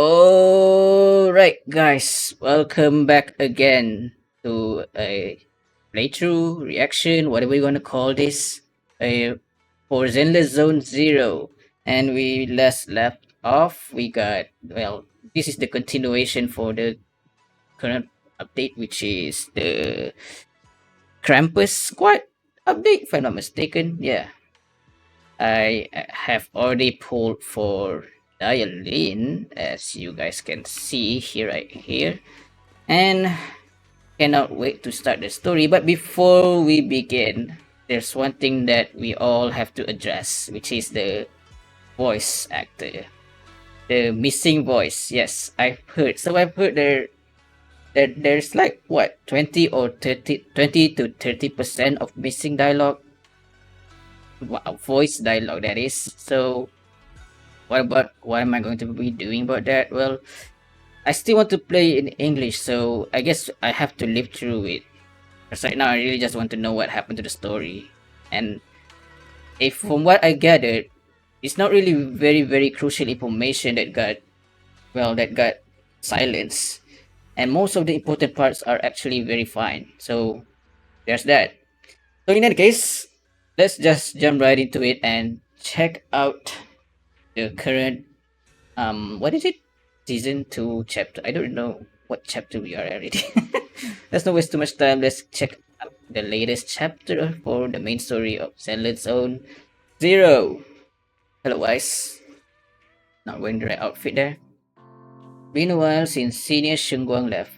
Alright, guys, welcome back again to a playthrough, reaction, whatever you want to call this, for Zenless Zone Zero. And we last left off, we got, well, this is the continuation for the current update, which is the Krampus Squad update, if I'm not mistaken. Yeah, I have already pulled for Dialin, as you guys can see here, right here, and cannot wait to start the story. But before we begin, there's one thing that we all have to address, which is the voice actor, the missing voice. Yes, I've heard. So I've heard there's like what 20 or 30, 20 to 30% of missing dialogue, voice dialogue, that is. So what am I going to be doing about that? Well, I still want to play in English, so I guess I have to live through it. Because right now I really just want to know what happened to the story. And if from what I gathered, it's not really very crucial information that got silenced. And most of the important parts are actually very fine. So there's that. So in that case, let's just jump right into it and check out the current what is it, season 2 chapter. I don't know what chapter we are already. Let's not waste too much time. Let's check out the latest chapter for the main story of Zenless Zone Zero. Hello guys, not wearing the right outfit there. Been a while since senior Shunguang left.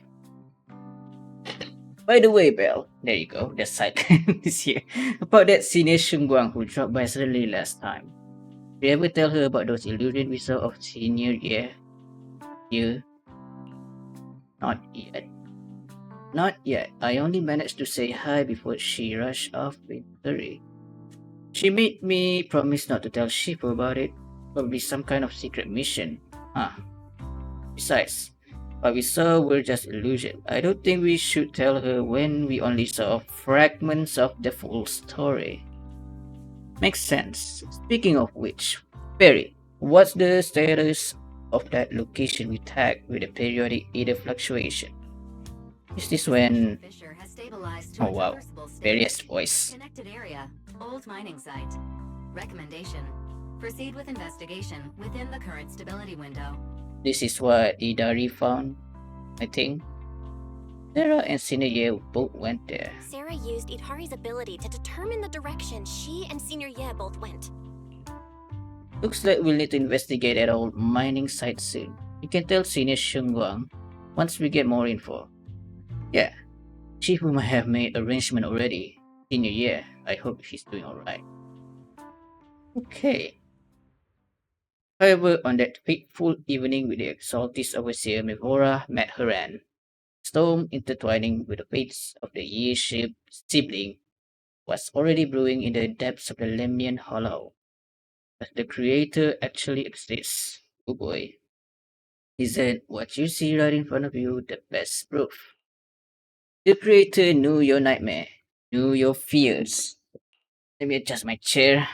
By the way, Belle, there you go, the side is here. About that senior Shunguang who dropped by suddenly last time. Did you ever tell her about those illusion we saw of senior year? You? Not yet. Not yet. I only managed to say hi before she rushed off in a hurry. She made me promise not to tell Shifu about it. Probably some kind of secret mission. Huh. Besides, what we saw were just illusion. I don't think we should tell her when we only saw fragments of the full story. Makes sense. Speaking of which, Perry, what's the status of that location we tagged with a periodic ether fluctuation? Is this when... Oh wow, Perry's voice. Connected area, old mining site. Recommendation: proceed with investigation within the current stability window. This is what Idari found, I think. Sarah and Senior Ye both went there. Sarah used Idari's ability to determine the direction she and Senior Ye both went. Looks like we'll need to investigate that old mining site soon. You can tell Senior Shunguang once we get more info. Yeah, Shifu might have made arrangement already. Senior Ye, I hope she's doing alright. Okay. However, on that fateful evening with the exalted overseer Mivora met Haran, storm intertwining with the fates of the year-ship sibling was already brewing in the depths of the Lemian Hollow. Does the creator actually exists? Oh boy. Isn't what you see right in front of you the best proof? The creator knew your nightmare, knew your fears. Let me adjust my chair.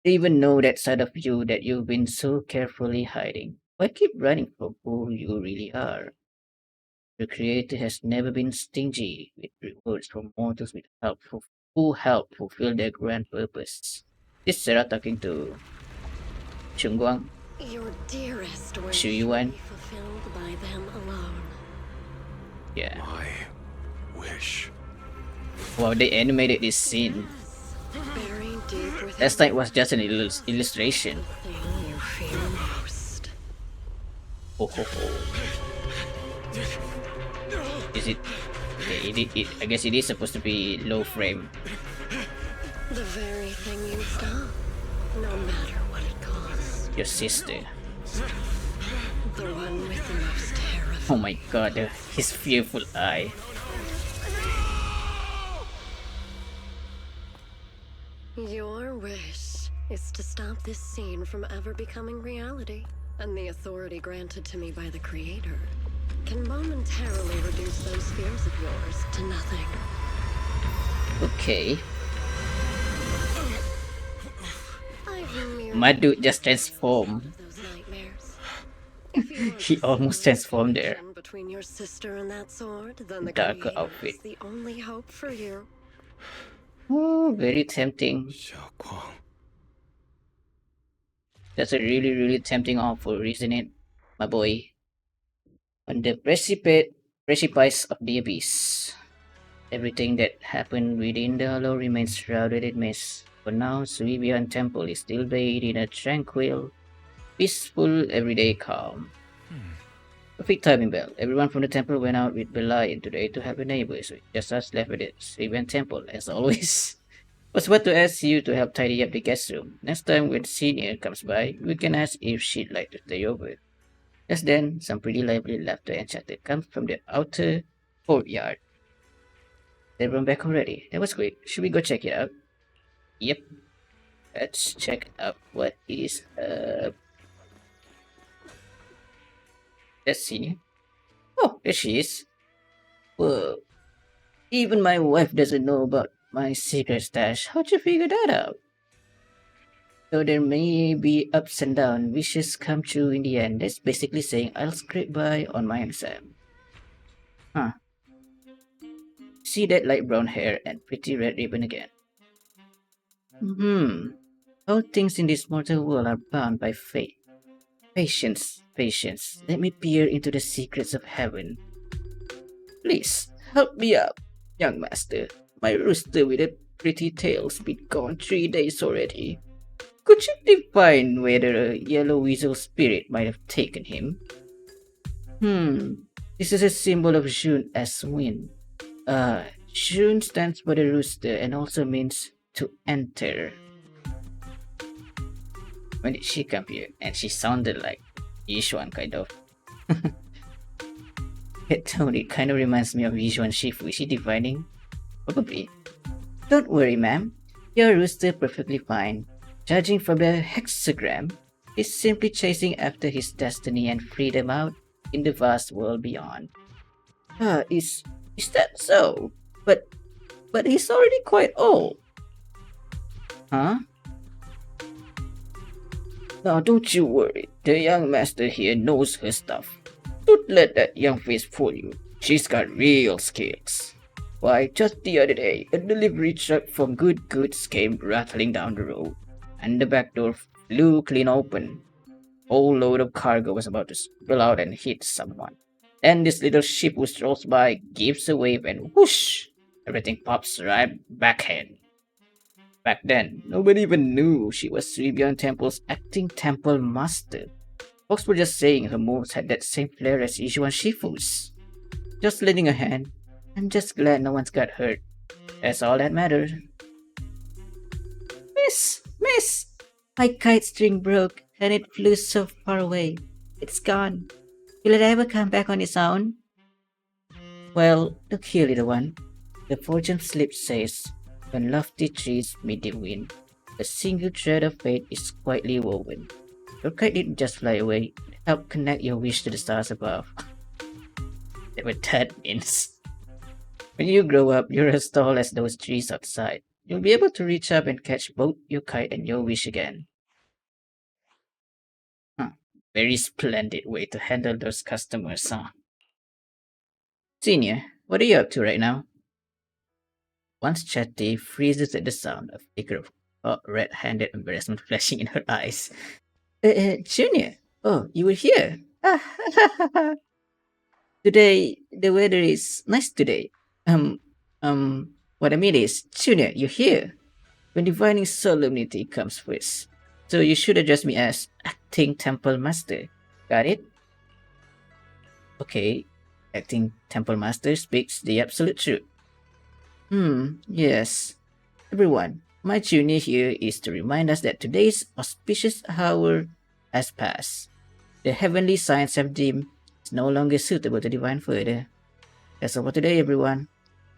They even know that side of you that you've been so carefully hiding. Why keep running from who you really are? The creator has never been stingy with rewards from mortals who help fulfill their grand purpose. Is Sarah talking to Shunguang? Your dearest wish Shuyuan? be fulfilled by them alone. Yeah. My wish. Wow, they animated this scene. Buried deep within Last time it was just an illustration. the thing you fear most. Oh ho ho. Is it? Okay, I guess it is supposed to be low frame. The very thing you stop, no matter what it costs. Your sister. The one with the most terrifying. Oh my god, his fearful eye. Your wish is to stop this scene from ever becoming reality, and the authority granted to me by the Creator can momentarily reduce those fears of yours to nothing. Okay. I've merely My dude just transformed. those nightmares. If you were He to almost see the transformed there. connection between your sister and that sword, then the Darker creator outfit. is the only hope for you. Oh, very tempting. Shunguang. That's a really tempting offer, isn't it, my boy? On the precipice of the abyss. Everything that happened within the hollow remains shrouded in mist. For now, Suibian Temple is still bathed in a tranquil, peaceful, everyday calm. Perfect timing, Bell. Everyone from the temple went out with Belai into the air to help the neighbors. Just us left with the Suibian Temple, as always. Was about to ask you to help tidy up the guest room. Next time when Senior comes by, we can ask if she'd like to stay over. Just then, some pretty lively laughter and chatter comes from the outer courtyard. Everyone back already. That was quick. Should we go check it out? Yep. Let's check out what is up. Let's see. Oh, there she is. Whoa. Even my wife doesn't know about my secret stash. How'd you figure that out? So there may be ups and downs, wishes come true in the end. That's basically saying I'll scrape by on my exam. Huh. See that light brown hair and pretty red ribbon again. All things in this mortal world are bound by fate. Patience, patience. Let me peer into the secrets of heaven. Please, help me out, young master. My rooster with a pretty tail's been gone 3 days already. Could you define whether a yellow weasel spirit might have taken him? This is a symbol of June as wind. June stands for the rooster and also means to enter. When did she come here? And she sounded like Yishuan, kind of. Tony kind of reminds me of Yishuan Shifu. Is she divining? Probably. Don't worry, ma'am. Your rooster perfectly fine. Judging from the hexagram, he's simply chasing after his destiny and freedom out in the vast world beyond. Is that so? But he's already quite old. Huh? Now don't you worry, the young master here knows her stuff. Don't let that young face fool you. She's got real skills. Why, just the other day, a delivery truck from Good Goods came rattling down the road, and the back door flew clean open. Whole load of cargo was about to spill out and hit someone. And this little ship who strolls by gives a wave and whoosh! Everything pops right back in. Back then, nobody even knew she was Suibian Temple's acting temple master. Folks were just saying her moves had that same flair as Yishuan Shifu's. Just lending a hand. I'm just glad no one's got hurt. That's all that matters. Miss! My kite string broke and it flew so far away. It's gone. Will it ever come back on its own? Well, look here, little one. The fortune slip says, when lofty trees meet the wind, a single thread of fate is quietly woven. Your kite didn't just fly away, it helped connect your wish to the stars above. That's what that means. When you grow up, you're as tall as those trees outside. You'll be able to reach up and catch both your kite and your wish again. Very splendid way to handle those customers, huh? Senior, what are you up to right now? Once Chatty freezes at the sound of flicker of red-handed embarrassment flashing in her eyes. Junior, oh, you were here. Today, the weather is nice today. What I mean is, Junior, you're here. When divining solemnity comes first. So you should address me as acting temple master. Got it? Okay, acting temple master speaks the absolute truth. Yes. Everyone, my journey here is to remind us that today's auspicious hour has passed. The heavenly signs have deemed it's no longer suitable to divine further. That's all for today, everyone.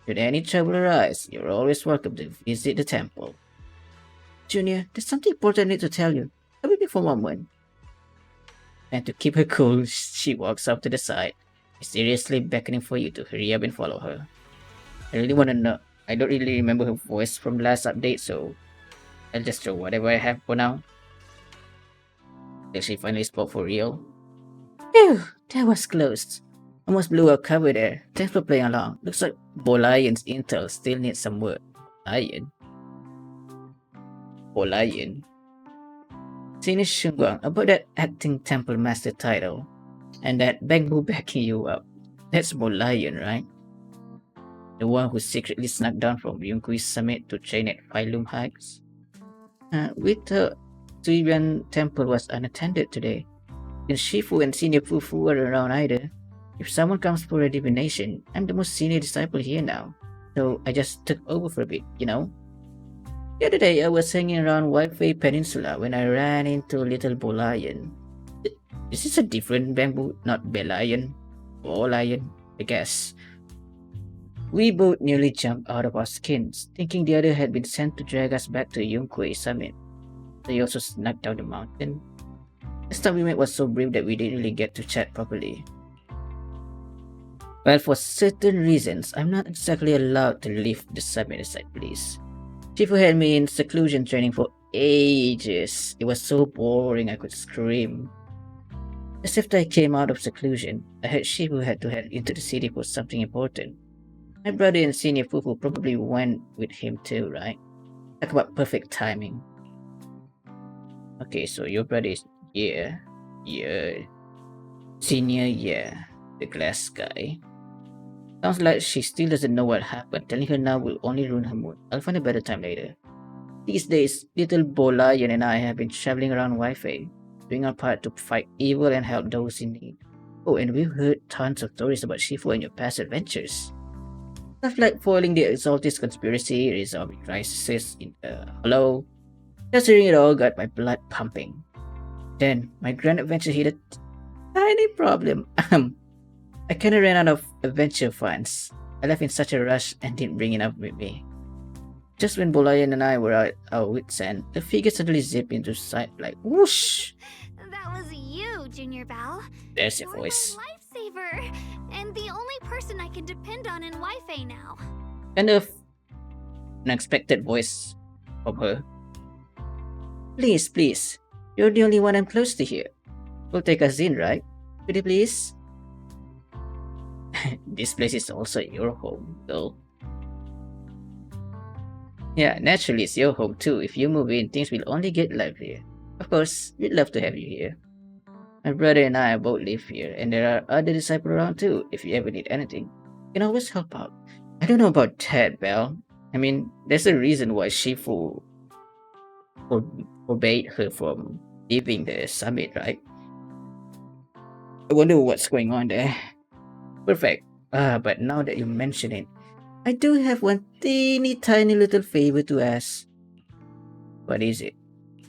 Should any trouble arise, you're always welcome to visit the temple. Junior, there's something important I need to tell you. Come with me for a moment. And to keep her cool, she walks up to the side, mysteriously beckoning for you to hurry up and follow her. I really want to know. I don't really remember her voice from last update, so I'll just throw whatever I have for now. Till she finally spoke for real. Phew, that was close. Almost blew our cover there. Thanks for playing along. Looks like Bolion's intel still needs some work. Lion? Bolion. Senior Shunguang, about that acting temple master title and that Bangbu backing you up. That's Bolion, right? The one who secretly snuck down from Yunkui's summit to train at Phylum Heights? We thought Zuibian temple was unattended today. And Shifu and Senior Fufu were around either. If someone comes for a divination, I'm the most senior disciple here now. So I just took over for a bit, you know? The other day I was hanging around Wi-Fi Peninsula when I ran into little Bolion. Is this a different bamboo? Not Belion? Bolion, I guess. We both nearly jumped out of our skins, thinking the other had been sent to drag us back to Yunkuei summit. They also snuck down the mountain. This time we met was so brief that we didn't really get to chat properly. Well, for certain reasons, I'm not exactly allowed to leave the summit as I please. Shifu had me in seclusion training for ages. It was so boring I could scream. As after I came out of seclusion, I heard Shifu had to head into the city for something important. My brother and Senior Fufu probably went with him too, right? Talk about perfect timing. Okay, so your brother is yeah. Senior, yeah. The glass guy. Sounds like she still doesn't know what happened. Telling her now will only ruin her mood. I'll find a better time later. These days, little Bolayan and I have been traveling around Wi-Fi, doing our part to fight evil and help those in need. Oh, and we've heard tons of stories about Shifu and your past adventures. Stuff like foiling the Exaltist conspiracy, resolving crises in the Hollow. Just hearing it all got my blood pumping. Then, my grand adventure hit a tiny problem. I kinda ran out of adventure funds. I left in such a rush and didn't bring it up with me. Just when Bolayan and I were at our wits' end, the figure suddenly zipped into sight like whoosh! That was you, Junior Bell. There's your You're voice. my lifesaver, and the only person I can depend on in Wi-Fi now. Kind of unexpected voice from her. Please. You're the only one I'm close to here. Will take us in, right? Could you please? This place is also your home, though. Yeah, naturally it's your home too. If you move in, things will only get livelier. Of course, we'd love to have you here. My brother and I both live here, and there are other disciples around too. If you ever need anything, you can always help out. I don't know about that, Belle. I mean, there's a reason why Shifu forbade her from leaving the summit, right? I wonder what's going on there. Perfect. But now that you mention it, I do have one teeny tiny little favor to ask. What is it?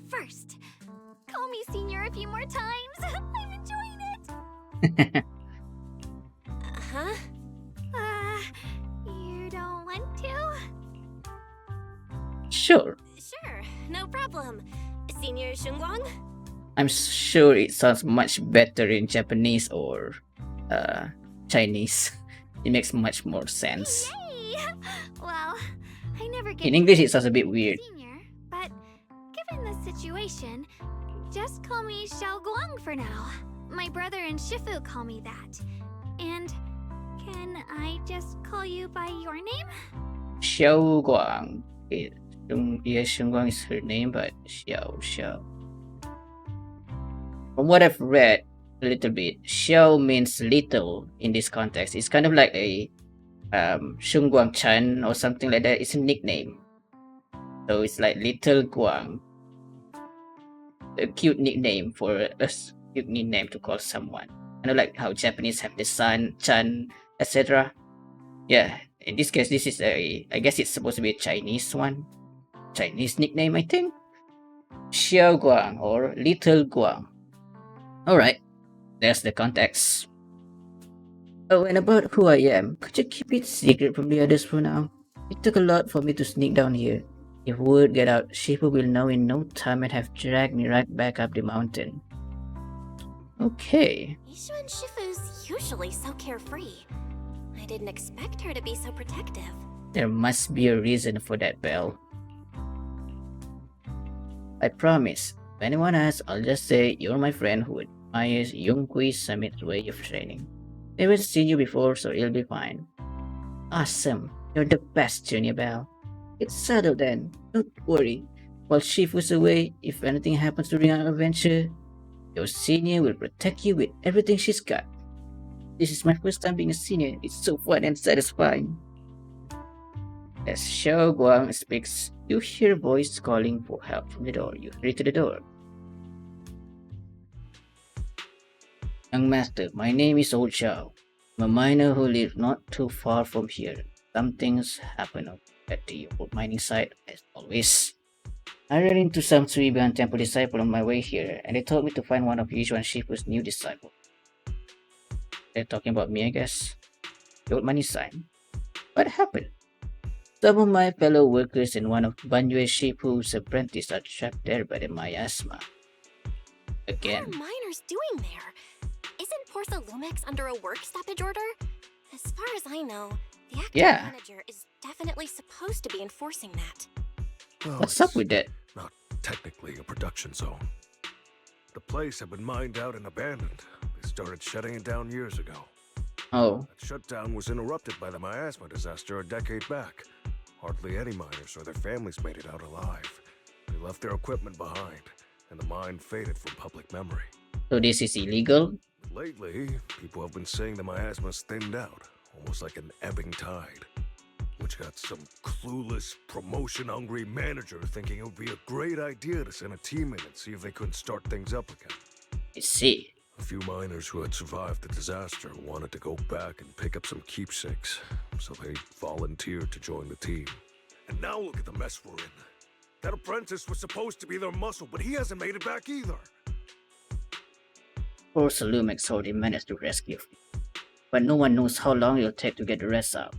First, call me Senior a few more times. I'm enjoying it. Huh? You don't want to? Sure. Sure, no problem. Senior Shunguang? I'm sure it sounds much better in Japanese or Chinese. It makes much more sense. Yay! Well, I never get In English, it sounds a bit weird. Senior, but given the situation, just call me Shunguang for now. My brother and Shifu call me that. And can I just call you by your name? Xiaoguang. Yeah, Shunguang is her name, but Xiao. From what I've read a little bit, Xiao means little in this context. It's kind of like a Shunguang Chan or something like that. It's a nickname. So it's like Little Guang. A cute nickname for a cute nickname to call someone. Kind of like how Japanese have the San, Chan, etc. Yeah, in this case, this is I guess it's supposed to be a Chinese one. Chinese nickname, I think. Xiao Guang or Little Guang. Alright, there's the context. Oh, and about who I am, could you keep it secret from the others for now? It took a lot for me to sneak down here. If word get out, Shifu will know in no time and have dragged me right back up the mountain. Okay. Ishu and Shifu's usually so carefree. I didn't expect her to be so protective. There must be a reason for that, Belle. I promise. If anyone asks, I'll just say you're my friend who would My Yongkui Summit way of training. Never seen you before, so you'll be fine. Awesome. You're the best, Junior Bell. It's settled then. Don't worry. While Shifu's away, if anything happens during our adventure, your senior will protect you with everything she's got. This is my first time being a senior. It's so fun and satisfying. As Xiao Guang speaks, you hear a voice calling for help from the door. You hurry to the door. Young master, my name is Old Xiao. I'm a miner who lives not too far from here. Some things happen at the old mining site, as always. I ran into some Suiban temple disciple on my way here, and they told me to find one of Yushuan Shifu's new disciples. They're talking about me, I guess. The old mining site. What happened? Some of my fellow workers and one of Banyue Shifu's apprentices are trapped there by the miasma. Again. What are miners doing there? Isn't Porza Lumix under a work stoppage order? As far as I know, the acting manager is definitely supposed to be enforcing that. Well, What's up with that? Not technically a production zone. The place had been mined out and abandoned. They started shutting it down years ago. Oh, That shutdown was interrupted by the miasma disaster a decade back. Hardly any miners or their families made it out alive. They left their equipment behind, and the mine faded from public memory. so this is illegal? Lately, people have been saying the miasma's thinned out, almost like an ebbing tide. Which got some clueless, promotion-hungry manager thinking it would be a great idea to send a team in and see if they couldn't start things up again. I see. A few miners who had survived the disaster wanted to go back and pick up some keepsakes, so they volunteered to join the team. And now look at the mess we're in. That apprentice was supposed to be their muscle, but he hasn't made it back either. Poor Salumex already managed to rescue me, but no one knows how long it'll take to get the rest out.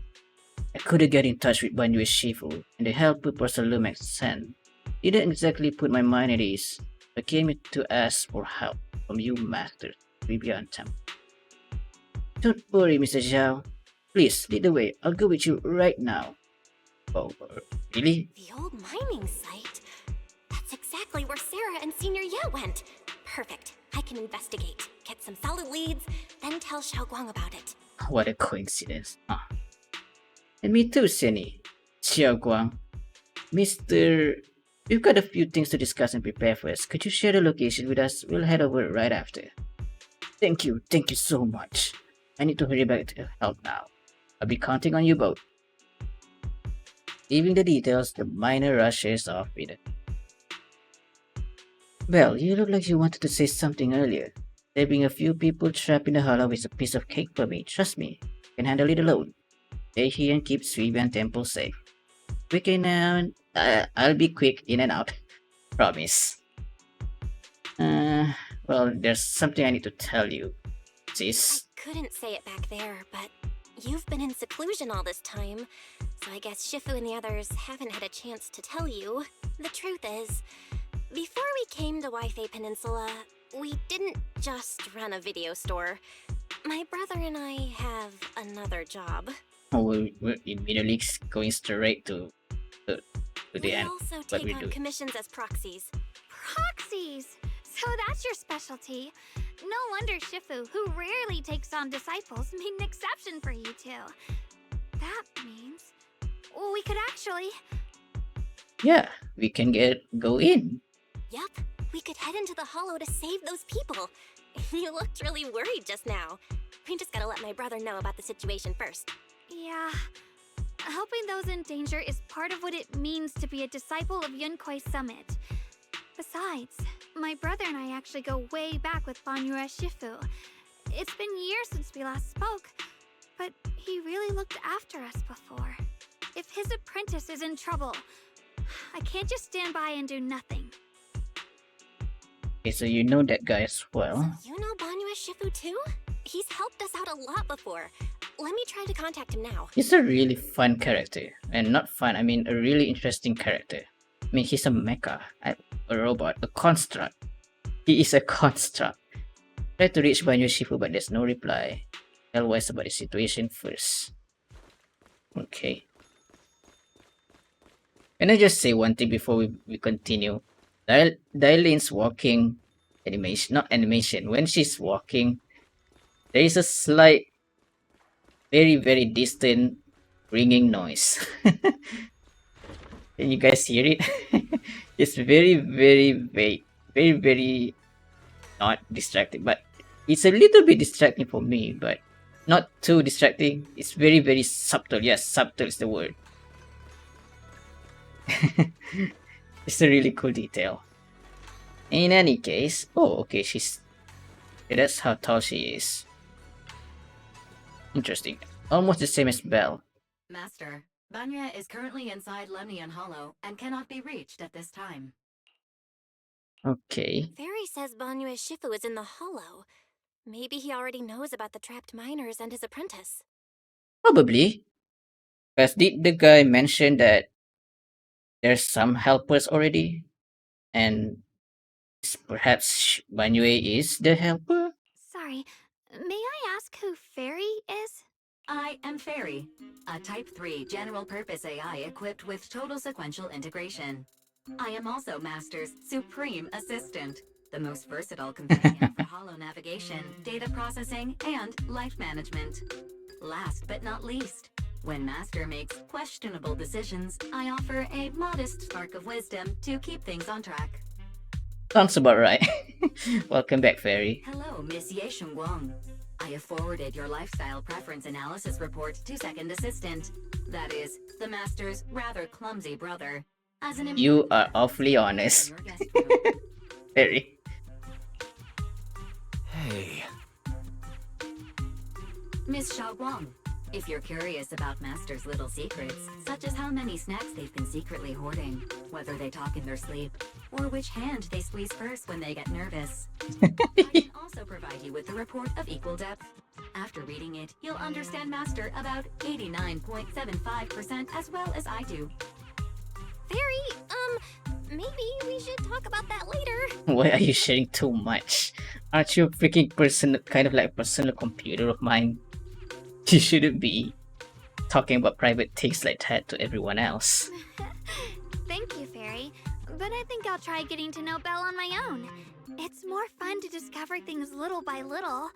I couldn't get in touch with Banyue Shifu, and the help Poor Salumex sent didn't exactly put my mind at ease. I came to ask for help from you masters, Bibian Temple. Don't worry, Mr. Zhao. Please, lead the way. I'll go with you right now. Oh, really? The old mining site? That's exactly where Sarah and Senior Ye went. Perfect. I can investigate, get some solid leads, then tell Xiaoguang about it. What a coincidence. And me too, Senny. Xiao Guang. Mr. We've got a few things to discuss and prepare for us. Could you share the location with us? We'll head over right after. Thank you so much. I need to hurry back to help now. I'll be counting on you both. Leaving the details, the miner rushes off with it. Well, you look like you wanted to say something earlier. Saving a few people trapped in the hollow is a piece of cake for me. Trust me, I can handle it alone. Stay here and keep Suiban Temple safe. Quick in and I'll be quick in and out. Promise. Well, there's something I need to tell you, sis. I couldn't say it back there, but you've been in seclusion all this time, so I guess Shifu and the others haven't had a chance to tell you. The truth is, before we came to Waifei Peninsula, we didn't just run a video store. My brother and I have another job. Oh, we're immediately going straight to the end. We also What we take on do. commissions as proxies. Proxies! So that's your specialty. No wonder Shifu, who rarely takes on disciples, made an exception for you two. That means we could actually... Yeah, we can go in. Yup, we could head into the hollow to save those people. You looked really worried just now. We just gotta let my brother know about the situation first. Yeah. Helping those in danger is part of what it means to be a disciple of Yunkuei Summit. Besides, my brother and I actually go way back with Banyue Shifu. It's been years since we last spoke, but he really looked after us before. If his apprentice is in trouble, I can't just stand by and do nothing. Okay, so you know that guy as well. You know Banyue Shifu too? He's helped us out a lot before. Let me try to contact him now. He's a really fun character. And not fun, I mean a really interesting character. I mean, he's a mecha, a robot, a construct. He is a construct. Try to reach Banyu Shifu, but there's no reply. Tell Wise about the situation first. Okay. Can I just say one thing before we continue? Dailin's walking animation, not animation, when she's walking, there is a slight, very, very distant ringing noise. Can you guys hear it? It's very, very vague, very, very not distracting, but it's a little bit distracting for me, but not too distracting. It's very, very subtle. Yes, subtle is the word. It's a really cool detail. In any case, oh, okay, that's how tall she is. Interesting. Almost the same as Belle. Master, Banya is currently inside Lemnian Hollow and cannot be reached at this time. Okay. Fairy says Banyue Shifu is in the hollow. Maybe he already knows about the trapped miners and his apprentice. Probably. Because did the guy mention that there's some helpers already? And perhaps Banyue is the helper? Sorry, may I ask who Fairy is? I am Fairy, a Type 3 general-purpose AI equipped with total sequential integration. I am also Master's supreme assistant, the most versatile companion for hollow navigation, data processing, and life management. Last but not least, when Master makes questionable decisions, I offer a modest spark of wisdom to keep things on track. Sounds about right. Welcome back, Fairy. Hello, Miss Ye Shunguang. I have forwarded your lifestyle preference analysis report to Second Assistant. That is, the Master's rather clumsy brother. As an You are awfully honest. your guest room. Fairy. Hey, Miss Xiaoguang, if you're curious about Master's little secrets, such as how many snacks they've been secretly hoarding, whether they talk in their sleep, or which hand they squeeze first when they get nervous, I can also provide you with a report of equal depth. After reading it, you'll understand Master about 89.75% as well as I do. Fairy, maybe we should talk about that later. Why are you sharing too much? Aren't you a freaking person, kind of like personal computer of mine? You shouldn't be talking about private things like that to everyone else. Thank you, Fairy, but I think I'll try getting to know Belle on my own. It's more fun to discover things little by little.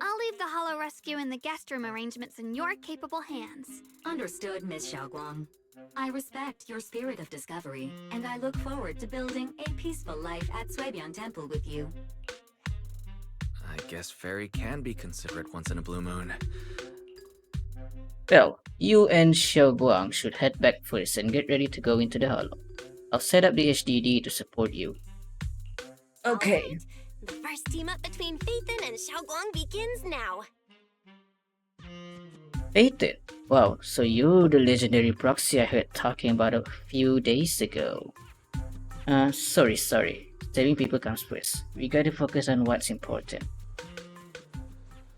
I'll leave the Hollow Rescue and the guest room arrangements in your capable hands. Understood, Miss Xiaoguang. I respect your spirit of discovery, and I look forward to building a peaceful life at Suebian Temple with you. I guess Fairy can be considerate once in a blue moon. Well, you and Shunguang should head back first and get ready to go into the hollow. I'll set up the HDD to support you. Okay. Alright, the first team up between Phaethon and Xiaoguang begins now. Phaethon. Wow, so you're the legendary proxy I heard talking about a few days ago. Sorry. Saving people comes first. We gotta focus on what's important.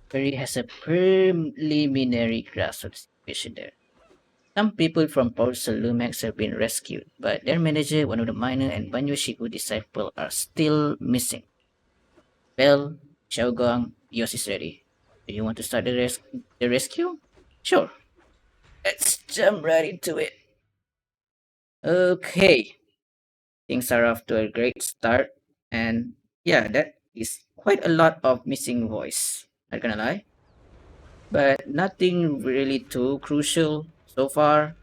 Fairy has a preliminary grasp of the situation there. Some people from Porcel Lumax have been rescued, but their manager, one of the miner, and Banyu Shiku disciple are still missing. Well, Xiaoguang, yours is ready. Do you want to start the rescue? Sure. Let's jump right into it. Okay. Things are off to a great start, and yeah, that is quite a lot of missing voice. Not gonna lie. But nothing really too crucial so far.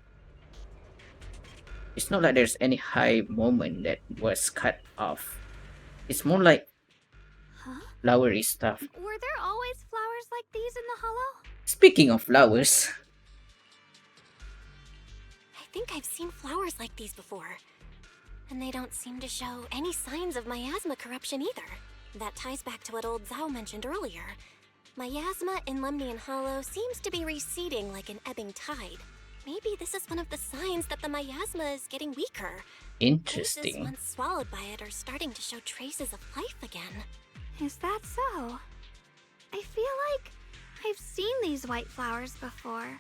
It's not like there's any high moment that was cut off. It's more like Huh? flowery stuff. Were there always flowers like these in the Hollow? Speaking of flowers, I think I've seen flowers like these before. And they don't seem to show any signs of miasma corruption either. That ties back to what old Zhao mentioned earlier. Miasma in Lemnian Hollow seems to be receding like an ebbing tide. Maybe this is one of the signs that the miasma is getting weaker. Places interesting. once swallowed by it are starting to show traces of life again. Is that so? I feel like I've seen these white flowers before.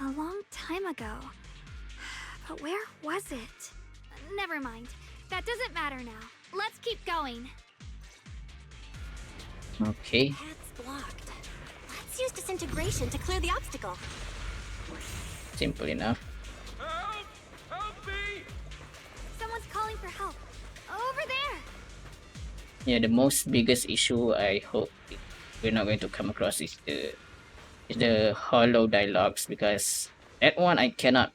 A long time ago. But where was it? Never mind. That doesn't matter now. Let's keep going. Okay. Path's blocked. Let's use disintegration to clear the obstacle. Simple enough. Help! Help me! Someone's calling for help. Over there. Yeah, the most biggest issue I hope we're not going to come across is the hollow dialogues, because that one I cannot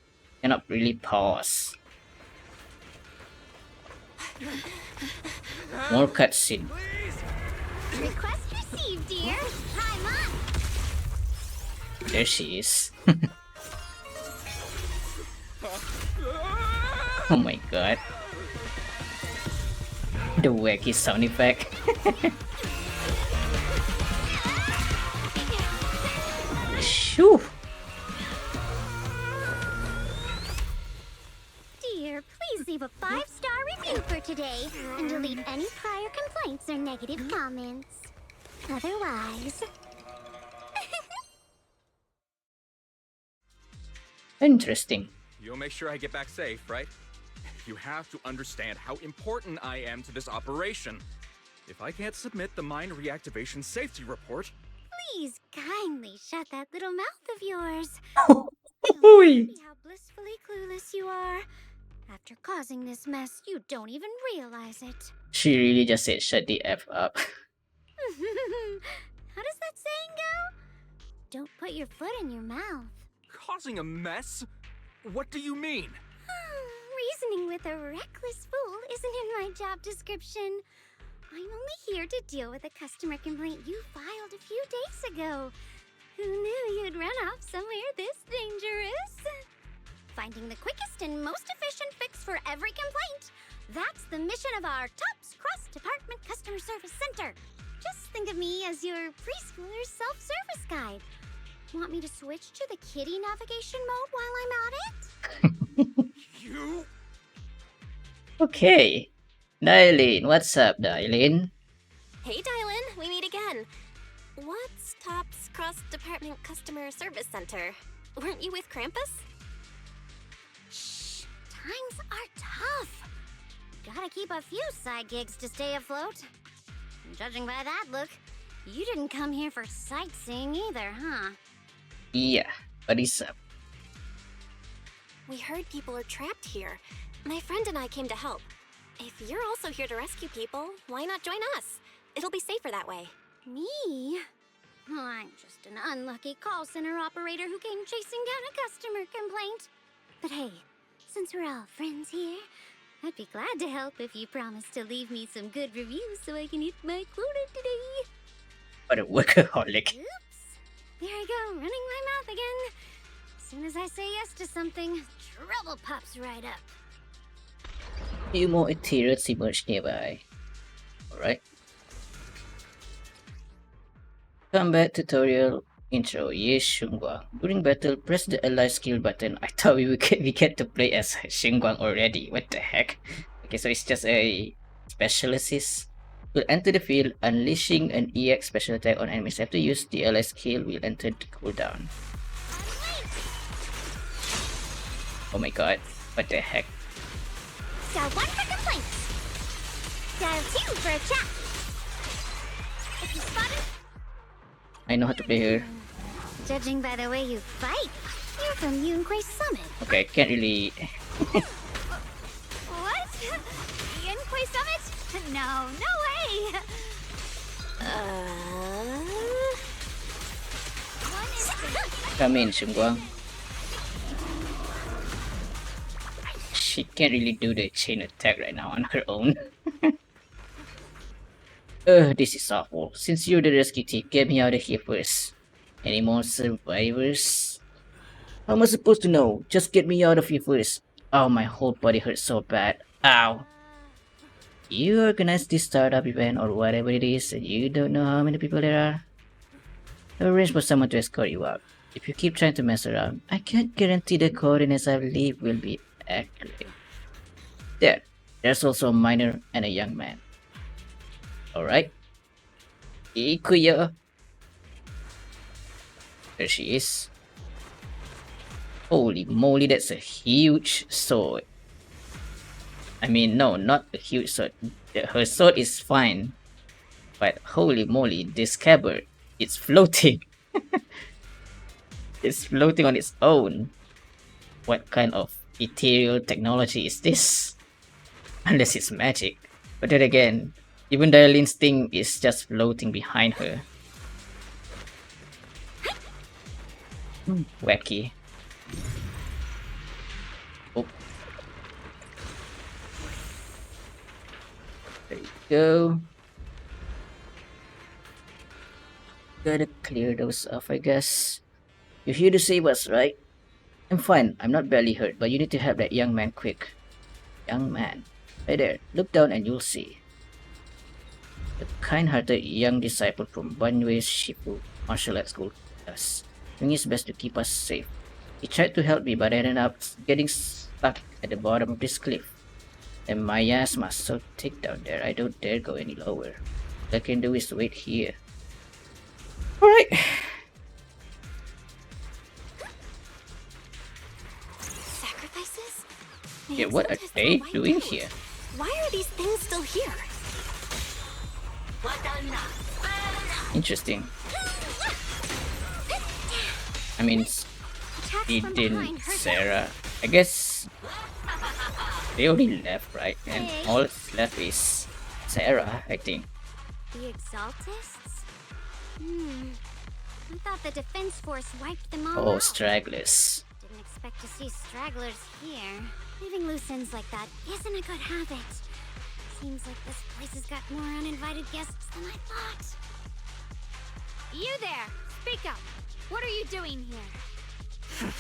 really pause. More cutscene. Request received, dear. Hi, Mom. There she is. Oh my god. The wacky sound effect. Shoo! Dear, please leave a 5-star review for today and delete any prior complaints or negative comments. Otherwise... Interesting. You'll make sure I get back safe, right? You have to understand how important I am to this operation. If I can't submit the mine reactivation safety report, Please kindly shut that little mouth of yours. Oi. See how blissfully clueless you are. After causing this mess, you don't even realize it. She really just said shut the F up. How does that saying go? Don't put your foot in your mouth. causing a mess? What do you mean? Reasoning with a reckless fool isn't in my job description. I'm only here to deal with a customer complaint you filed a few days ago. Who knew you'd run off somewhere this dangerous? Finding the quickest and most efficient fix for every complaint. That's the mission of our TOPS Cross-Department Customer Service Center. Just think of me as your preschooler self-service guide. Want me to switch to the kiddie navigation mode while I'm at it? You? Okay. Dylene, what's up, Dylene? Hey, Dylan, we meet again. What's TOPS Cross-Department Customer Service Center? Weren't you with Krampus? Shh, times are tough. Gotta keep a few side gigs to stay afloat. And judging by that look, you didn't come here for sightseeing either, huh? Yeah, what is up? We heard people are trapped here. My friend and I came to help. If you're also here to rescue people, why not join us? It'll be safer that way. Me? Oh, I'm just an unlucky call center operator who came chasing down a customer complaint. But hey, since we're all friends here, I'd be glad to help if you promise to leave me some good reviews so I can hit my quota today. What a workaholic. Oops. There I go, running my mouth again. As soon as I say yes to something, trouble pops right up. Few more interiors emerge nearby. Alright. Combat tutorial intro. Yes, Shunguang. During battle, press the ally skill button. I thought we get to play as Shunguang already. What the heck? Okay, so it's just a special assist. Will enter the field, unleashing an EX special attack on enemies. After use the ally skill, will enter the cooldown. Oh my god, what the heck? Dial 1 for complaints. Dial 2 for a chat. If you spot it, I know how to play her. judging by the way you fight, you're from Yunquay Summit. Okay, can't really. What? Yunquay Summit? No, no way! One is Come in, Shunguang. She can't really do the chain attack right now on her own. This is awful. Since you're the rescue team, get me out of here first. Any more survivors? How am I supposed to know? Just get me out of here first. Oh, my whole body hurts so bad. Ow. You organize this startup event or whatever it is and you don't know how many people there are? Arrange for someone to escort you out. If you keep trying to mess around, I can't guarantee the coordinates I leave will be accurate. There's also a minor and a young man. Alright. Ikuya. There she is. Holy moly, that's a huge sword. I mean, no, not a huge sword. Her sword is fine. But holy moly, this scabbard, it's floating. It's floating on its own. What kind of ethereal technology is this? Unless it's magic. But then again, Even Dialin's thing is just floating behind her. Wacky. Oh. There you go. Gotta clear those off, I guess. You're here to save us, right? I'm fine. I'm not badly hurt, but you need to help that young man quick. Young man. Right there. Look down and you'll see. The kind-hearted young disciple from Banwei Shifu martial arts school us, doing his best to keep us safe. He tried to help me, but I ended up getting stuck at the bottom of this cliff. And my ass must so thick down there, I don't dare go any lower. All I can do is wait here. Alright. Sacrifices? Yeah, what are they doing here? Why are these things still here? Interesting. I mean, Eden, Sarah. I guess they only left, right? And all that's left is Sarah, I think. The Exaltists? I thought the Defense Force wiped them all Oh, out. stragglers. Didn't expect to see stragglers here. Leaving loose ends like that isn't a good habit. Seems like this place has got more uninvited guests than I thought. You there! Speak up! What are you doing here?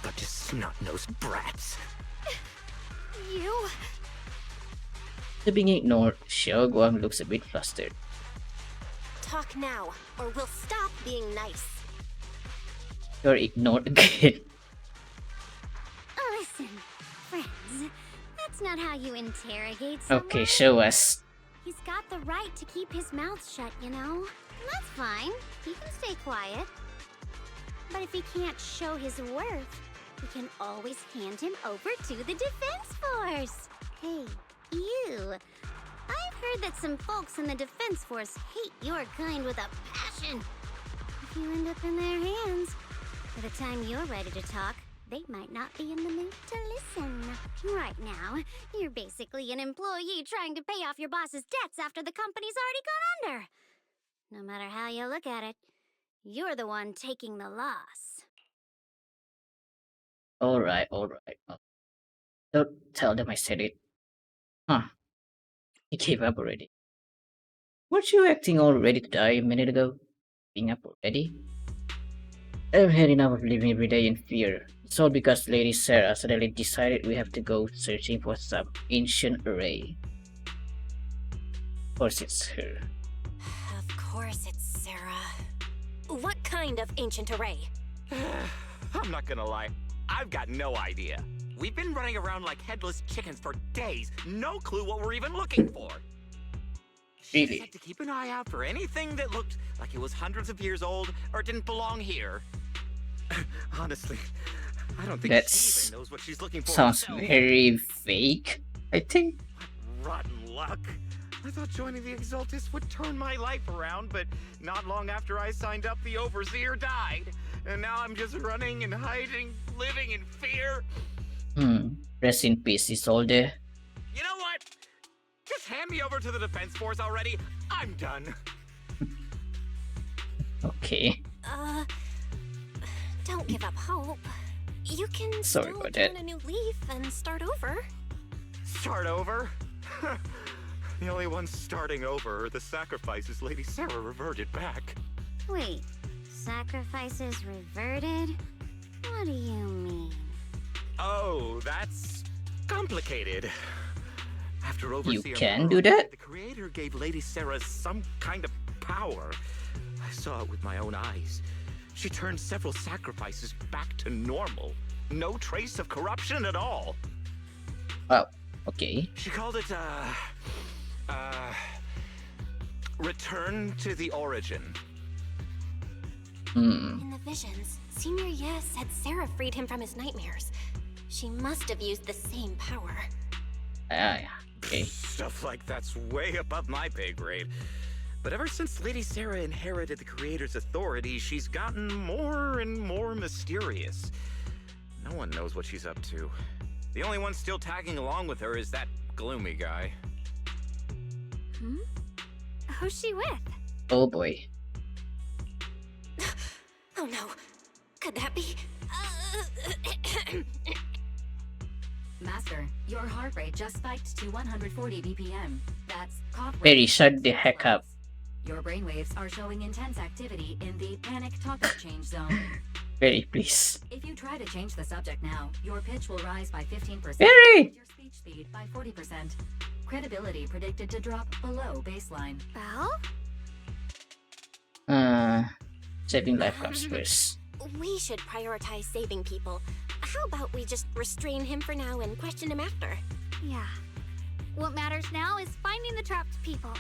Bunch of snot-nosed brats. You? To being ignored, Shunguang looks a bit flustered. Talk now, or we'll stop being nice. You're ignored again. Listen, friends. That's not how you interrogate someone. Okay, show us. He's got the right to keep his mouth shut, you know? That's fine. He can stay quiet. But if he can't show his worth, we can always hand him over to the Defense Force. Hey, you. I've heard that some folks in the Defense Force hate your kind with a passion. If you end up in their hands, by the time you're ready to talk, they might not be in the mood to listen. Right now, you're basically an employee trying to pay off your boss's debts after the company's already gone under. No matter how you look at it, you're the one taking the loss. Alright. Don't tell them I said it. Huh. He gave up already. Weren't you acting all ready to die a minute ago? Being up already? I've had enough of living every day in fear. It's all because Lady Sarah suddenly decided we have to go searching for some ancient array. Of course it's her. Of course it's Sarah. What kind of ancient array? I'm not gonna lie, I've got no idea. We've been running around like headless chickens for days, no clue what we're even looking for. She Really? said to keep an eye out for anything that looked like it was hundreds of years old or didn't belong here. Honestly, I don't think That's she even knows what she's looking for. sounds herself. very fake, I think. Rotten luck. I thought joining the Exaltists would turn my life around, but not long after I signed up, the Overseer died. And now I'm just running and hiding, living in fear. Rest in peace, Isolde. You know what? Just hand me over to the Defense Force already. I'm done. Okay. Don't give up hope. You can Sorry still about turn that. a new leaf and start over. Start over? The only ones starting over are the sacrifices Lady Sarah reverted back. Wait, sacrifices reverted? What do you mean? Oh, that's complicated. After You Overseer can Mom do that? the Creator gave Lady Sarah some kind of power. I saw it with my own eyes. She turned several sacrifices back to normal. No trace of corruption at all. Wow. Okay. She called it, return to the origin. In the visions, Senior Ye said Sarah freed him from his nightmares. She must have used the same power. Okay. Stuff like that's way above my pay grade. But ever since Lady Sarah inherited the Creator's authority, she's gotten more and more mysterious. No one knows what she's up to. The only one still tagging along with her is that gloomy guy. Hmm? Who's she with? Oh boy. Oh no. Could that be? Master, your heart rate just spiked to 140 BPM. That's cough Very rate. shut the heck up. Your brainwaves are showing intense activity in the panic topic change zone. Very please. If you try to change the subject now, your pitch will rise by 15%. Very! And your speech speed by 40%. Credibility predicted to drop below baseline. Belle? Saving life comes first. We should prioritize saving people. How about we just restrain him for now and question him after? Yeah. What matters now is finding the trapped people.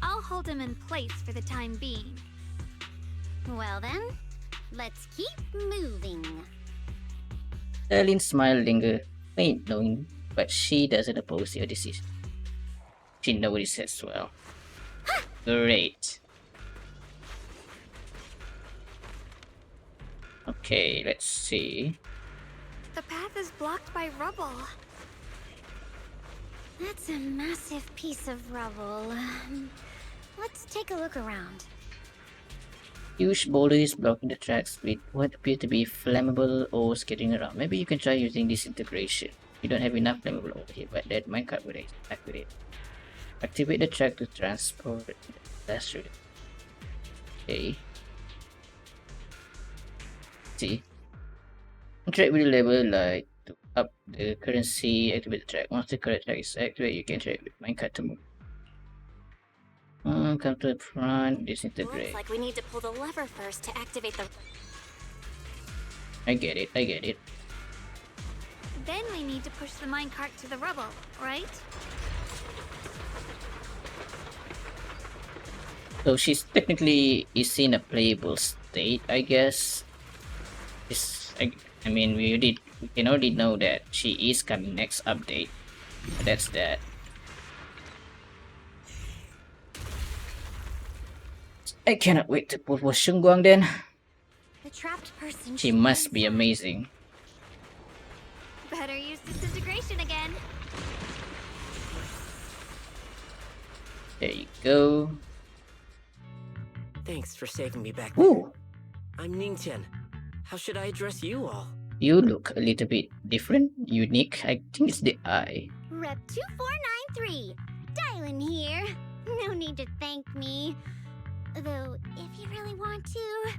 I'll hold them in place for the time being. Well then, let's keep moving. Darlene's smile lingered, faint knowing, but she doesn't oppose your decision. She noticed as well. Great. Okay, let's see. The path is blocked by rubble. That's a massive piece of rubble. Let's take a look around. Huge boulder is blocking the tracks with what appear to be flammable ores getting around. Maybe you can try using disintegration. You don't have enough flammable ore here, but that minecart will activate. Activate the track to transport that's through. Okay. See. Interact with the level like to up the currency, activate the track. Once the correct track is activated, you can interact with minecart to move. Come to the front, disintegrate. Looks like we need to pull the lever first to activate the... I get it, I get it. Then we need to push the minecart to the rubble, right? So she's technically is in a playable state, I guess. I mean, we can already know that she is coming next update. But that's that. I cannot wait to pull for Shunguang then. The trapped person. She must be amazing. Better use disintegration again. There you go. Thanks for saving me back. Ooh, I'm Ningtian. How should I address you all? you look a little bit different, unique. I think it's the eye. Rep 2493. Dylan here. No need to thank me. Though, if you really want to,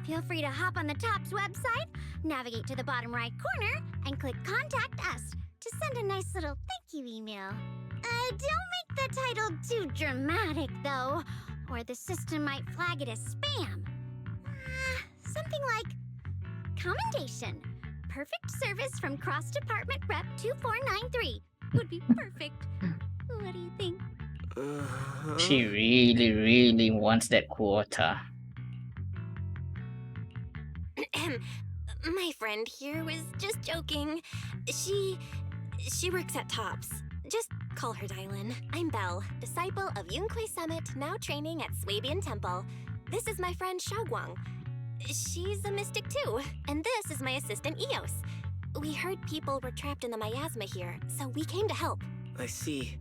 feel free to hop on the TOPS website, navigate to the bottom right corner, and click Contact Us to send a nice little thank you email. Don't make the title too dramatic, though, or the system might flag it as spam. Something like, Commendation. Perfect service from Cross Department Rep 2493 would be perfect. What do you think? She really wants that quota. My friend here was just joking. She works at TOPS. Just call her Dylan. I'm Belle, disciple of Yunque Summit, now training at Swabian Temple. This is my friend Shunguang. She's a mystic too. And this is my assistant Eos. We heard people were trapped in the miasma here, so we came to help. I see.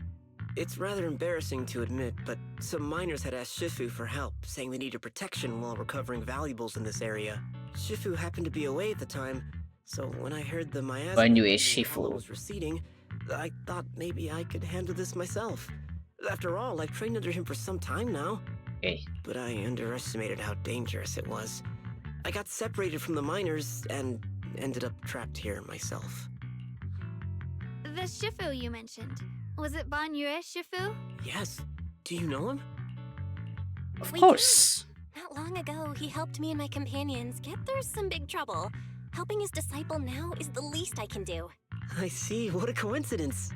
It's rather embarrassing to admit, but some miners had asked Shifu for help, saying they needed protection while recovering valuables in this area. Shifu happened to be away at the time, so when I heard the miasma Shifu was receding, I thought maybe I could handle this myself. After all, I've trained under him for some time now. Okay. But I underestimated how dangerous it was. I got separated from the miners and ended up trapped here myself. The Shifu you mentioned. Was it Ban Yue Shifu? Yes. Do you know him? Of We course. do. Not long ago, he helped me and my companions get through some big trouble. Helping his disciple now is the least I can do. I see. What a coincidence.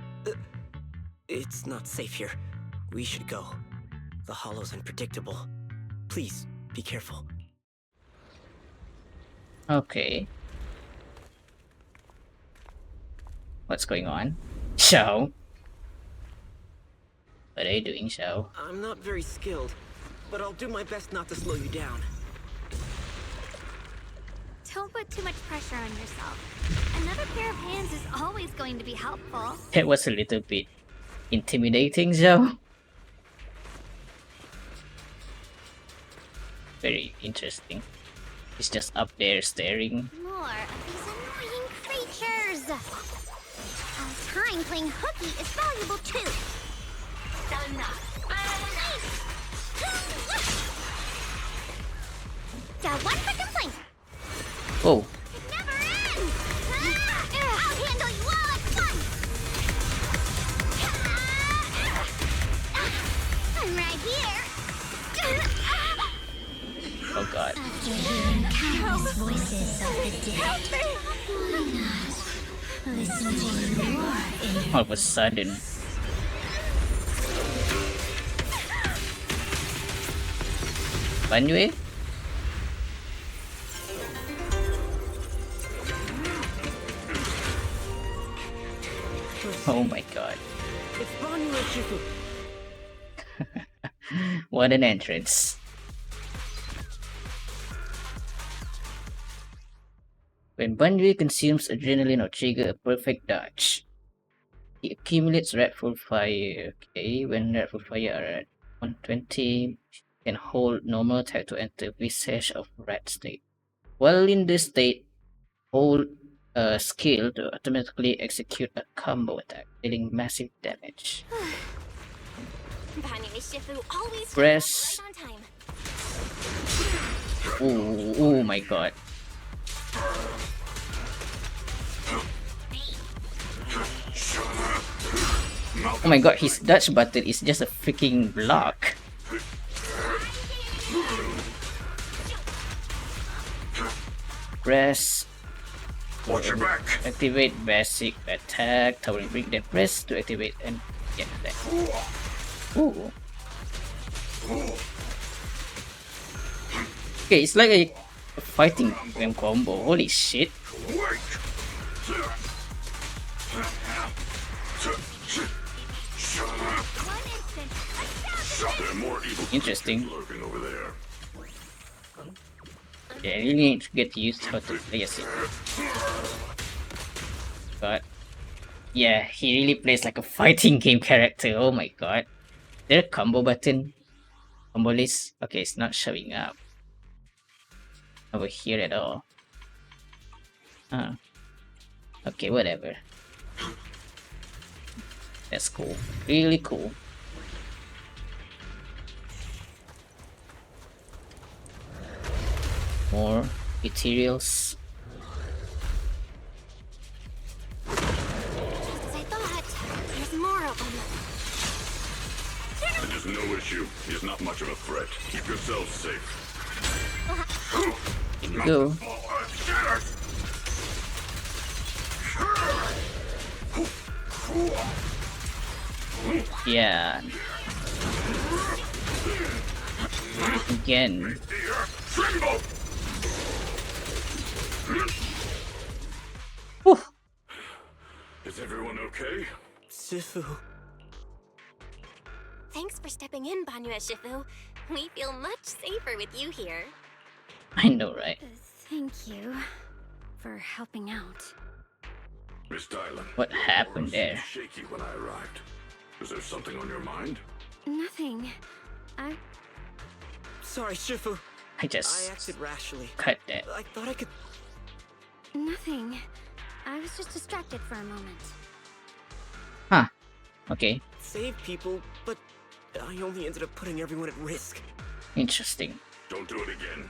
It's not safe here. We should go. The hollow's unpredictable. Please, be careful. Okay. What's going on? Xiao? What are you doing, Xiao? I'm not very skilled, but I'll do my best not to slow you down. Don't put too much pressure on yourself. Another pair of hands is always going to be helpful. That was a little bit intimidating, Xiao. very interesting. He's just up there staring. More of these annoying creatures. Our time playing hooky is valuable too. One for complaint. Oh, It never ends. I'll handle you all at once. I'm right here. oh god. Countless voices of the dead. Listen to more. All of a sudden. Banwei? Oh my god. It's Banwei Shifu. What an entrance. When Banwei consumes adrenaline or trigger a perfect dodge, he accumulates Redful Fire. Okay, when Redful Fire are at 120, can hold normal attack to enter Visage of Red state. While in this state, hold a skill to automatically execute a combo attack, dealing massive damage. Banwei Shifu always Press. right on time. Oh my god. Oh my god, his dodge button is just a freaking block. Press. Watch your back. Activate basic attack, towering break, then press to activate and get attack. Ooh. Okay, it's like a fighting game combo. Holy shit. Interesting. Yeah, I really need to get used to how to play as it. But yeah, he really plays like a fighting game character. Oh my god. Is there a combo button? Combo list? Okay, it's not showing up over here at all. Huh. Okay, whatever. That's cool. Really cool. More materials. Just as I thought. There's more of them. There's no issue. He's not much of a threat. Keep yourself safe. Here we go. Yeah. Again. Whew. Is everyone okay? Shifu. Thanks for stepping in, Banwei Shifu. We feel much safer with you here. I know, right? Thank you for helping out. Miss Dylan. What happened there? Shaky when I arrived. Is there something on your mind? Nothing. I Sorry, Shifu. I I just acted rashly. cut that. I thought I could. Nothing. I was just distracted for a moment. Huh. Okay. Save people, but I only ended up putting everyone at risk. Interesting. Don't do it again.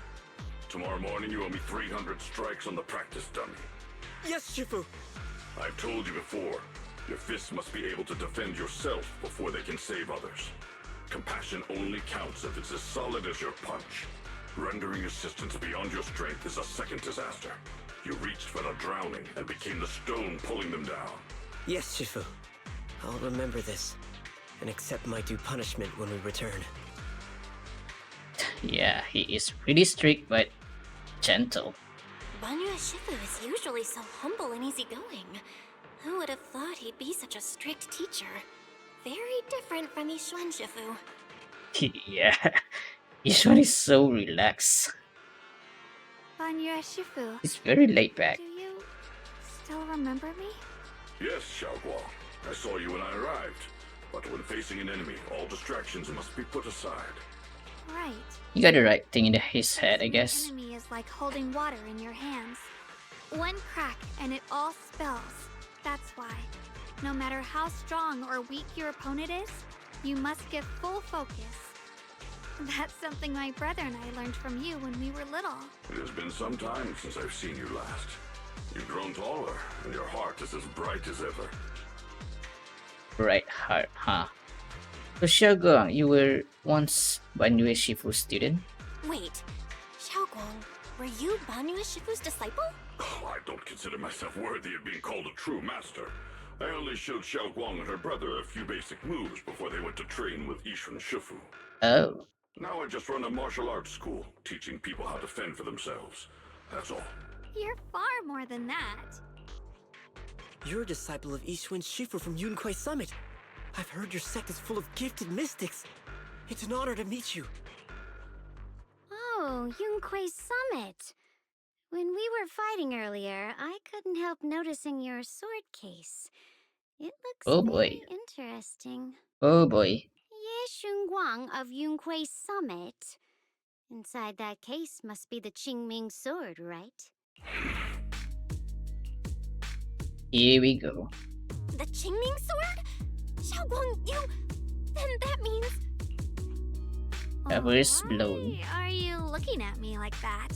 Tomorrow morning you owe me 300 strikes on the practice dummy. Yes, Shifu. I've told you before, your fists must be able to defend yourself before they can save others. Compassion only counts if it's as solid as your punch. Rendering assistance beyond your strength is a second disaster. You reached for the drowning and became the stone pulling them down. Yes, Shifu. I'll remember this and accept my due punishment when we return. Yeah, he is pretty strict but gentle. Banwei Shifu is usually so humble and easygoing. Who would have thought he'd be such a strict teacher? Very different from Yishuan Shifu. Yeah. Yishuan is so relaxed. Banwei Shifu, He's very laid back. do you still remember me? Yes, Shunguang. I saw you when I arrived. But when facing an enemy, all distractions must be put aside. Right. You got the right thing in his head, I guess. Enemy is like holding water in your hands. One crack and it all spills. That's why, no matter how strong or weak your opponent is, you must give full focus. That's something my brother and I learned from you when we were little. It has been some time since I've seen you last. You've grown taller, and your heart is as bright as ever. Right heart, huh? So Shunguang, you were once Banyu Shifu's student? Wait, Xiaoguang, were you Banyu Shifu's disciple? Oh, I don't consider myself worthy of being called a true master. I only showed Xiaoguang and her brother a few basic moves before they went to train with Yishun Shifu. Oh. Now I just run a martial arts school, teaching people how to fend for themselves. That's all. You're far more than that. You're a disciple of Yishun Shifu from Yunquai Summit. I've heard your sect is full of gifted mystics. It's an honor to meet you. Oh, Yunquai Summit. When we were fighting earlier, I couldn't help noticing your sword case. It looks Oh very boy. interesting. Oh boy. Ye Shunguang of Yunquai Summit. Inside that case must be the Qingming sword, right? Here we go. The Qingming sword? Xiaoguang, you... Then that means... Cover is blown. Why are you looking at me like that?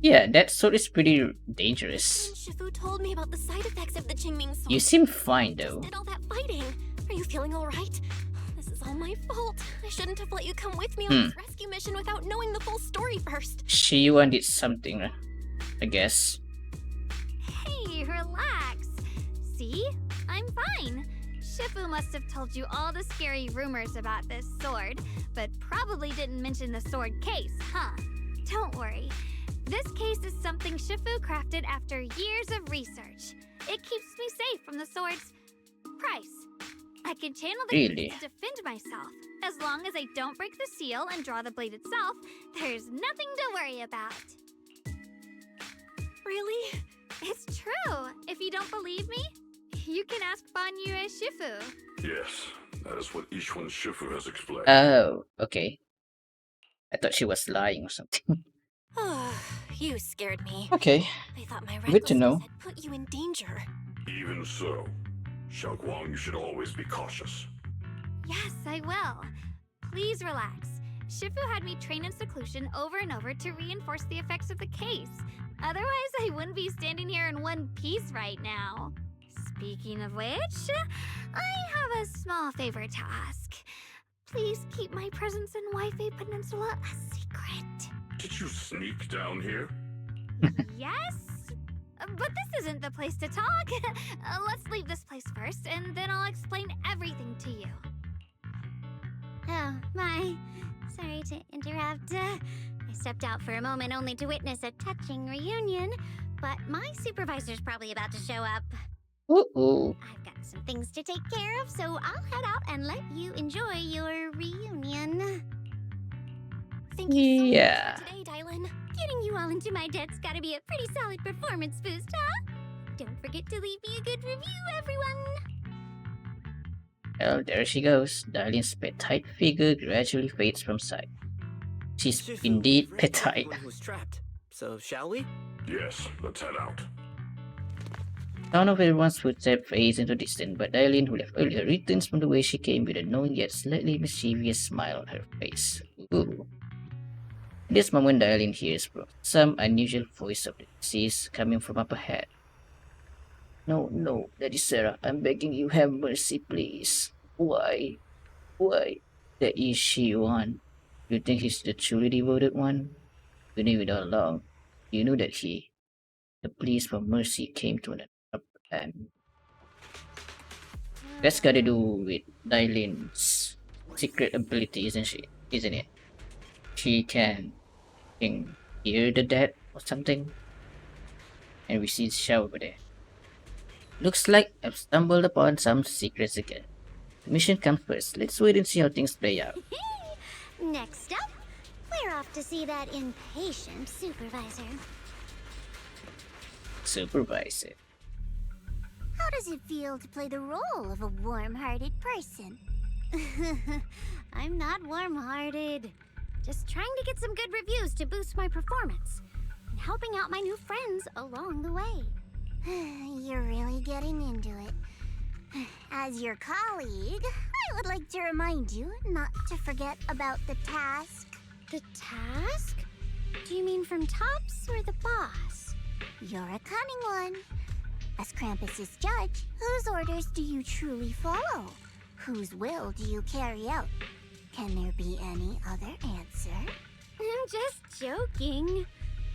Yeah, that sword is pretty dangerous. Shifu told me about the side effects of the Qingming sword. You seem fine though. Did all that fighting. Are you feeling alright? This is all my fault. I shouldn't have let you come with me on this rescue mission without knowing the full story first. She wanted something, I guess. Hey, relax. See? I'm fine. Shifu must have told you all the scary rumors about this sword, but probably didn't mention the sword case, huh? Don't worry. This case is something Shifu crafted after years of research. It keeps me safe from the sword's price. I can channel the Really? case to defend myself. As long as I don't break the seal and draw the blade itself, there's nothing to worry about. Really? It's true. If you don't believe me, you can ask Banyu Shifu. Yes, that is what Yishun Shifu has explained. Oh, okay. I thought she was lying or something. You scared me. Okay. I thought my Good to know. recklessness had put you in danger. Even so, Xiaoguang, you should always be cautious. Yes, I will. Please relax. Shifu had me train in seclusion over and over to reinforce the effects of the case. Otherwise, I wouldn't be standing here in one piece right now. Speaking of which, I have a small favor to ask. Please keep my presence in Waifei Peninsula a secret. Did you sneak down here? Yes? But this isn't the place to talk. Let's leave this place first, and then I'll explain everything to you. Oh, my. Sorry to interrupt. I stepped out for a moment only to witness a touching reunion, but my supervisor's probably about to show up. Ooh. I've got some things to take care of, so I'll head out and let you enjoy your reunion. Thank you so Yeah. much for today, Dylan. Getting you all into my debt's gotta be a pretty solid performance boost, huh? Don't forget to leave me a good review, everyone! Well, there she goes. Darlene's petite figure gradually fades from sight. She's Shifu, indeed we've rescued petite. everyone who was trapped. So, shall we? Yes, let's head out. Sound of everyone's footsteps fades into distance, but Darlene, who left earlier, returns from the way she came with a knowing yet slightly mischievous smile on her face. Ooh. In this moment, Darlene hears some unusual voice of the deceased coming from up ahead. No, no, Lady Sarah, I'm begging you, have mercy, please. Why? Why? That is she one. You think he's the truly devoted one? You knew it all along. You knew that the pleas for mercy came to an abrupt end. That's gotta do with Dylan's secret ability, isn't it? She can hear the dead or something. And we see the shower over there. Looks like I've stumbled upon some secrets again. The mission comes first. Let's wait and see how things play out. Next up, we're off to see that impatient supervisor. Supervisor. How does it feel to play the role of a warm-hearted person? I'm not warm-hearted. Just trying to get some good reviews to boost my performance. And helping out my new friends along the way. You're really getting into it. As your colleague, I would like to remind you not to forget about the task. The task? Do you mean from Tops or the boss? You're a cunning one. As Krampus's judge, whose orders do you truly follow? Whose will do you carry out? Can there be any other answer? I'm just joking.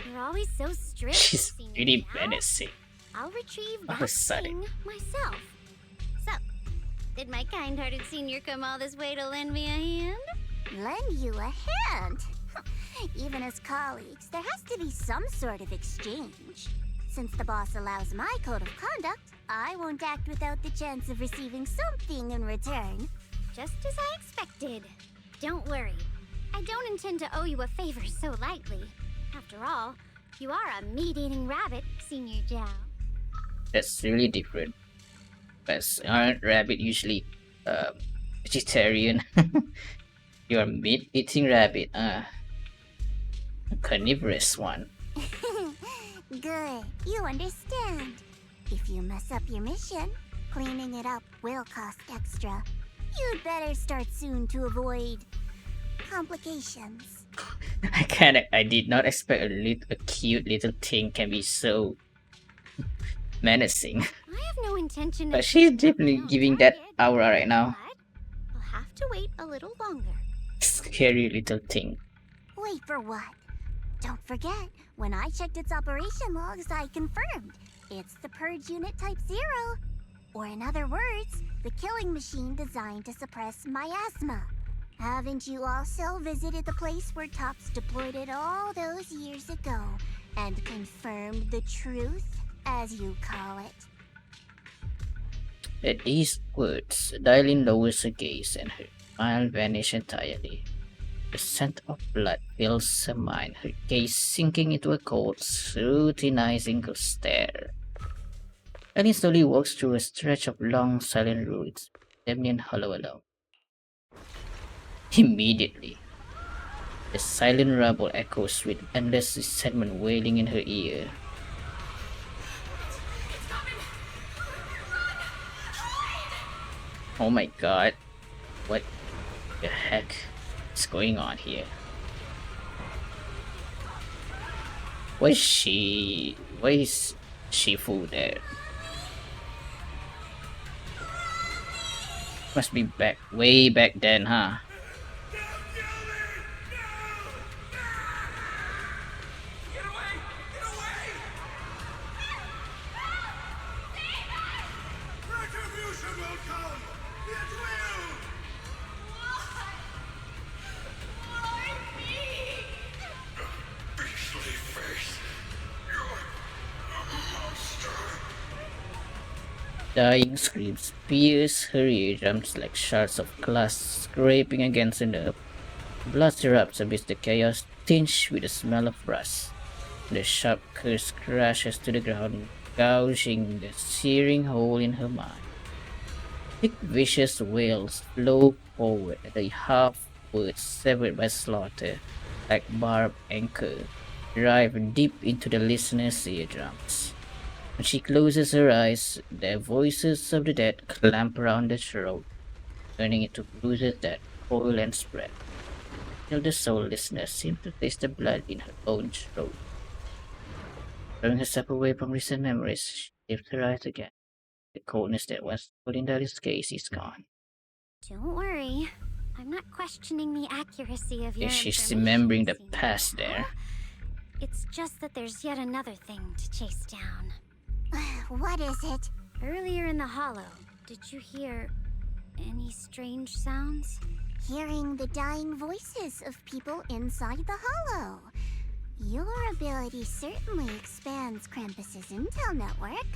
You're always so strict. She's Senior really Gal. menacing. I'll retrieve All of that a sudden. thing myself. So, did my kind-hearted senior come all this way to lend me a hand? Lend you a hand? Even as colleagues, there has to be some sort of exchange. Since the boss allows my code of conduct, I won't act without the chance of receiving something in return. Just as I expected. Don't worry. I don't intend to owe you a favor so lightly. After all, you are a meat-eating rabbit, Senior Zhao. That's really different. Because aren't rabbit usually vegetarian? You're a meat-eating rabbit, a carnivorous one. Good, you understand. If you mess up your mission, cleaning it up will cost extra. You'd better start soon to avoid complications. I did not expect a cute little thing can be so menacing. I have no intention But of she's taking definitely my own giving that target, aura right now. but I'll have to wait a little longer. Scary little thing. Wait for what? Don't forget, when I checked its operation logs, I confirmed. It's the Purge Unit Type 0. Or in other words, the killing machine designed to suppress miasma. Haven't you also visited the place where Tops deployed it all those years ago and confirmed the truth, as you call it? At these words, Dylin lowers her gaze and her smile vanishes entirely. The scent of blood fills her mind, her gaze sinking into a cold, scrutinizing stare. Dylin slowly walks through a stretch of long, silent roads, dimly and hollow alone. Immediately, the silent rumble echoes with endless resentment wailing in her ear. Oh my god, what the heck is going on here? Why is Shifu there? Must be way back then, huh? Dying screams pierce her eardrums like shards of glass scraping against the nerve. Blood erupts amidst the chaos, tinged with the smell of rust. The sharp curse crashes to the ground, gouging the searing hole in her mind. Thick vicious wails flow forward, the half-words severed by slaughter, like barbed anchor, drive deep into the listener's eardrums. When she closes her eyes, the voices of the dead clamp around her throat, turning it to bruises that coil and spread, till the soul listener seems to taste the blood in her own throat. Throwing herself away from recent memories, she lifts her eyes again. The coldness that once put in Dali's gaze is gone. Don't worry. I'm not questioning the accuracy of your She's information, remembering the Senior past Zhao. there. It's just that there's yet another thing to chase down. What is it? Earlier in the hollow, did you hear any strange sounds? Hearing the dying voices of people inside the hollow. Your ability certainly expands Krampus's intel network.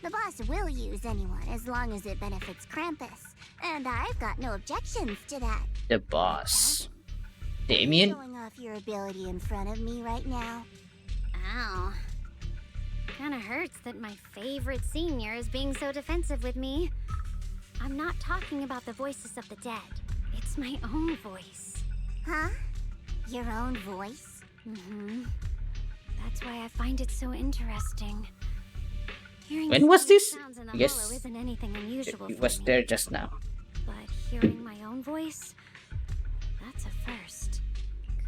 The boss will use anyone as long as it benefits Krampus, and I've got no objections to that. The boss. Damien? Showing off your ability in front of me right now. Ow. Kinda hurts that my favorite senior is being so defensive with me. I'm not talking about the voices of the dead. It's my own voice. Huh? Your own voice? Mm-hmm. That's why I find it so interesting. Hearing When was silly this? sounds in the I guess hollow isn't anything unusual it for was me. there just now. But hearing my own voice, that's a first.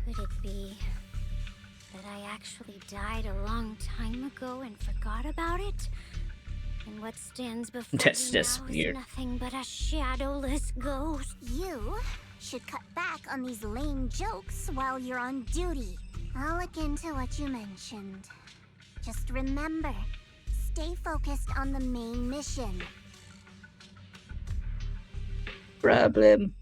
Could it be that I actually died a long time ago and forgot about it? And what stands before That's you just now weird. is nothing but a shadowless ghost. You should cut back on these lame jokes while you're on duty. I'll look into what you mentioned. Just remember, stay focused on the main mission. Problem.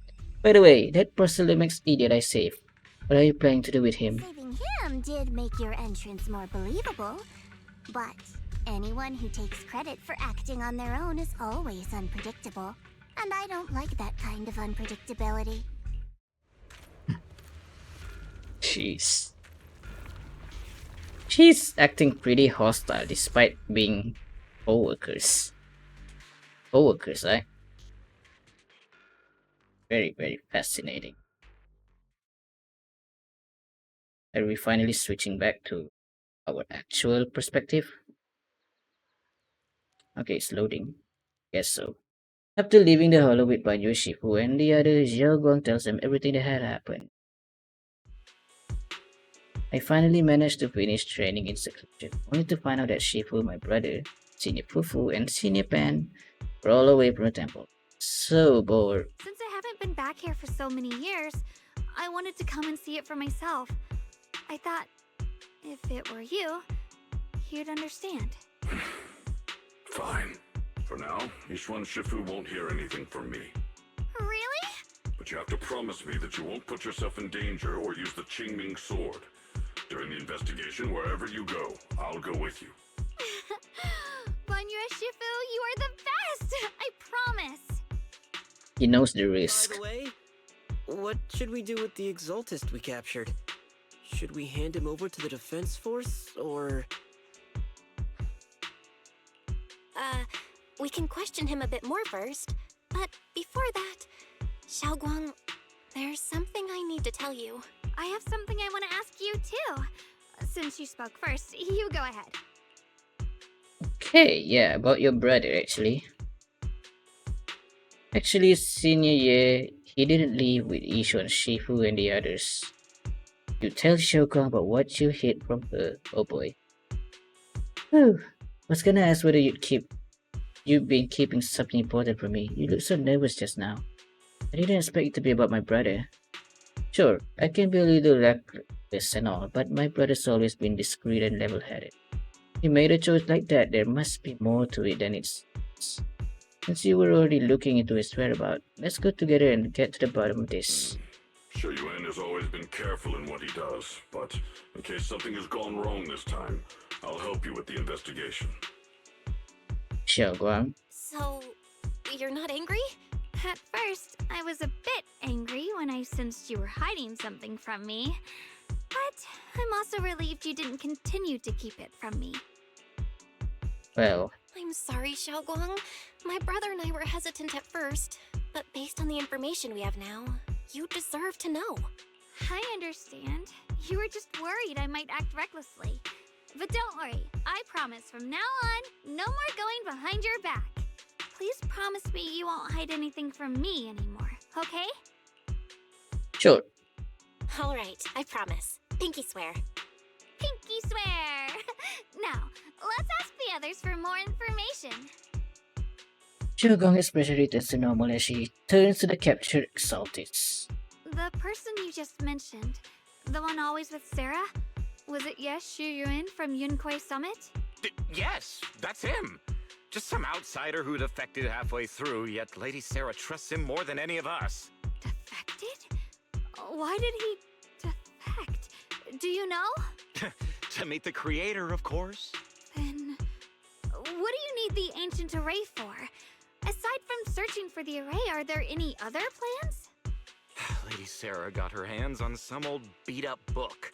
By the way, that Porcelamex idiot I saved. What are you planning to do with him? Saving him did make your entrance more believable, but anyone who takes credit for acting on their own is always unpredictable, and I don't like that kind of unpredictability. Jeez. She's acting pretty hostile despite being co-workers. Co-workers, right? Very, very fascinating. Are we finally switching back to our actual perspective? Okay, it's loading. Guess so. After leaving the hollow with Banyu Shifu and the other, Xiaoguang tells them everything that had happened. I finally managed to finish training in seclusion, only to find out that Shifu, my brother, Senior Fufu, and Senior Pan were all away from the temple. So bored. Since I haven't been back here for so many years, I wanted to come and see it for myself. I thought, if it were you, you'd understand. Fine. For now, Yishuan Shifu won't hear anything from me. Really? But you have to promise me that you won't put yourself in danger or use the Qingming sword. During the investigation, wherever you go, I'll go with you. Banyu Shifu, you are the best! I promise! He knows the By risk. the way, what should we do with the Exaltist we captured? Should we hand him over to the defense force, or... We can question him a bit more first. But before that, Xiaoguang, there's something I need to tell you. I have something I want to ask you too. Since you spoke first, you go ahead. Okay, yeah, about your brother actually. Actually, Senior Ye, he didn't leave with Yishuan Shifu and the others. You tell Shougang about what you hid from her, oh boy. Whew, was gonna ask whether you've been keeping something important from me. You look so nervous just now. I didn't expect it to be about my brother. Sure, I can be a little reckless and all, but my brother's always been discreet and level-headed. He made a choice like that, there must be more to it than it's... Since you were already looking into his whereabouts, let's go together and get to the bottom of this. Shu Yuan has always been careful in what he does, but in case something has gone wrong this time, I'll help you with the investigation. Xiaoguang. So, you're not angry? At first, I was a bit angry when I sensed you were hiding something from me. But I'm also relieved you didn't continue to keep it from me. Well, I'm sorry, Xiaoguang. My brother and I were hesitant at first, but based on the information we have now, you deserve to know. I understand. You were just worried I might act recklessly. But don't worry, I promise from now on, no more going behind your back. Please promise me you won't hide anything from me anymore, okay? sure. All right, I promise. Pinky swear. Pinky swear! Now, let's ask the others for more information. Xiaoguang expression returns to normal as she turns to the captured exaltists. The person you just mentioned, the one always with Sarah, was it Shu Yuan from Yunquai Summit? Yes, that's him. Just some outsider who defected halfway through, yet Lady Sarah trusts him more than any of us. Defected? Why did he defect? Do you know? To meet the creator, of course. Then, what do you need the ancient array for? Aside from searching for the array, are there any other plans? Lady Sarah got her hands on some old beat-up book.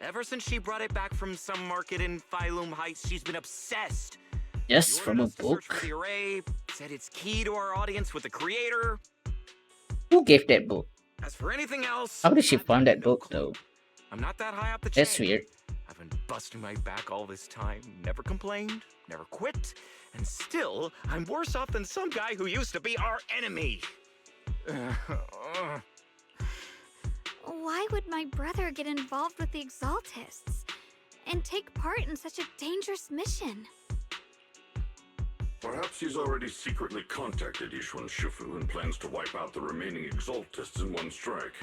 Ever since she brought it back from some market in Phylum Heights, she's been obsessed. Just She from ordered a us to search book? for the array, said it's key to our audience with the creator. Who gave that book? As for anything else, How did she I've find got that no book clue. though? I'm not that high up the That's chain. weird. I've been busting my back all this time, never complained, never quit, and still, I'm worse off than some guy who used to be our enemy. Why would my brother get involved with the Exaltists and take part in such a dangerous mission? Perhaps he's already secretly contacted Yishuan Shifu and plans to wipe out the remaining Exaltists in one strike.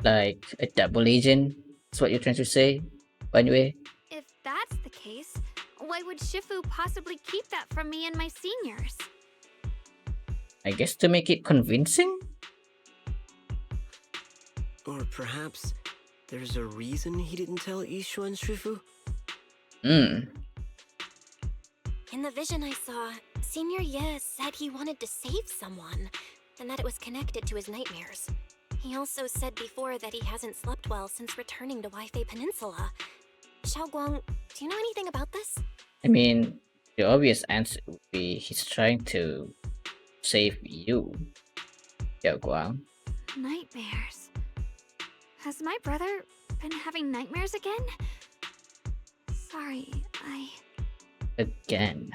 Like a double agent? That's what you're trying to say? By the way? If that's the case, why would Shifu possibly keep that from me and my seniors? I guess to make it convincing? Or perhaps there's a reason he didn't tell Yishuan Shifu? Hmm. In the vision I saw, Senior Ye said he wanted to save someone, and that it was connected to his nightmares. He also said before that he hasn't slept well since returning to Waifei Peninsula. Shunguang, do you know anything about this? I mean, the obvious answer would be he's trying to save you, Shunguang. Nightmares. Has my brother been having nightmares again? Sorry, Again.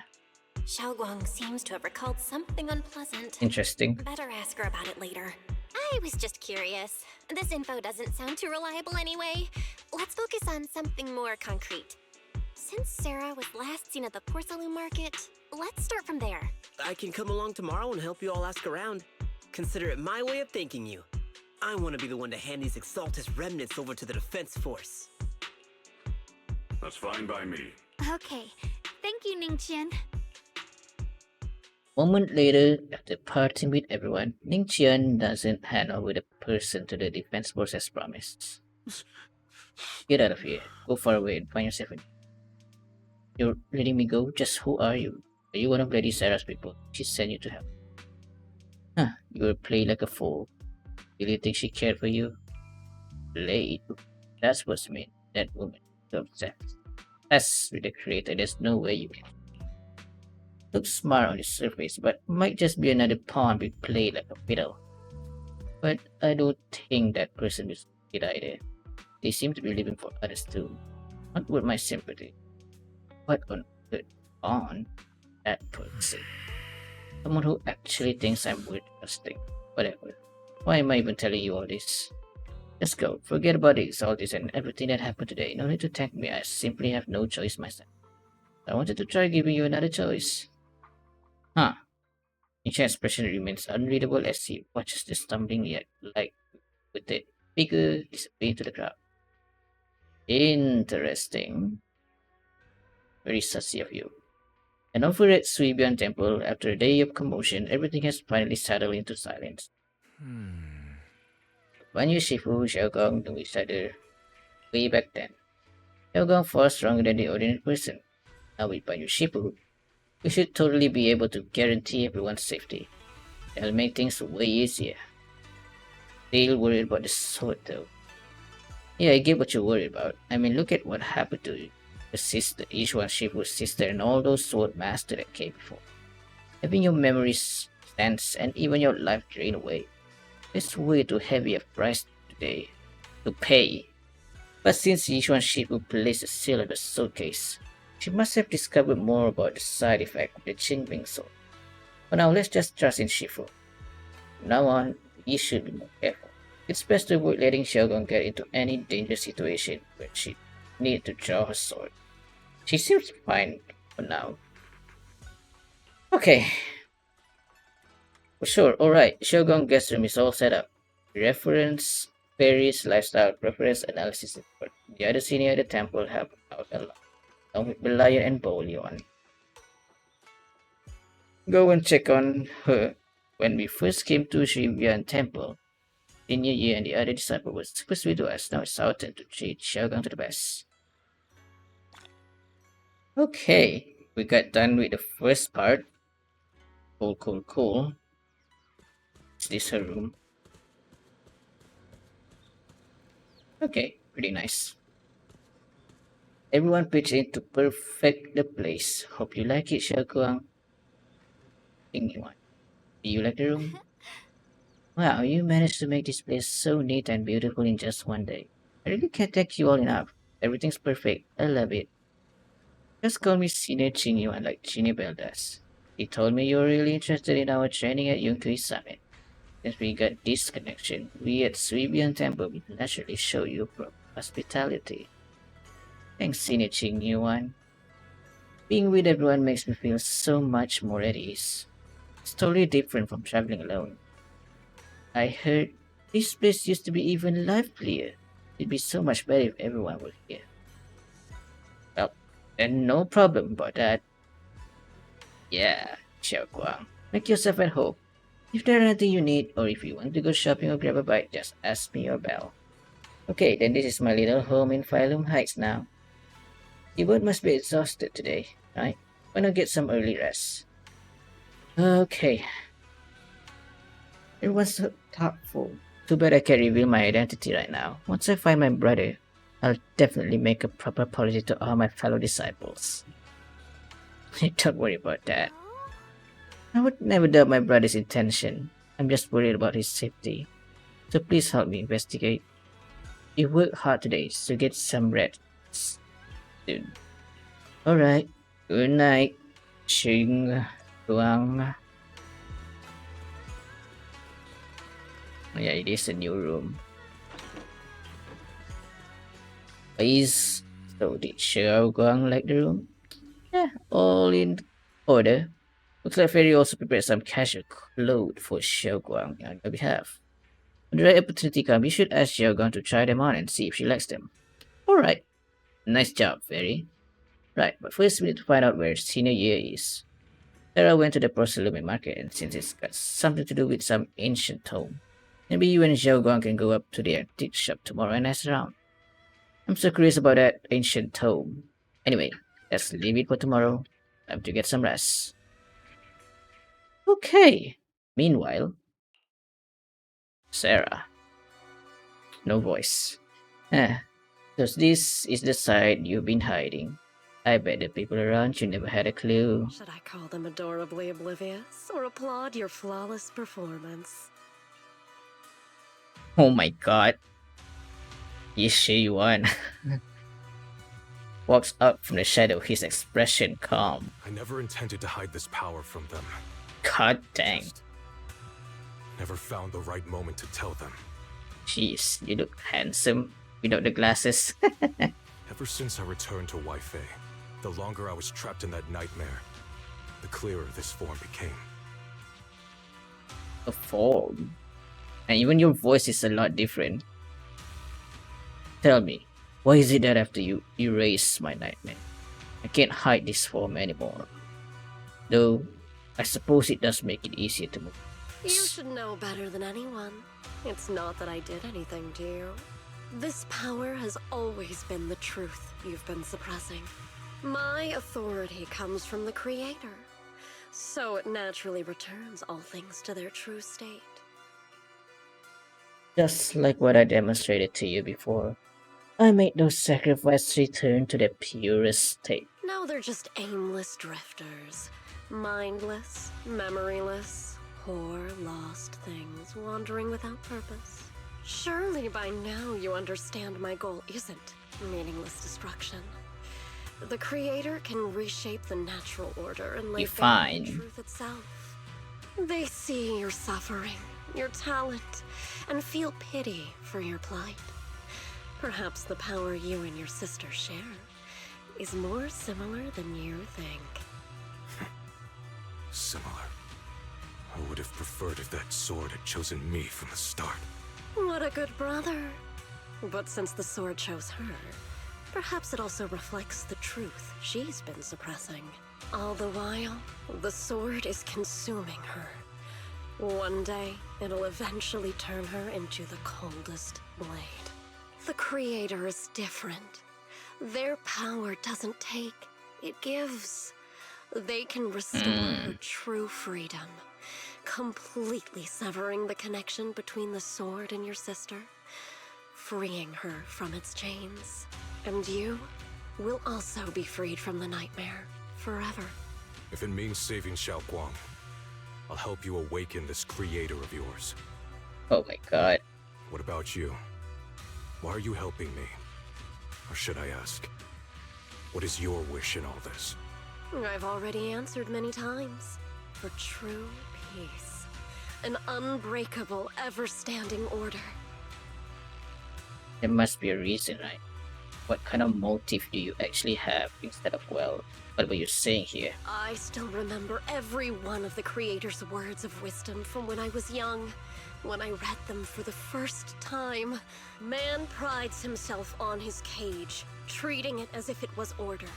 Shunguang seems to have recalled something unpleasant. Interesting. Better ask her about it later. I was just curious. This info doesn't sound too reliable anyway. Let's focus on something more concrete. Since Sarah was last seen at the porcelain market, let's start from there. I can come along tomorrow and help you all ask around. Consider it my way of thanking you. I want to be the one to hand these Exaltus remnants over to the defense force. That's fine by me. okay. Thank you, Ningqian. Moment later, after parting with everyone, Ningqian doesn't hand over the person to the defense force as promised. Get out of here. Go far away and find yourself in. You're letting me go? Just who are you? Are you one of Lady Sarah's people? She sent you to help. Huh, you were played like a fool. Really think she cared for you? Played? That's what's meant. That woman. So obsessed. As with the creator, there's no way you can. Looks smart on the surface, but might just be another pawn we played like a fiddle. But I don't think that person is it either. They seem to be living for others too. Not with my sympathy. What on earth on that person? Someone who actually thinks I'm worth trusting. Whatever. Why am I even telling you all this? Let's go. Forget about all this and everything that happened today. No need to thank me. I simply have no choice myself. I wanted to try giving you another choice. Huh. Each expression remains unreadable as he watches the stumbling yet like with the figure disappear to the crowd. Interesting. Very sussy of you. And over at Suibian Temple, after a day of commotion, everything has finally settled into silence. When you Shifu, Shunguang knew each other way back then. Shunguang far stronger than the ordinary person. Now with Banyu Shifu, we should totally be able to guarantee everyone's safety. That'll make things way easier. Still worried about the sword though. Yeah, I get what you're worried about. I mean, look at what happened to your sister, Yishuan Shifu's sister, and all those sword masters that came before. Having your memories stands and even your life drained away. It's way too heavy a price today to pay. But since Yishuan Shifu placed a seal on the sword case, she must have discovered more about the side effect of the Qingbing sword. For now, let's just trust in Shifu. From now on, we should be more careful. It's best to avoid letting Shunguang get into any dangerous situation where she needs to draw her sword. She seems fine for now. Okay. For sure, alright. Shunguang guest room is all set up. Reference, Fairy's lifestyle preference analysis report. The other senior at the temple help out a lot, along with Belial and Bolion. Go and check on her. When we first came to Shibian Temple, Senior Yi and the other disciple were super sweet to us. Now it's our turn to treat Shunguang to the best. Okay, we got done with the first part. Cool. Is this her room? Okay, pretty nice. Everyone pitched in to perfect the place. Hope you like it, Shunguang. Do you like the room? Wow, you managed to make this place so neat and beautiful in just one day. I really can't thank you all enough. Everything's perfect. I love it. Just call me Senior Chingyuan like Chinny Bell does. He told me you were really interested in our training at Yunkai Summit. Since we got this connection, we at Swibian Temple will naturally show you hospitality. Thanks, Senior Chingyuan. Being with everyone makes me feel so much more at ease. It's totally different from traveling alone. I heard this place used to be even livelier. It'd be so much better if everyone were here. Well, then no problem about that. Yeah, Xiaoguang. Make yourself at home. If there's anything you need, or if you want to go shopping or grab a bite, just ask me or Bell. Okay, then this is my little home in Phylum Heights now. You both must be exhausted today, right? Why not get some early rest? Okay. Everyone's so thoughtful. Too bad I can't reveal my identity right now. Once I find my brother, I'll definitely make a proper apology to all my fellow disciples. Don't worry about that. I would never doubt my brother's intention. I'm just worried about his safety. So please help me investigate. You worked hard today, so get some rest soon. Alright. Good night. Shunguang. Oh yeah, it is a new room. Please. So did Shunguang like the room? Yeah, all in order. Looks like Fairy also prepared some casual clothes for Xiaoguang on your behalf. When the right opportunity comes, you should ask Xiaoguang to try them on and see if she likes them. Alright. Nice job, Fairy. Right, but first we need to find out where Senior Year is. Sarah went to the porcelain market, and since it's got something to do with some ancient tome, maybe you and Xiaoguang can go up to the antique shop tomorrow and ask around. I'm so curious about that ancient tome. Anyway, let's leave it for tomorrow. Time to get some rest. Okay. Meanwhile, Sarah. No voice. So this is the side you've been hiding. I bet the people around you never had a clue. Should I call them adorably oblivious or applaud your flawless performance? Oh my god. Yes, she won. Walks up from the shadow, his expression calm. I never intended to hide this power from them. God dang. Never found the right moment to tell them. Jeez, you look handsome without the glasses. Ever since I returned to Wi-Fi, the longer I was trapped in that nightmare, the clearer this form became. A form? And even your voice is a lot different. Tell me, why is it that after you erase my nightmare, I can't hide this form anymore? Though, I suppose it does make it easier to move. You should know better than anyone. It's not that I did anything to you. This power has always been the truth you've been suppressing. My authority comes from the Creator, so it naturally returns all things to their true state. Just like what I demonstrated to you before, I made those sacrifices return to their purest state. Now they're just aimless drifters, mindless, memoryless, poor, lost things wandering without purpose. Surely by now you understand my goal isn't meaningless destruction. The Creator can reshape the natural order and lay bare the truth itself. They see your suffering, your talent, and feel pity for your plight. Perhaps the power you and your sister share is more similar than you think. Similar. I would have preferred if that sword had chosen me from the start. What a good brother. But since the sword chose her, perhaps it also reflects the truth she's been suppressing. All the while, the sword is consuming her. One day, it'll eventually turn her into the coldest blade. The Creator is different. Their power doesn't take, it gives. They can restore her true freedom, completely severing the connection between the sword and your sister, freeing her from its chains. And you will also be freed from the nightmare forever. If it means saving Xiaoguang, I'll help you awaken this Creator of yours. Oh my god. What about you? Why are you helping me? Or should I ask, what is your wish in all this? I've already answered many times. For true peace. An unbreakable, ever-standing order. There must be a reason, right? What kind of motive do you actually have instead of, well, what were you saying here? I still remember every one of the Creator's words of wisdom from when I was young. When I read them for the first time. Man prides himself on his cage, treating it as if it was order.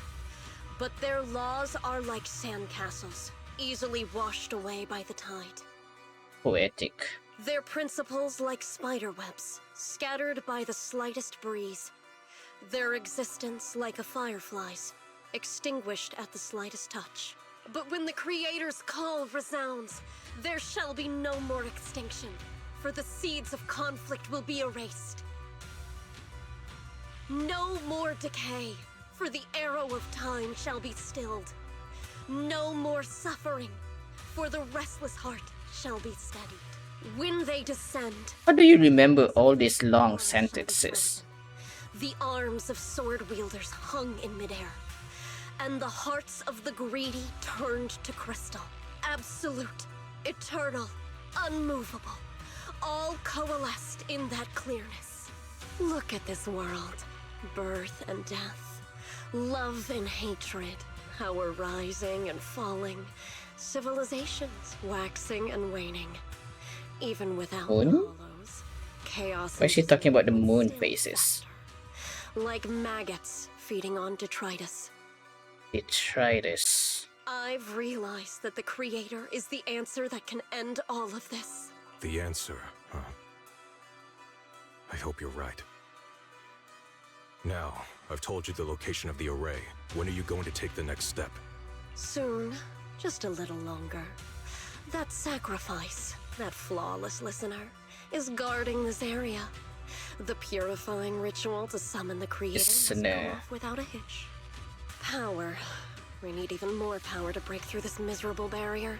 But their laws are like sandcastles, easily washed away by the tide. Poetic. Their principles like spiderwebs, scattered by the slightest breeze. Their existence like a firefly's, extinguished at the slightest touch. But when the Creator's call resounds, there shall be no more extinction, for the seeds of conflict will be erased. No more decay, for the arrow of time shall be stilled. No more suffering, for the restless heart shall be steadied. When they descend, How do you remember all these long sentences? the arms of sword wielders hung in midair, and the hearts of the greedy turned to crystal. Absolute, eternal, unmovable, all coalesced in that clearness. Look at this world. Birth and death, love and hatred, how we're rising and falling, civilizations waxing and waning. Even without the Moon? hollows, chaos Why is she and talking about the disorder moon still phases? fester, like maggots feeding on detritus. Detritus. I've realized that the Creator is the answer that can end all of this. The answer, huh? I hope you're right. Now, I've told you the location of the array. When are you going to take the next step? Soon, just a little longer. That sacrifice, that flawless listener, is guarding this area. The purifying ritual to summon the Creator must go Listener. off without a hitch. Power. We need even more power to break through this miserable barrier.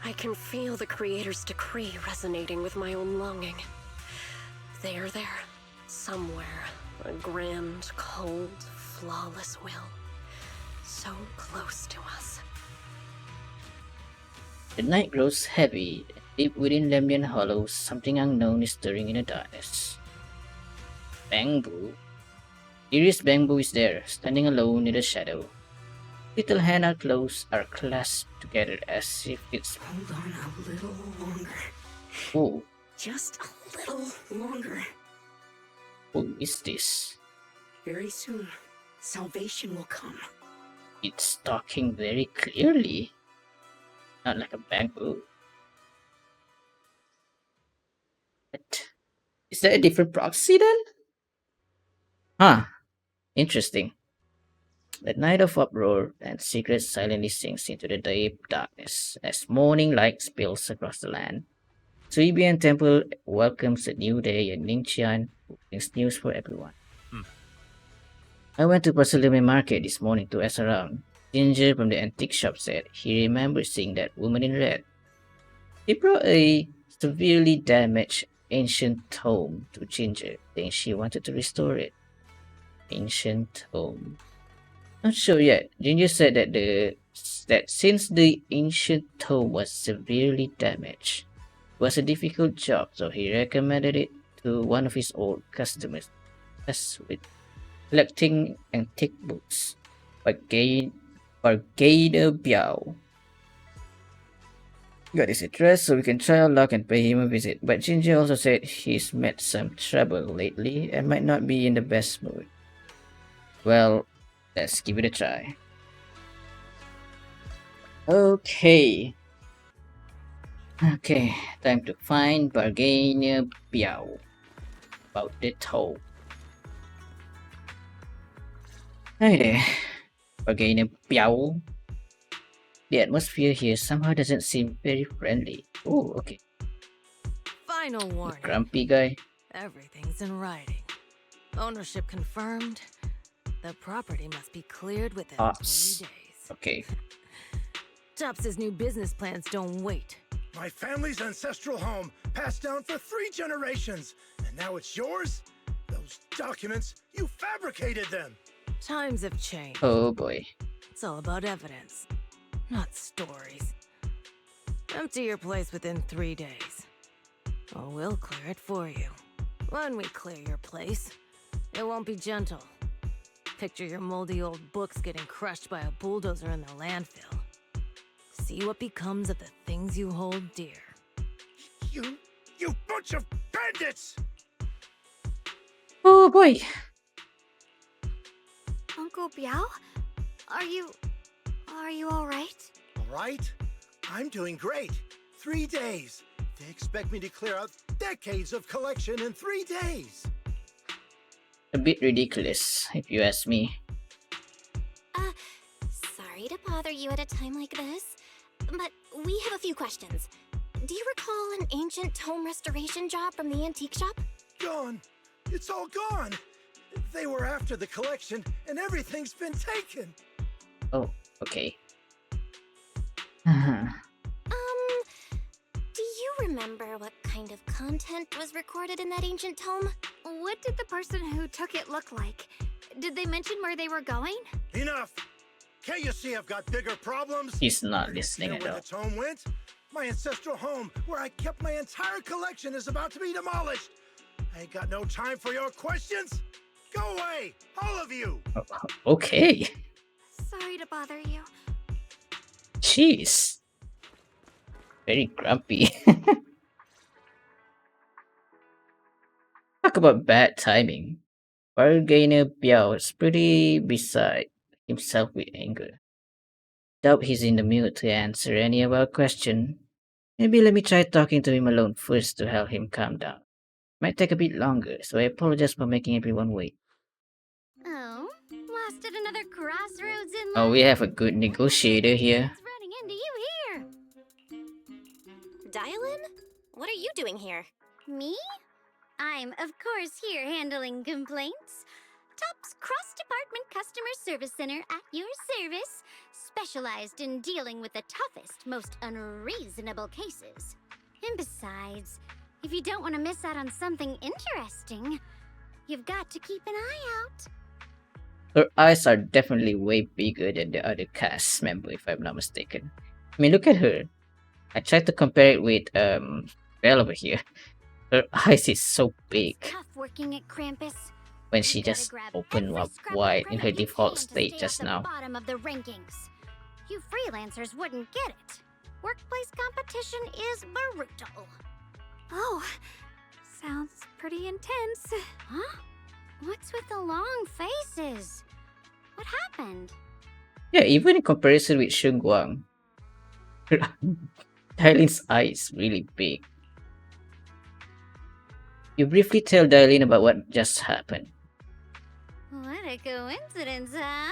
I can feel the Creator's decree resonating with my own longing. They are there, somewhere. A grand, cold, flawless will. So close to us. The night grows heavy. Deep within Lemnian Hollow, something unknown is stirring in the darkness. Bamboo. Dearest Bamboo is there, standing alone in the shadow. Little hands are clasped together as if it's... Hold on a little longer. Oh, Just a little longer. who is this? Very soon, salvation will come. It's talking very clearly. Not like a bamboo. But is that a different proxy then? Huh. Interesting. The night of uproar and secret silently sinks into the deep darkness as morning light spills across the land. Suibian Temple welcomes a new day and Ningqian brings news for everyone. I went to Barcelona Market this morning to ask around. Ginger from the antique shop said he remembered seeing that woman in red. He brought a severely damaged ancient tome to Ginger, saying she wanted to restore it. Ancient tome. Not sure yet. Ginger said that since the ancient tome was severely damaged, it was a difficult job, so he recommended it to one of his old customers. As with collecting antique books. Bargainer Biao. Got his address so we can try our luck and pay him a visit, but Ginger also said he's met some trouble lately and might not be in the best mood. Well, let's give it a try. Okay, time to find Bargainer Biao about the toll. Hi there, Bargainer Biao. The atmosphere here somehow doesn't seem very friendly. Oh, okay. Final warning. Grumpy guy. Everything's in writing. Ownership confirmed. The property must be cleared within Ops. 3 days. Okay. Tops's new business plans don't wait. My family's ancestral home, passed down for 3 generations, and now it's yours? Those documents, you fabricated them! Times have changed. Oh boy. It's all about evidence, not stories. Empty your place within 3 days. Or we'll clear it for you. When we clear your place, it won't be gentle. Picture your moldy old books getting crushed by a bulldozer in the landfill. See what becomes of the things you hold dear. You bunch of bandits! Oh boy. Uncle Biao? Are you all right? All right? I'm doing great. 3 days. They expect me to clear out decades of collection in 3 days. A bit ridiculous, if you ask me. Sorry to bother you at a time like this, but we have a few questions. Do you recall an ancient tome restoration job from the antique shop? Gone. It's all gone. They were after the collection, and everything's been taken. Oh, okay. Do you remember what kind of content was recorded in that ancient tome? What did the person who took it look like? Did they mention where they were going? Enough! Can't you see I've got bigger problems? He's not listening You at know all. where the tome went? My ancestral home, where I kept my entire collection, is about to be demolished. I ain't got no time for your questions. Go away, all of you! Okay. Sorry to bother you. Jeez. Very grumpy. Talk about bad timing. Bargainer Biao is pretty beside himself with anger. Doubt he's in the mood to answer any of our questions. Maybe let me try talking to him alone first to help him calm down. Might take a bit longer, so I apologize for making everyone wait. Oh, lost at another crossroads in Oh, we have a good negotiator here. running into you here. Dialin? What are you doing here? Me? I'm, of course, here handling complaints. Top's cross-department customer service center at your service, specialized in dealing with the toughest, most unreasonable cases. And besides, if you don't want to miss out on something interesting, you've got to keep an eye out. Her eyes are definitely way bigger than the other cast member, if I'm not mistaken. I mean, look at her. I tried to compare it with Belle over here. Her eyes is so big Tough working at Krampus. when she just opened up wide in her default state just now. Bottom of the rankings. You freelancers wouldn't get it. Workplace competition is brutal. Oh, sounds pretty intense. Huh? What's with the long faces? What happened? Yeah, even in comparison with Shunguang, Dylan's eye is really big. You briefly tell Dylan about what just happened. What a coincidence, huh?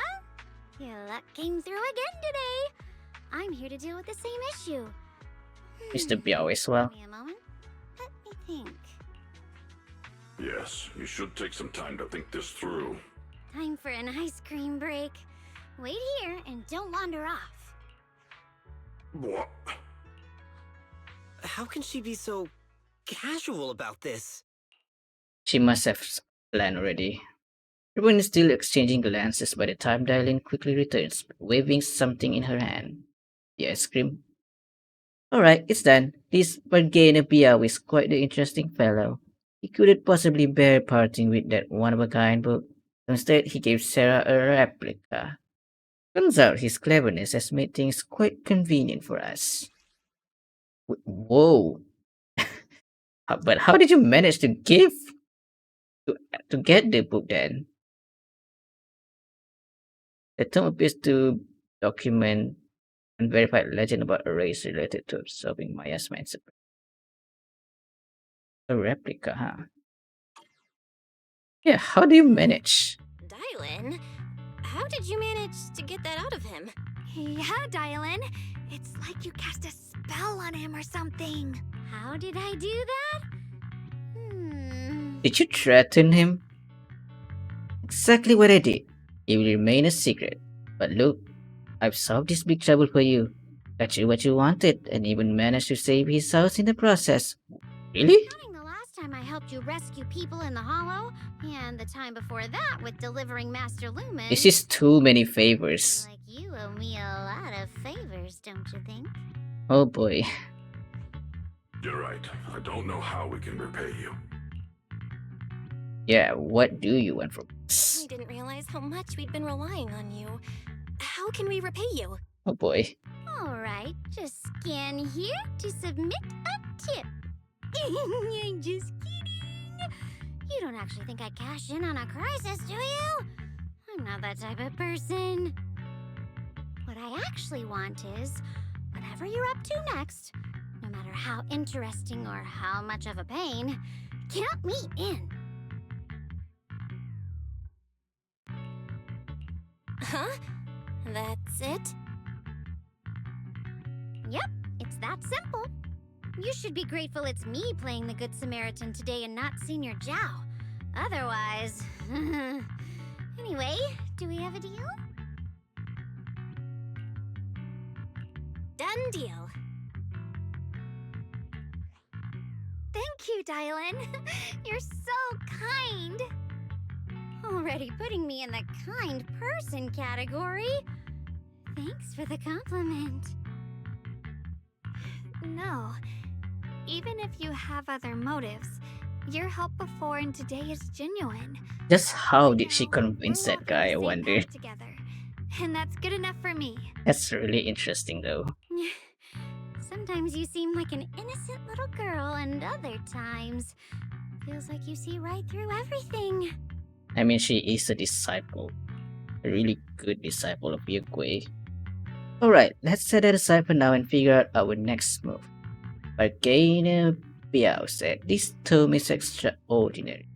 Your luck came through again today. I'm here to deal with the same issue. Mr. Biao as well. Give me a moment. Let me think. Yes, you should take some time to think this through. Time for an ice cream break. Wait here and don't wander off. What? How can she be so casual about this? She must have planned already. Everyone is still exchanging glances by the time Dylan quickly returns, waving something in her hand. The ice cream. Alright, it's done. This bargainer Biao is quite the interesting fellow. He couldn't possibly bear parting with that one-of-a-kind book. Instead, he gave Sarah a replica. Turns out his cleverness has made things quite convenient for us. Whoa! But how did you manage to get the book then? The tome appears to document unverified legend about a race related to observing Maya's mindset. A replica, huh? Yeah, how do you manage? Dylan? How did you manage to get that out of him? Yeah, Dylan. It's like you cast a spell on him or something. How did I do that? Did you threaten him? Exactly what I did. It will remain a secret. But look, I've solved this big trouble for you. Got you what you wanted, and even managed to save his house in the process. Really? Counting the last time I helped you rescue people in the Hollow, and the time before that with delivering Master Lumen. This is too many favors. Like you owe me a lot of favors, don't you think? Oh boy. You're right. I don't know how we can repay you. Yeah, what do you want from us? I didn't realize how much we'd been relying on you. How can we repay you? Oh boy. Alright, just scan here to submit a tip. I'm just kidding. You don't actually think I'd cash in on a crisis, do you? I'm not that type of person. What I actually want is, whatever you're up to next, no matter how interesting or how much of a pain, count me in. Huh? That's it? Yep, it's that simple. You should be grateful it's me playing the Good Samaritan today and not Senior Zhao. Otherwise... Anyway, do we have a deal? Done deal. Thank you, Dylan. You're so kind. Already putting me in the kind person category. Thanks for the compliment. No. Even if you have other motives, your help before and today is genuine. Just how did she convince that guy, I wonder? Together. And that's good enough for me. That's really interesting though. Sometimes you seem like an innocent little girl, and other times feels like you see right through everything. I mean, she is a disciple. A really good disciple of Yagwei. Alright, let's set that aside for now and figure out our next move. Bargainer Biao said this tome is extraordinary.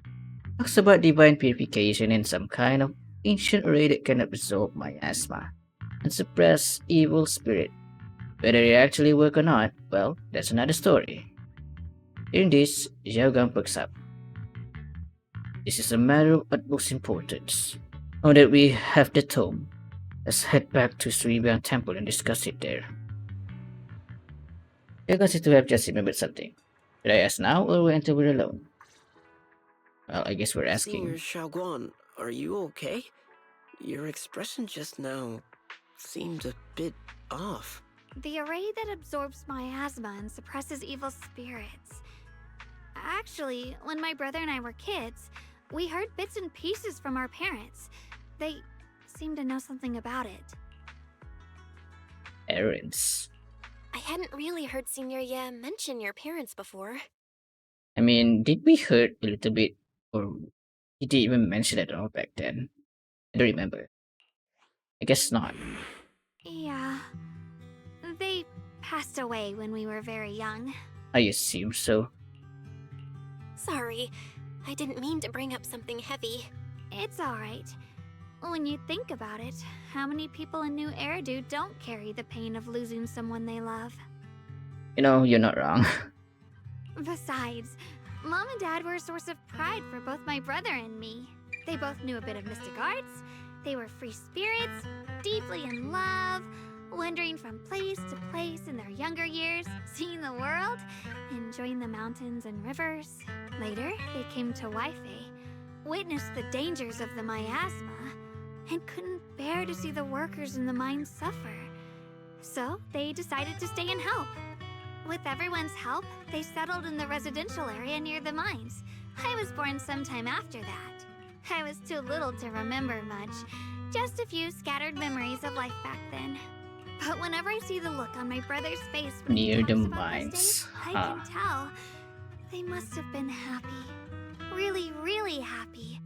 Talks about divine purification and some kind of ancient ray that can absorb miasma and suppress evil spirit. Whether it actually work or not, well, that's another story. In this, Shunguang perks up. This is a matter of utmost importance. Now that we have the tome, let's head back to Shunguang Temple and discuss it there. Shunguang seems to have just remembered something. Should I ask now or wait until we're alone? Well, I guess we're asking. Senior Shunguang, are you okay? Your expression just now seemed a bit off. The array that absorbs miasma and suppresses evil spirits. Actually, when my brother and I were kids, we heard bits and pieces from our parents. They seemed to know something about it. Parents. I hadn't really heard Senior Ye mention your parents before. I mean, did we heard a little bit, or did he even mention it at all back then? I don't remember. I guess not. Yeah. They passed away when we were very young. I assume so. Sorry, I didn't mean to bring up something heavy. It's alright. When you think about it, how many people in New Eridu don't carry the pain of losing someone they love? You know, you're not wrong. Besides, Mom and Dad were a source of pride for both my brother and me. They both knew a bit of mystic arts, they were free spirits, deeply in love, wandering from place to place in their younger years, seeing the world, enjoying the mountains and rivers. Later, they came to Waifei, witnessed the dangers of the miasma, and couldn't bear to see the workers in the mines suffer. So, they decided to stay and help. With everyone's help, they settled in the residential area near the mines. I was born sometime after that. I was too little to remember much, just a few scattered memories of life back then. But whenever I see the look on my brother's face when he Near the talks about mines. this day, I can tell they must have been happy. Really, really happy.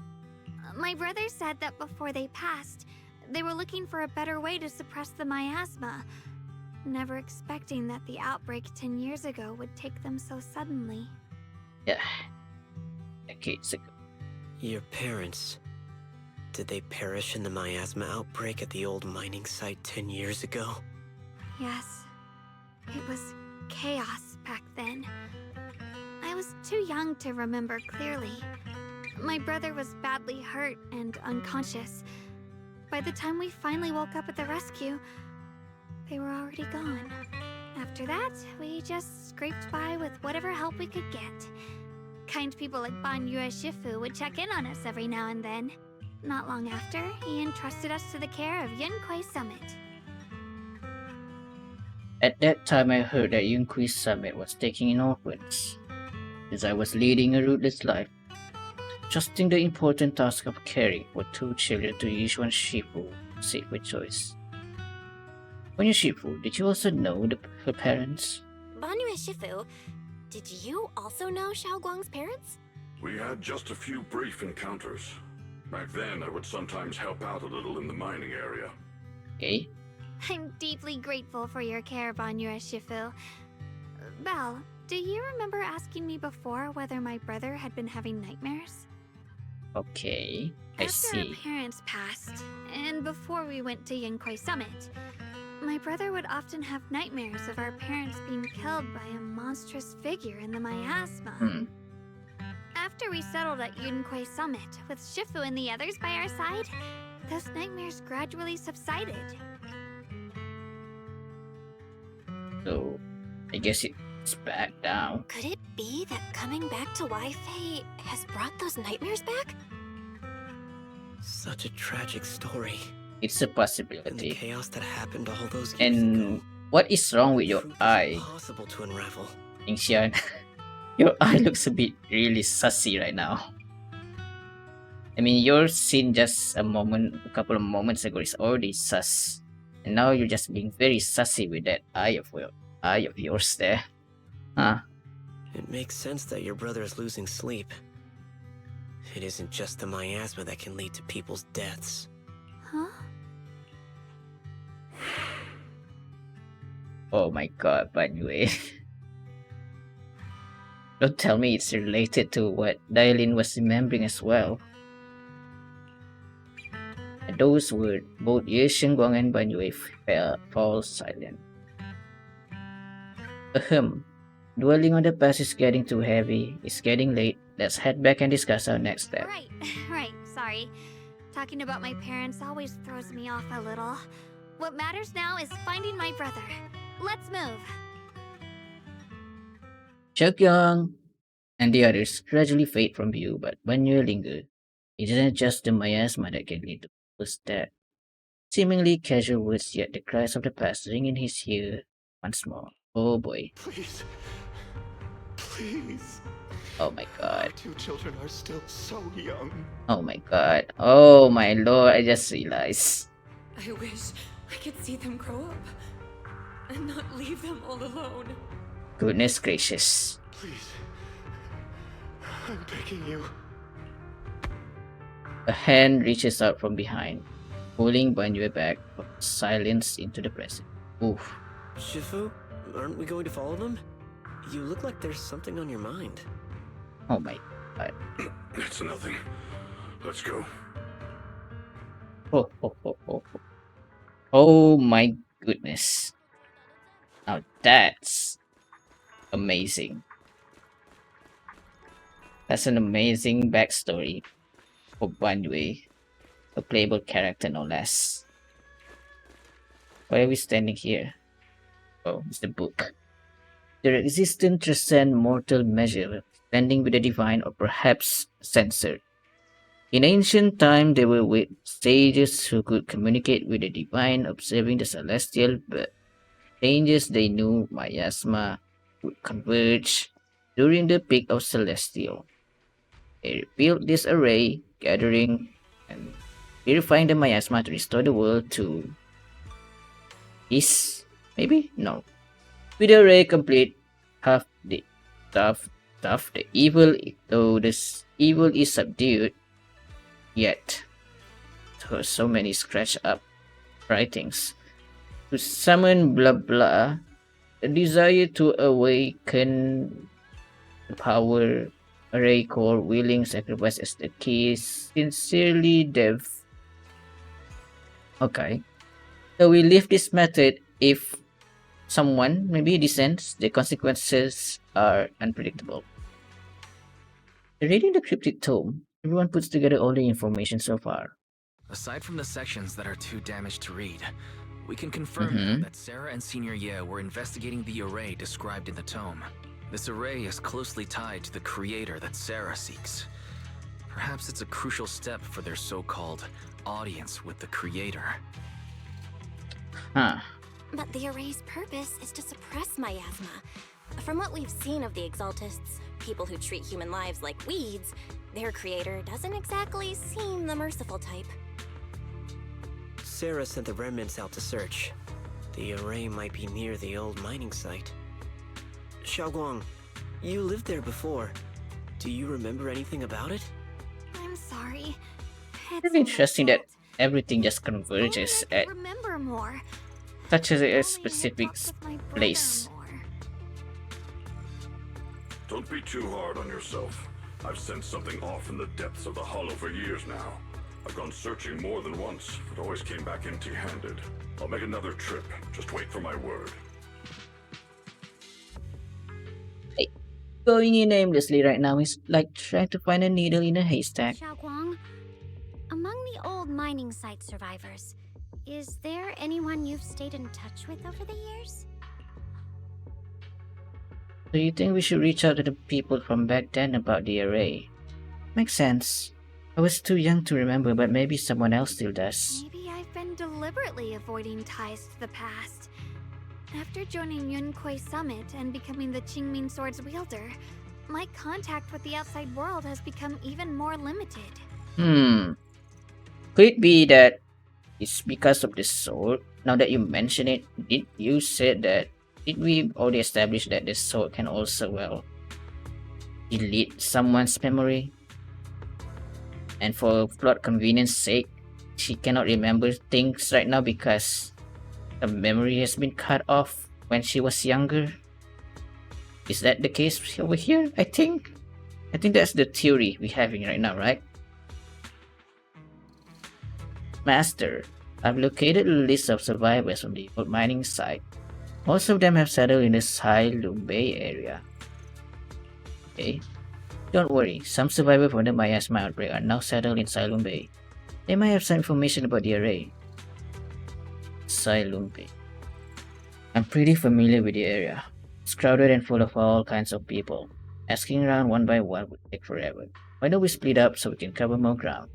My brother said that before they passed, they were looking for a better way to suppress the miasma, never expecting that the outbreak 10 years ago would take them so suddenly. Yeah. Decades ago. Your parents, did they perish in the miasma outbreak at the old mining site 10 years ago? Yes. It was chaos back then. I was too young to remember clearly. My brother was badly hurt and unconscious. By the time we finally woke up at the rescue, they were already gone. After that, we just scraped by with whatever help we could get. Kind people like Banyue Shifu would check in on us every now and then. Not long after, he entrusted us to the care of Yunquei Summit. At that time, I heard that Yunqi's summit was taking in orphans, as I was leading a rootless life, trusting the important task of caring for 2 children to Yishuan Shifu, sacred choice. When you Shifu, did you also know her parents? Banyu Shifu, did you also know Xiaoguang's parents? We had just a few brief encounters. Back then, I would sometimes help out a little in the mining area. Okay. I'm deeply grateful for your care, Banyue Shifu. Belle, do you remember asking me before whether my brother had been having nightmares? Okay, I After see. our parents passed, and before we went to Yunquei Summit, my brother would often have nightmares of our parents being killed by a monstrous figure in the miasma. After we settled at Yunquei Summit, with Shifu and the others by our side, those nightmares gradually subsided. So, I guess it's back down. Could it be that coming back to Wi-Fi has brought those nightmares back? Such a tragic story. It's a And the possibility. chaos that happened all those years And what is wrong with your eye, impossible to unravel. Yingxian? Your eye looks a bit really sussy right now. I mean, your scene just a couple of moments ago is already sus. And now you're just being very sussy with that eye of yours there. Huh. It makes sense that your brother is losing sleep. It isn't just the miasma that can lead to people's deaths. Huh? Oh my god, Banyue. Don't tell me it's related to what Dailin was remembering as well. At those words, both Ye Shunguang and Banyue fall silent. Ahem. Dwelling on the past is getting too heavy. It's getting late. Let's head back and discuss our next step. Right, sorry. Talking about my parents always throws me off a little. What matters now is finding my brother. Let's move. Shunguang and the others gradually fade from view, but Banyue lingered. It isn't just the miasma that can lead to people's death. Seemingly casual words, yet the cries of the past ring in his ear once more. Oh boy. Please. Please. Oh my god. 2 children are still so young. Oh my god. Oh my lord, I just realized. I wish I could see them grow up and not leave them all alone. Goodness gracious. Please. I'm begging you. A hand reaches out from behind, pulling Banyue back from silence into the present. Oof. Shifu, aren't we going to follow them? You look like there's something on your mind. Oh my god. It's nothing. Let's go. Oh, oh, oh, oh, oh. Oh my goodness. Now that's amazing. That's an amazing backstory for Banyue, a playable character no less. Why are we standing here? Oh, it's the book. The resistant transcend mortal measure, blending with the divine or perhaps censored. In ancient time, there were sages who could communicate with the divine, observing the celestial changes they knew miasma would converge during the peak of celestial. They rebuilt this array, gathering and purifying the miasma to restore the world to peace. Maybe? No. With the array complete, half the the evil, though this evil is subdued, yet there are so many scratched up writings. To summon blah blah, a desire to awaken the power array core, willing sacrifice as the key, sincerely dev. Okay. So we leave this method if someone maybe dissents, the consequences are unpredictable. Reading the cryptic tome, everyone puts together all the information so far. Aside from the sections that are too damaged to read, We can confirm now that Sarah and Senior Ye were investigating the array described in the tome. This array is closely tied to the creator that Sarah seeks. Perhaps it's a crucial step for their so-called audience with the creator. Huh. But the array's purpose is to suppress miasma. From what we've seen of the Exaltists, people who treat human lives like weeds, their creator doesn't exactly seem the merciful type. Sarah sent the remnants out to search. The array might be near the old mining site. Shunguang, you lived there before. Do you remember anything about it? I'm sorry. It's interesting that everything just converges at Remember more. such a specific place. Don't be too hard on yourself. I've sensed something off in the depths of the hollow for years now. I've gone searching more than once, but always came back empty-handed. I'll make another trip. Just wait for my word. Hey, going in aimlessly right now is like trying to find a needle in a haystack. Shunguang, among the old mining site survivors, is there anyone you've stayed in touch with over the years? Do you think we should reach out to the people from back then about the array? Makes sense. I was too young to remember, but maybe someone else still does. Maybe I've been deliberately avoiding ties to the past. After joining Yunkui Summit and becoming the Qingming Sword's wielder, my contact with the outside world has become even more limited. Could it be that it's because of the sword? Now that you mention it, did we already establish that the sword can also, well, delete someone's memory? And for plot convenience sake, she cannot remember things right now because the memory has been cut off when she was younger. Is that the case over here? I think that's the theory we're having right now, right? Master, I've located a list of survivors from the old mining site. Most of them have settled in the Sai Lung Bay area. Okay. Don't worry, some survivors from the miasma outbreak are now settled in Sai Lung Bay. They might have some information about the array. Sai Lung Bay. I'm pretty familiar with the area. It's crowded and full of all kinds of people. Asking around one by one would take forever. Why don't we split up so we can cover more ground?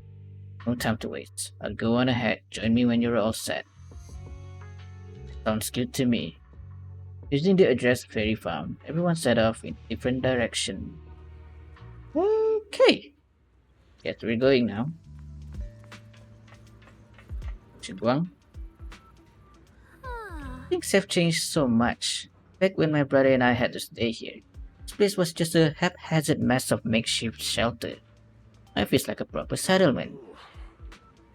No time to waste. I'll go on ahead. Join me when you're all set. Sounds good to me. Using the address Fairy found, everyone set off in different direction. Okay. Guess we're going now. Shunguang? Things have changed so much. Back when my brother and I had to stay here, this place was just a haphazard mess of makeshift shelter. Now it feels like a proper settlement.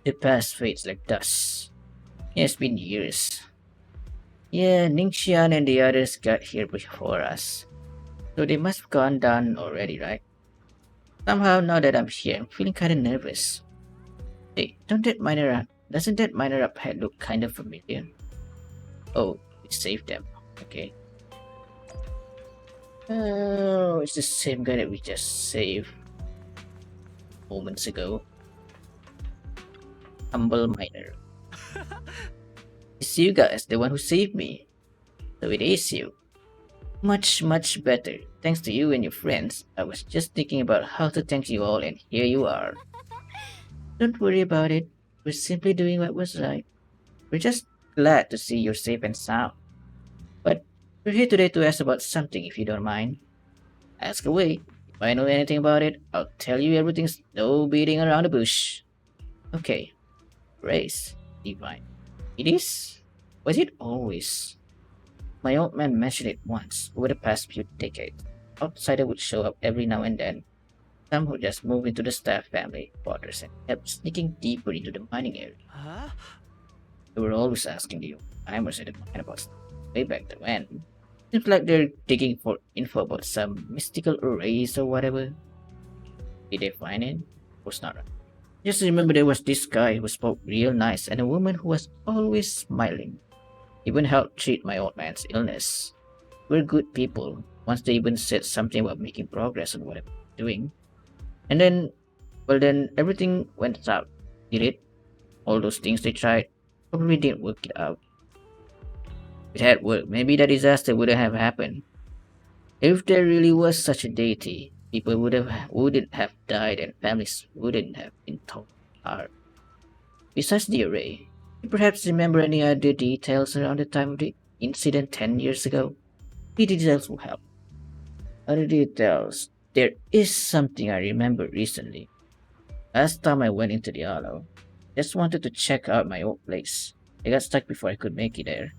The past fades like dust. It has been years. Yeah, Ningxian and the others got here before us. So they must have gone down already, right? Somehow, now that I'm here, I'm feeling kinda nervous. Hey, doesn't that miner up head look kinda familiar? Oh, we saved them. Okay. Oh, it's the same guy that we just saved moments ago. Humble miner. It's you guys, the one who saved me. So it is you. Much, much better. Thanks to you and your friends. I was just thinking about how to thank you all, and here you are. Don't worry about it. We're simply doing what was right. We're just glad to see you're safe and sound. But we're here today to ask about something, if you don't mind. Ask away. If I know anything about it, I'll tell you everything's no beating around the bush. Okay. Race. Divine. It is? Was it always? My old man mentioned it once, over the past few decades. Outsider would show up every now and then. Some who just moved into the staff family quarters and kept sneaking deeper into the mining area. Huh? They were always asking the timers at the mine about stuff way back when. Seems like they're digging for info about some mystical arrays or whatever. Did they find it? Was not right. Just remember there was this guy who spoke real nice and a woman who was always smiling. Even helped treat my old man's illness. We're good people. Once they even said something about making progress on what I'm doing. And then, well then, everything went south. Did it? All those things they tried probably didn't work it out. If it had worked, maybe the disaster wouldn't have happened. If there really was such a deity, people wouldn't have died and families wouldn't have been torn apart. Besides the array, you perhaps remember any other details around the time of the incident 10 years ago? The details will help. Other details. There is something I remember recently. Last time I went into the hollow, just wanted to check out my old place. I got stuck before I could make it there.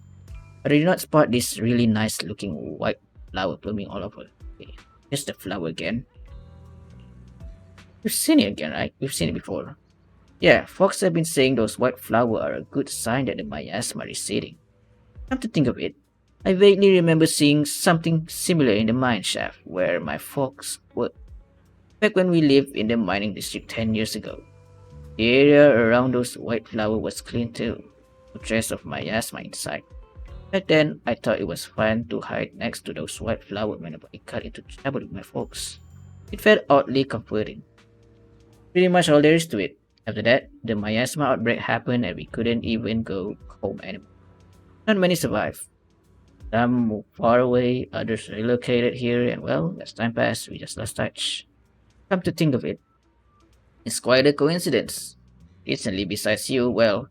But I did not spot this really nice looking white flower blooming all over. Okay, here's the flower again. We've seen it again, right? We've seen it before. Yeah, folks have been saying those white flowers are a good sign that the miasma is receding. Come to think of it, I vaguely remember seeing something similar in the mine shaft where my folks worked. Back when we lived in the mining district 10 years ago. The area around those white flowers was clean too, no trace of miasma inside. Back then, I thought it was fun to hide next to those white flowers whenever I got into trouble with my folks. It felt oddly comforting. Pretty much all there is to it. After that, the miasma outbreak happened and we couldn't even go home anymore. Not many survived. Some moved far away, others relocated here, and well, as time passed, we just lost touch. Come to think of it, it's quite a coincidence. Recently, besides you, well,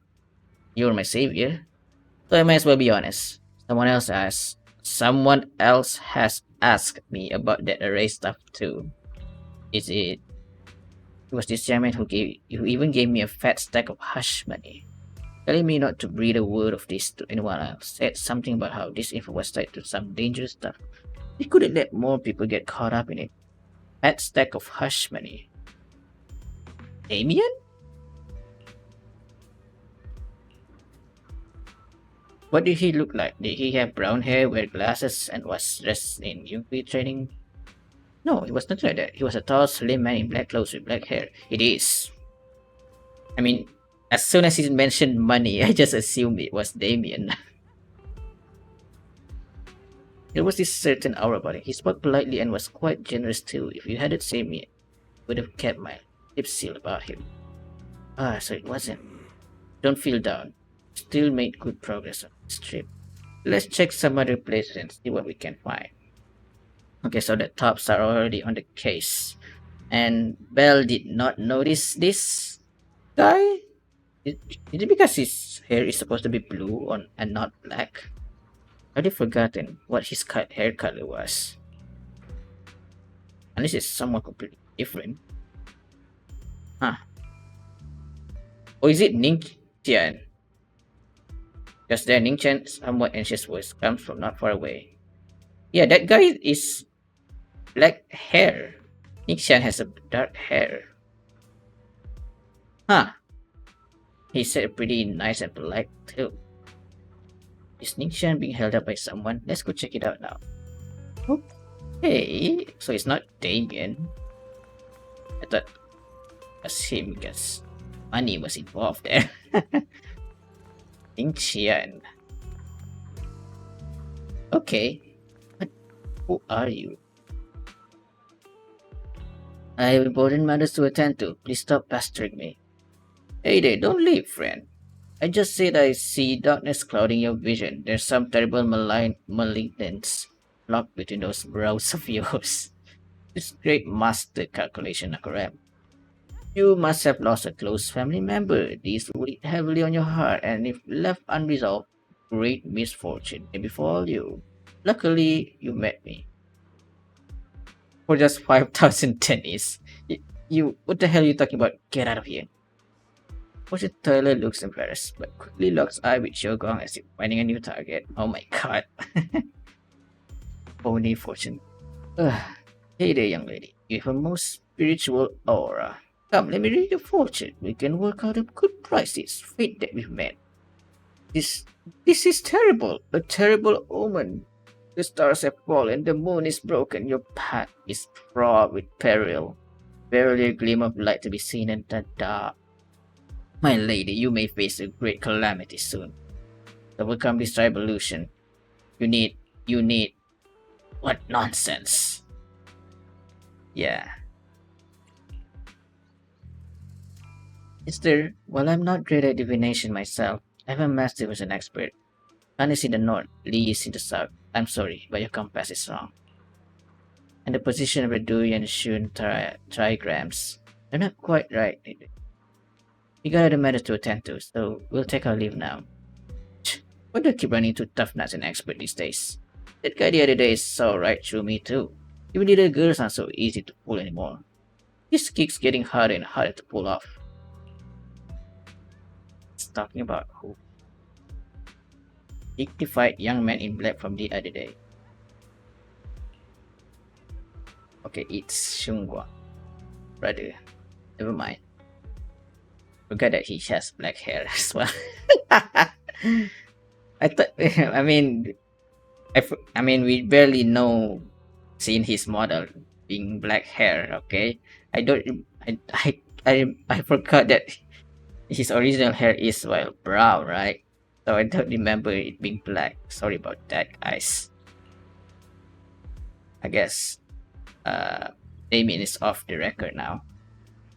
you're my savior. So I might as well be honest. Someone else has asked me about that array stuff too. Is it? It was this gentleman who even gave me a fat stack of hush money, telling me not to breathe a word of this to anyone else. Said something about how this info was tied to some dangerous stuff. He couldn't let more people get caught up in it. Fat stack of hush money. Damien? What did he look like? Did he have brown hair, wear glasses, and was dressed in UP training? No, it was not like that. He was a tall, slim man in black clothes with black hair. It is. I mean, as soon as he mentioned money, I just assumed it was Damien. There was this certain aura about him. He spoke politely and was quite generous too. If you hadn't seen me, I would have kept my lips sealed about him. Ah, so it wasn't. Don't feel down. Still made good progress on this trip. Let's check some other places and see what we can find. Okay, so the tops are already on the case. And Belle did not notice this guy? Is it because his hair is supposed to be blue and not black? I'd already forgotten what his hair color was. Unless it's somewhat completely different. Huh. Or is it Ning Tian? Because there Ning Tian's somewhat anxious voice comes from not far away. Yeah, that guy is black hair. Ning Tian has a dark hair. Huh. He said pretty nice and polite too. Is Ning Tian being held up by someone? Let's go check it out now. Okay, so it's not Damien. I thought it was him because money was involved there. Ning Tian. Okay, but who are you? I have important matters to attend to. Please stop pestering me. Hey there, don't leave, friend. I just said I see darkness clouding your vision. There's some terrible malignance locked between those brows of yours. This great master calculation, correct? You must have lost a close family member. This will weigh heavily on your heart, and if left unresolved, great misfortune may befall you. Luckily, you met me. For just 5,000 tennies. What the hell are you talking about? Get out of here. Fortune Tyler looks embarrassed, but quickly locks eye with Shunguang as if finding a new target. Oh my god. Pony Fortune. Hey there, young lady. You have a most spiritual aura. Come, let me read your fortune. We can work out a good prices. Fate that we've met. This is terrible. A terrible omen. The stars have fallen, the moon is broken, your path is fraught with peril. Barely a gleam of light to be seen in the dark. My lady, you may face a great calamity soon. To overcome this revolution, you need... What nonsense. Yeah. Mister, while I'm not great at divination myself, I have a master who's an expert. Sun is in the north, Lee is in the south. I'm sorry, but your compass is wrong. And the position of the Dewey and Shun trigrams, they're not quite right. We got other matters to attend to, so we'll take our leave now. Why do I keep running into tough nuts and expert these days? That guy the other day saw right through me too. Even little girls aren't so easy to pull anymore. This keeps getting harder and harder to pull off. It's talking about who? Dignified young man in black from the other day. Okay, it's Shunguang. Brother. Never mind. Forgot that he has black hair as well. I thought, I mean, we barely know seeing his model being black hair. Okay, I forgot that his original hair is brown, right? So I don't remember it being black. Sorry about that, guys. I guess Damien is off the record now.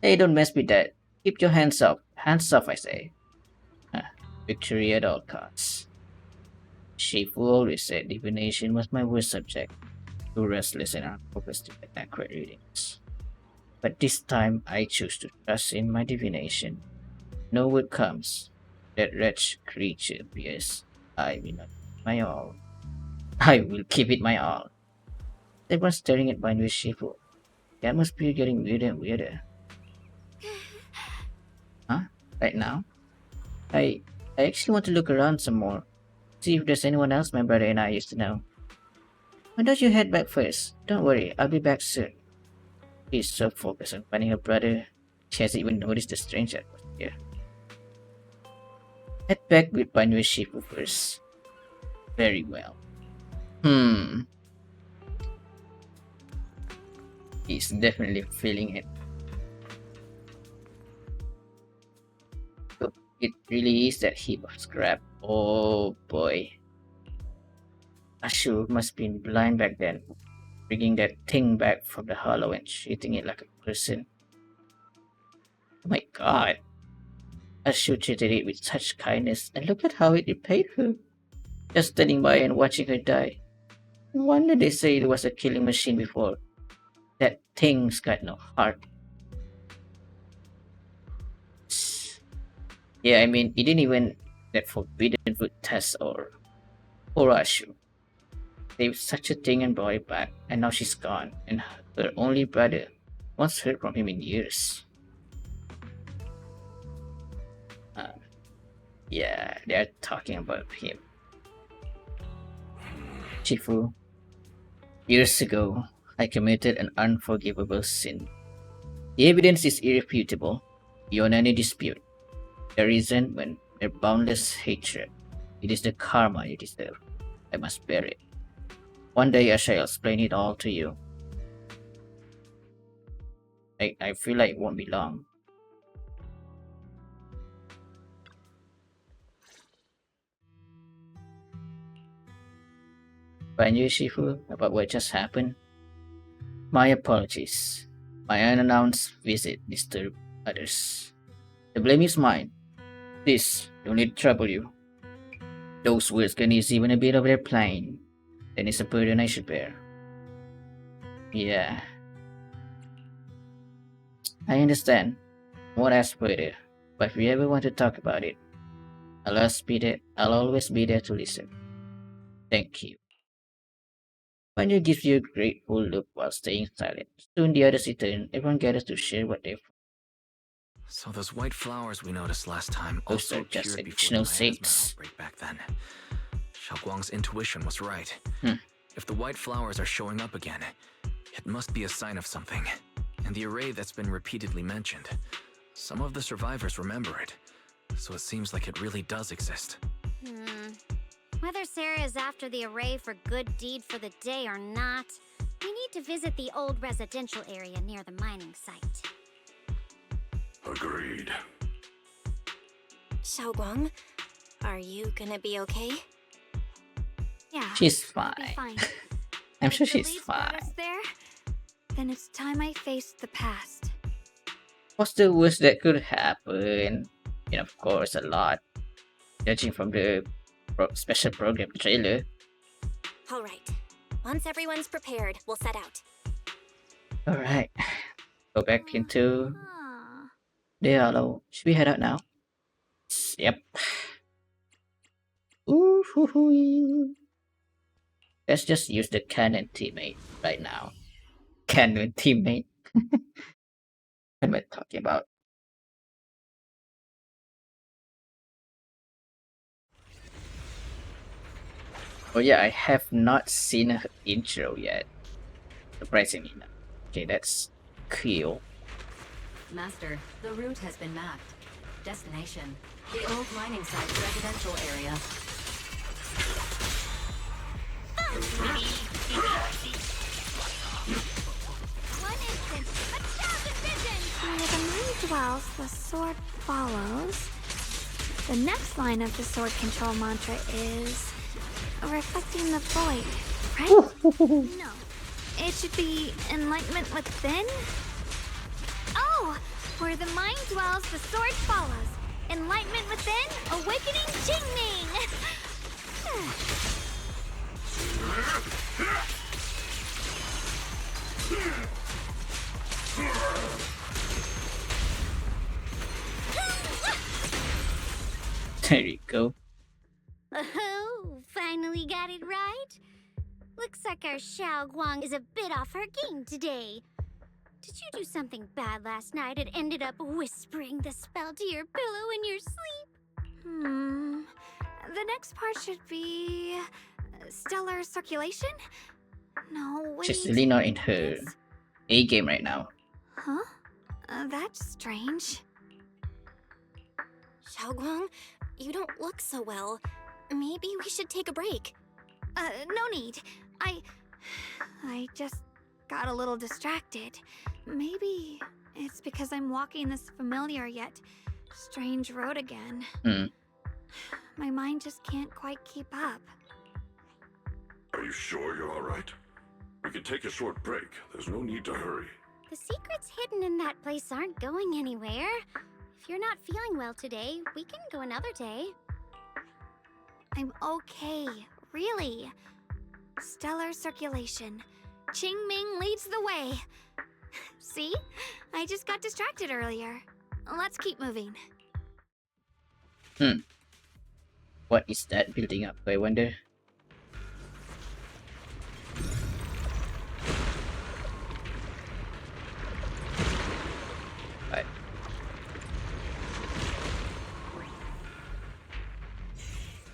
Hey, don't mess with that. Keep your hands up. Hands off, I say. Victory at all costs. Shifu always said divination was my worst subject. Too restless and unfocused to get accurate readings. But this time I choose to trust in my divination. No word comes. That wretched creature appears. I will not give my all. I will give it my all. Everyone's staring at mine with Shifu. The atmosphere getting weirder and weirder. Huh? Right now? I actually want to look around some more. See if there's anyone else my brother and I used to know. Why don't you head back first? Don't worry, I'll be back soon. She's so focused on finding her brother, she hasn't even noticed the strange atmosphere. Head back with Banyu Shifu first. Very well. He's definitely feeling it. It really is that heap of scrap. Oh boy. Ashu must be blind back then, bringing that thing back from the hollow and treating it like a person. Oh my god. Ashu treated it with such kindness, and look at how it repaid her. Just standing by and watching her die. No wonder they say it was a killing machine before. That thing's got no heart. Yeah, I mean, it didn't even that forbidden fruit test or Ashu. Saved such a thing and brought it back, and now she's gone, and her only brother once heard from him in years. Yeah, they're talking about him. Shifu, years ago, I committed an unforgivable sin. The evidence is irrefutable, beyond any dispute. The reason when their boundless hatred. It is the karma you deserve. I must bear it. One day I shall explain it all to you. I feel like it won't be long. Banyu Shifu about what just happened. My apologies. My unannounced visit disturbed others. The blame is mine. This don't need to trouble you. Those words can ease even a bit of their plane. Then it's a burden I should bear. Yeah. I understand. I won't ask further. But if you ever want to talk about it, I'll always be there to listen. Thank you. Banyu gives you a grateful look while staying silent. Soon the others return. Everyone gathers to share what they've. So those white flowers we noticed last time Those also are just appeared before the additional miasma seeds. outbreak back then. Xiaoguang's intuition was right. Hmm. If the white flowers are showing up again, it must be a sign of something. And the array that's been repeatedly mentioned. Some of the survivors remember it, so it seems like it really does exist. Whether Sarah is after the array for good deed for the day or not, we need to visit the old residential area near the mining site. Agreed. Xiaoguang, are you gonna be okay? Yeah. She's I'll be fine. fine. I'm sure If the she's leaves brought fine. us there, then it's time I faced the past. What's the worst that could happen? Of course, a lot. Judging from the special program trailer. All right. Once everyone's prepared, we'll set out. All right, go back into dialogue. Should we head out now? Yep. Ooh, hoo, hoo. Let's just use the cannon teammate right now. Cannon teammate. What am I talking about? Oh yeah, I have not seen her intro yet. Surprisingly enough. Okay, that's cool. Master, the route has been mapped. Destination, the old mining site's residential area. One instant, a thousand visions! Where the mind dwells, the sword follows. The next line of the sword control mantra is reflecting the void, right? No. It should be enlightenment within? Oh! Where the mind dwells, the sword follows. Enlightenment within, awakening Jingming! There you go. Oh, finally got it right. Looks like our Shunguang is a bit off her game today. Did you do something bad last night and ended up whispering the spell to your pillow in your sleep? The next part should be stellar circulation? No, wait. She's really not in her A game right now. Huh? That's strange. Shunguang, you don't look so well. Maybe we should take a break. No need. I just got a little distracted. Maybe it's because I'm walking this familiar yet strange road again. My mind just can't quite keep up. Are you sure you're alright? We can take a short break. There's no need to hurry. The secrets hidden in that place aren't going anywhere. If you're not feeling well today, we can go another day. I'm okay, really. Stellar circulation. Qingming leads the way. See? I just got distracted earlier. Let's keep moving. What is that building up, I wonder? Right.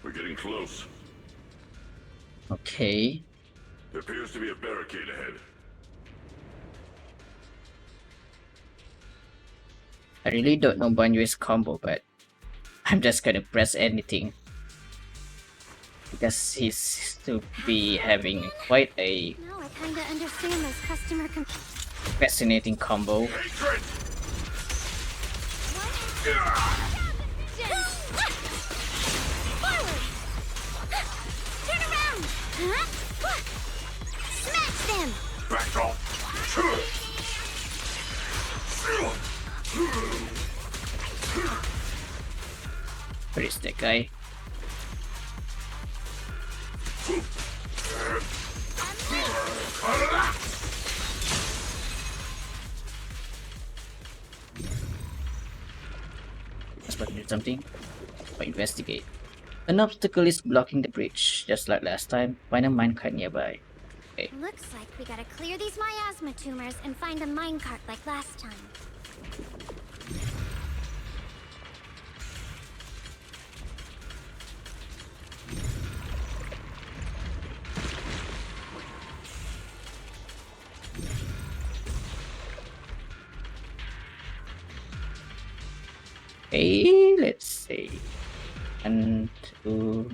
We're getting close. Okay. There appears to be a barricade ahead. I really don't know Banyue's combo, but I'm just gonna press anything. Because he's to be having quite a Now I kinda understand those customer fascinating combo. Forward! Turn around! Huh? Smash them! Back off! Where is that guy? Let's do something. Or investigate. An obstacle is blocking the bridge, just like last time. Find a minecart nearby. Okay. Looks like we gotta clear these miasma tumors and find a minecart like last time. Okay, let's see. 1, 2.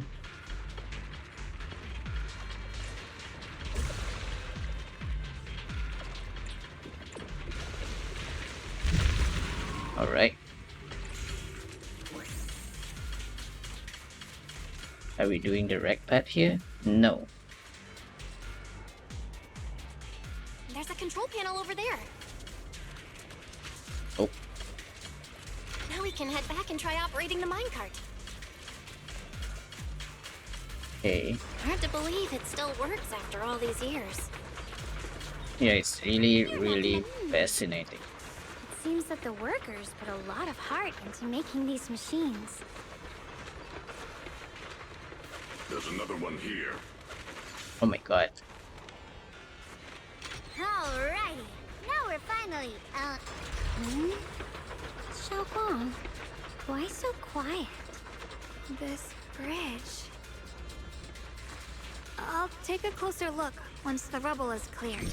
Alright. Are we doing the rec path here? No. There's a control panel over there. Oh. Now we can head back and try operating the minecart. Okay. Hard to believe it still works after all these years. Yeah, it's really fascinating. It seems that the workers put a lot of heart into making these machines. There's another one here. Oh my god. Alrighty. Now we're finally, Shunguang, why so quiet? This bridge. I'll take a closer look once the rubble is cleared.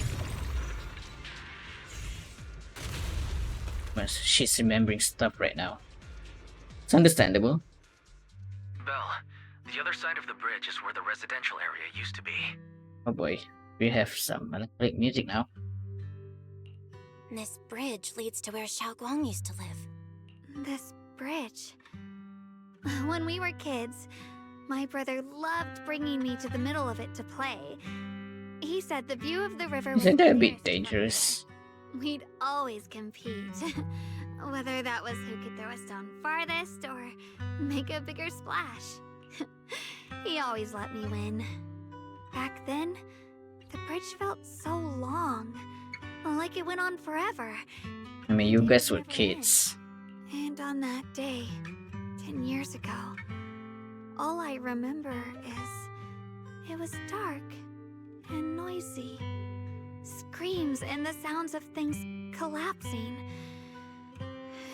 Well, she's remembering stuff right now. It's understandable. Belle, the other side of the bridge is where the residential area used to be. Oh boy, we have some electronic music now. This bridge leads to where Shunguang used to live. This bridge. When we were kids, my brother loved bringing me to the middle of it to play. He said the view of the river was Isn't that a the bit clearest dangerous? ever. We'd always compete. Whether that was who could throw a stone farthest or make a bigger splash. He always let me win. Back then, the bridge felt so long. Like it went on forever. I mean, you guys were kids. And on that day, 10 years ago, all I remember is it was dark and noisy. Screams and the sounds of things collapsing.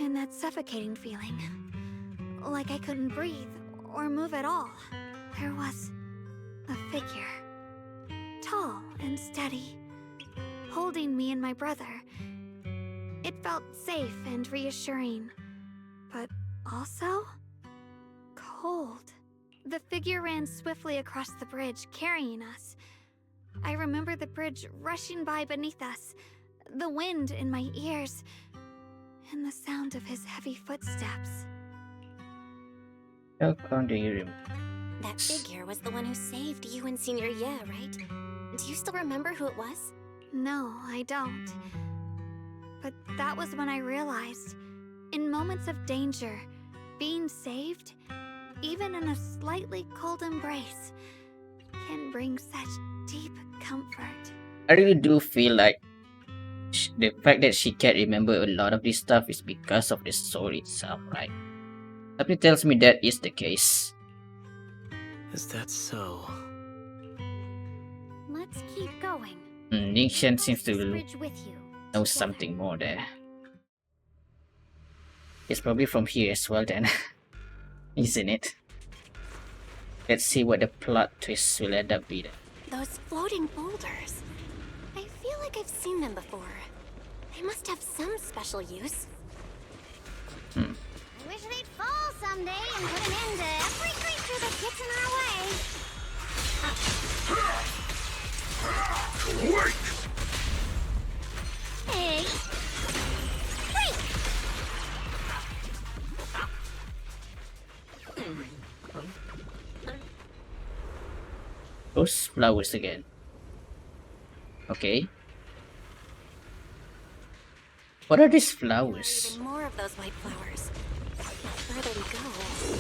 And that suffocating feeling. Like I couldn't breathe or move at all. There was a figure. Tall and steady. Holding me and my brother. It felt safe and reassuring. But also cold. The figure ran swiftly across the bridge, carrying us. I remember the bridge rushing by beneath us, the wind in my ears, and the sound of his heavy footsteps. How come do you remember? That figure was the one who saved you and Senior Ye, right? Do you still remember who it was? No, I don't. But that was when I realized, in moments of danger, being saved, even in a slightly cold embrace, can bring such deep comfort. I really do feel like the fact that she can't remember a lot of this stuff is because of the story itself, right? Something tells me that is the case. Is that so? Let's keep going. Nixon seems This to bridge with you. know something more there. It's probably from here as well then, isn't it? Let's see what the plot twist will end up being. Those floating boulders. I feel like I've seen them before. They must have some special use. I wish they'd fall someday and put an end to every creature that gets in our way. Wait! Hey! Wait! Those flowers again. Okay. What are these flowers? Even more of those white flowers. The further we go,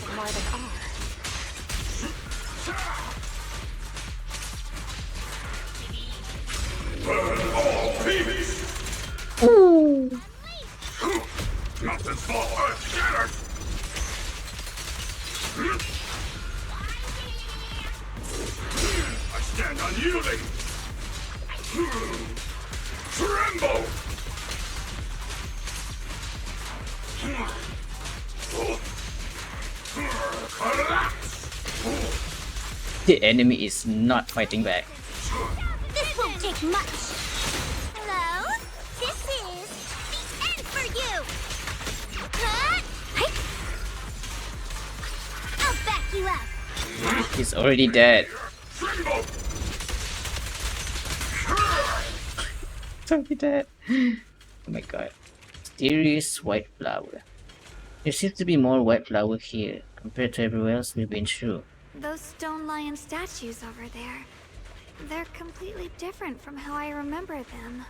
the more there are. Burn all peeps! Ooh. Mountains fall, earth shattered! I stand unyielding! Tremble! The enemy is not fighting back. This won't take much. Hello? This is the end for you! Hey. I'll back you up. He's already dead. He's already dead. Oh my god. Mysterious white flower. There seems to be more white flower here compared to everywhere else we've been through. Those stone lion statues over there, they're completely different from how I remember them.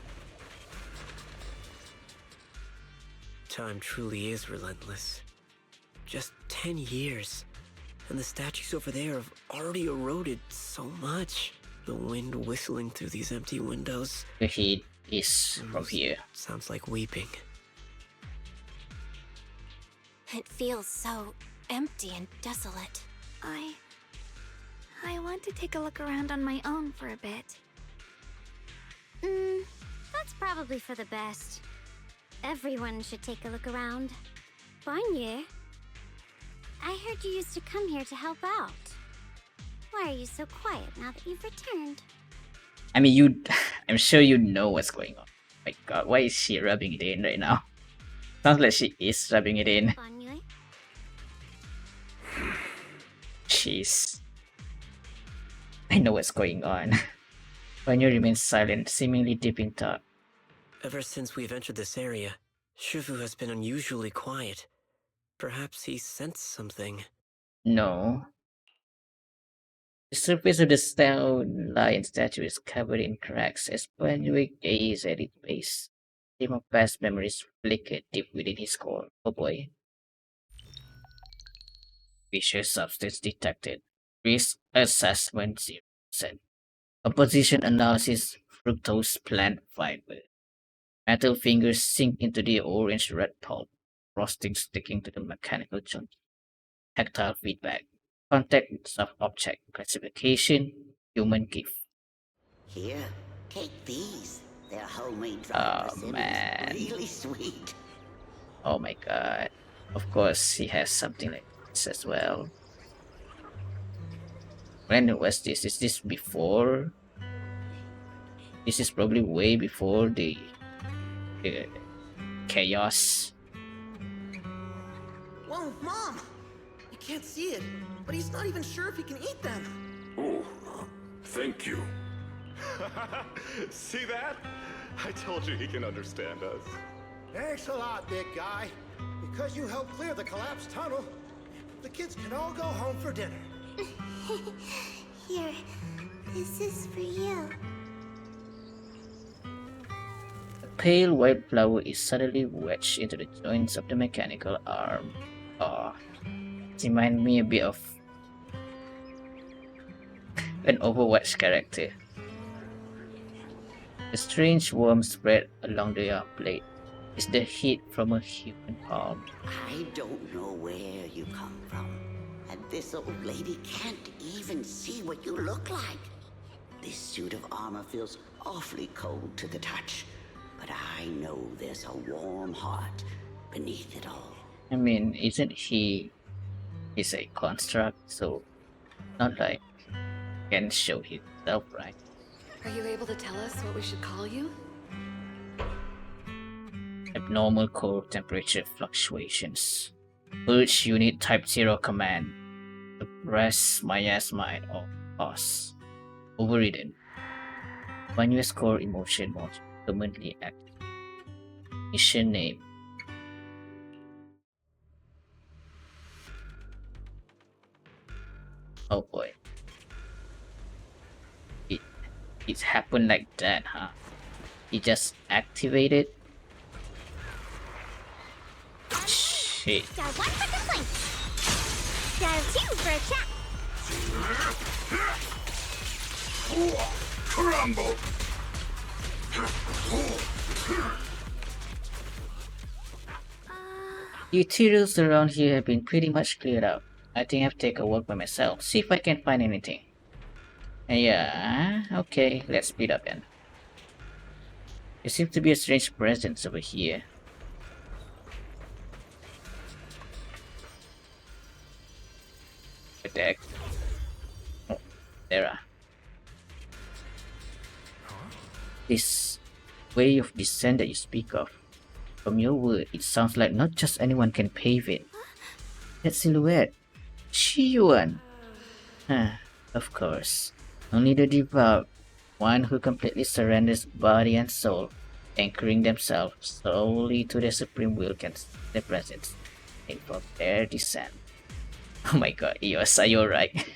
Time truly is relentless. Just 10 years. And the statues over there have already eroded so much. The wind whistling through these empty windows. The heat is from here. Sounds like weeping. It feels so empty and desolate. I want to take a look around on my own for a bit. That's probably for the best. Everyone should take a look around. Banye, I heard you used to come here to help out. Why are you so quiet now that you've returned? I mean, I'm sure you know what's going on. My god, why is she rubbing it in right now? Sounds like she is rubbing it in. Banye? Jeez. I know what's going on. Vanyo remains silent, seemingly deep in thought. Ever since we've entered this area, Shifu has been unusually quiet. Perhaps he sensed something. No. The surface of the stone lion statue is covered in cracks as Vanyo gazes at its base. A stream of past memories flickered deep within his core. Oh boy. Vicious substance detected. Risk assessment 0%. Composition analysis fructose plant fiber. Metal fingers sink into the orange-red pulp. Frosting sticking to the mechanical joint. Tactile feedback. Context of object. Classification. Human gift. Here, take these. They're homemade dried persimmons. Man. Really sweet. Oh my god. Of course, he has something like this as well. When was this? Is this before? This is probably way before the chaos. Whoa, Mom! You can't see it, but he's not even sure if he can eat them. Oh, thank you. See that? I told you he can understand us. Thanks a lot, big guy. Because you helped clear the collapsed tunnel, the kids can all go home for dinner. Here, this is for you. A pale white flower is suddenly wedged into the joints of the mechanical arm. It reminds me a bit of an Overwatch character. A strange warmth spread along the arm blade. Is the heat from a human palm? I don't know where you come from, and this old lady can't even see what you look like. This suit of armor feels awfully cold to the touch, but I know there's a warm heart beneath it all. I mean, isn't he is a construct, so not like can show himself, right? Are you able to tell us what we should call you? Abnormal core temperature fluctuations. Purge unit type 0 command. Suppress miasmine or pause. Overridden. One US core emotion mode permanently active. Mission name. Oh boy. It happened like that, huh? He just activated. Shit. Star 1 for complaints. Star 2 for a chat. Crumble! The materials around here have been pretty much cleared out. I think I've taken a walk by myself, see if I can find anything. Yeah, okay, let's speed up then. There seems to be a strange presence over here. Attack. Oh, there are. This way of descent that you speak of. From your word, it sounds like not just anyone can pave it. That silhouette. Chiyuan. Of course. Only the devout, one who completely surrenders body and soul, anchoring themselves solely to their supreme will, can see their presence and from their descent. Oh my god, Eos, are you alright?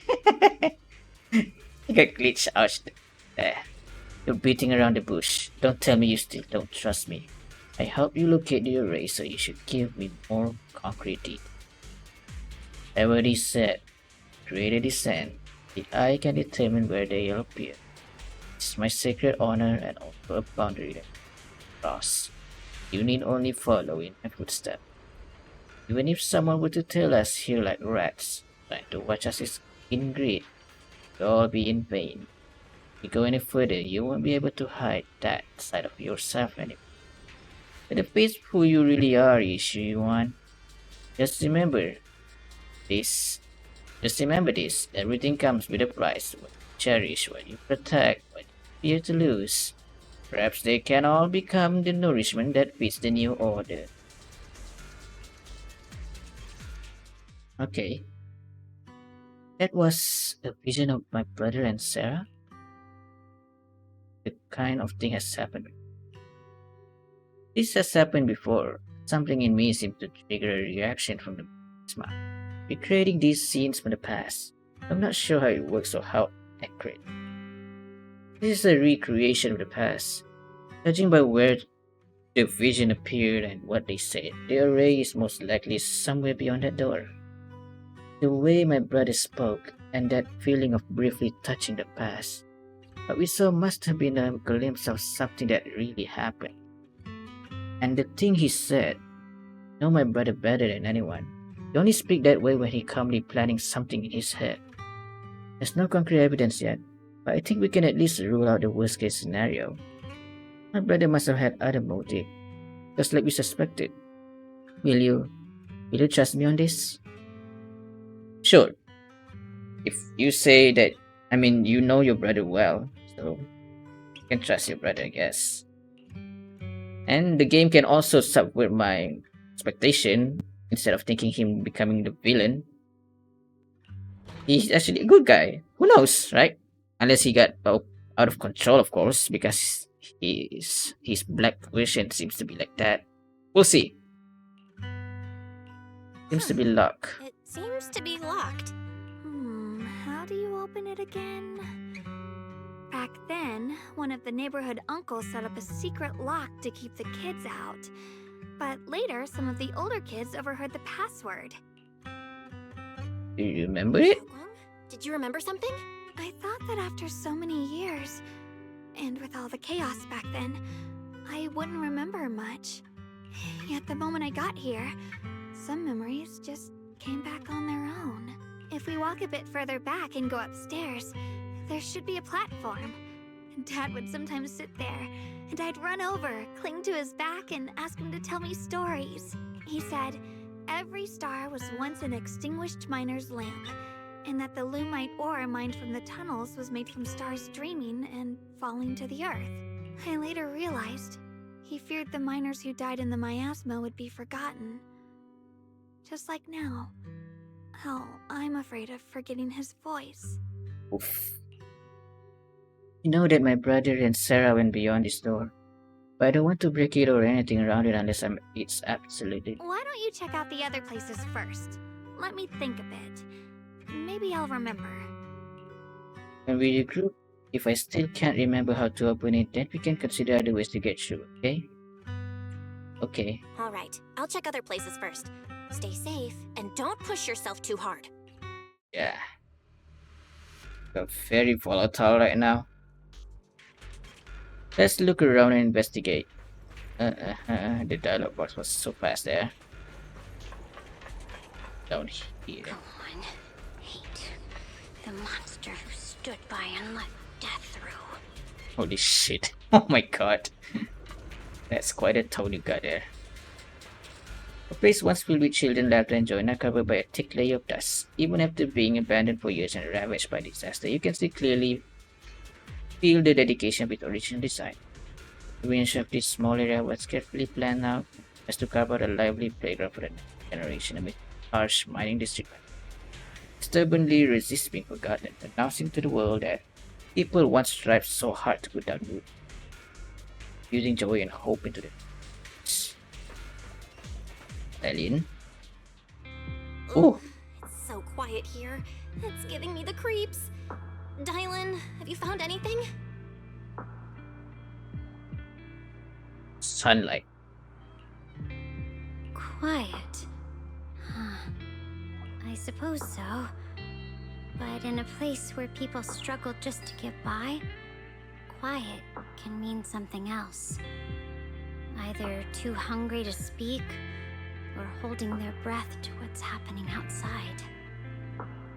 You got glitched out there. You're beating around the bush. Don't tell me you still don't trust me. I helped you locate the array, so you should give me more concrete details. I already said creator descend, the eye can determine where they'll appear. It's my sacred honor and also a boundary that I cross. You need only follow in my footsteps. Even if someone were to tell us here like rats, trying to watch us is in greed, it'll all be in vain. If you go any further, you won't be able to hide that side of yourself anymore. But the face who you really are, Shunguang. Just remember this. Just remember this. Everything comes with a price. What you cherish, what you protect, what you fear to lose. Perhaps they can all become the nourishment that feeds the new order. Okay. That was a vision of my brother and Sarah. The kind of thing has happened. This has happened before. Something in me seemed to trigger a reaction from the smile. Recreating these scenes from the past. I'm not sure how it works or how accurate. This is a recreation of the past. Judging by where the vision appeared and what they said, the array is most likely somewhere beyond that door. The way my brother spoke and that feeling of briefly touching the past, what we saw must have been a glimpse of something that really happened. And the thing he said, I know my brother better than anyone. He only speaks that way when he calmly planning something in his head. There's no concrete evidence yet, but I think we can at least rule out the worst case scenario. My brother must have had other motive, just like we suspected. Will you trust me on this? Sure. If you say that, you know your brother well, so you can trust your brother, I guess. And the game can also subvert my expectation. Instead of thinking him becoming the villain, he's actually a good guy. Who knows, right? Unless he got out of control, of course, because his black version seems to be like that. We'll see. Seems to be locked. It seems to be locked. How do you open it again? Back then, one of the neighborhood uncles set up a secret lock to keep the kids out. But later, some of the older kids overheard the password. Do you remember it? Did you remember something? I thought that after so many years, and with all the chaos back then, I wouldn't remember much. Yet the moment I got here, some memories just came back on their own. If we walk a bit further back and go upstairs, there should be a platform. Dad would sometimes sit there, and I'd run over, cling to his back, and ask him to tell me stories. He said, every star was once an extinguished miner's lamp, and that the lumite ore mined from the tunnels was made from stars dreaming and falling to the earth. I later realized he feared the miners who died in the miasma would be forgotten. Just like now, how I'm afraid of forgetting his voice. Oof. You know that my brother and Sarah went beyond this door, but I don't want to break it or anything around it unless it's absolutely. Why don't you check out the other places first? Let me think a bit. Maybe I'll remember. When we regroup, if I still can't remember how to open it, then we can consider other ways to get through, okay? Okay. All right, I'll check other places first. Stay safe and don't push yourself too hard. Yeah. We're very volatile right now. Let's look around and investigate. The dialogue box was so fast there. Down here. Go on. Hate the monster who stood by and let death through. Holy shit. Oh my god. That's quite a tone you got there. A place once filled with children, laughter, and joy, now covered by a thick layer of dust. Even after being abandoned for years and ravaged by disaster, you can still clearly feel the dedication with original design. The range of this small area was carefully planned out as to carve out a lively playground for the next generation amid harsh mining district. Stubbornly resist being forgotten, announcing to the world that people once strived so hard to put down root, using joy and hope into them. Alien. Oh, It's so quiet here. It's giving me the creeps. Dylan, have you found anything? sunlight. Quiet. Huh. I suppose so. But in a place where people struggle just to get by, quiet can mean something else. Either too hungry to speak, or holding their breath to what's happening outside.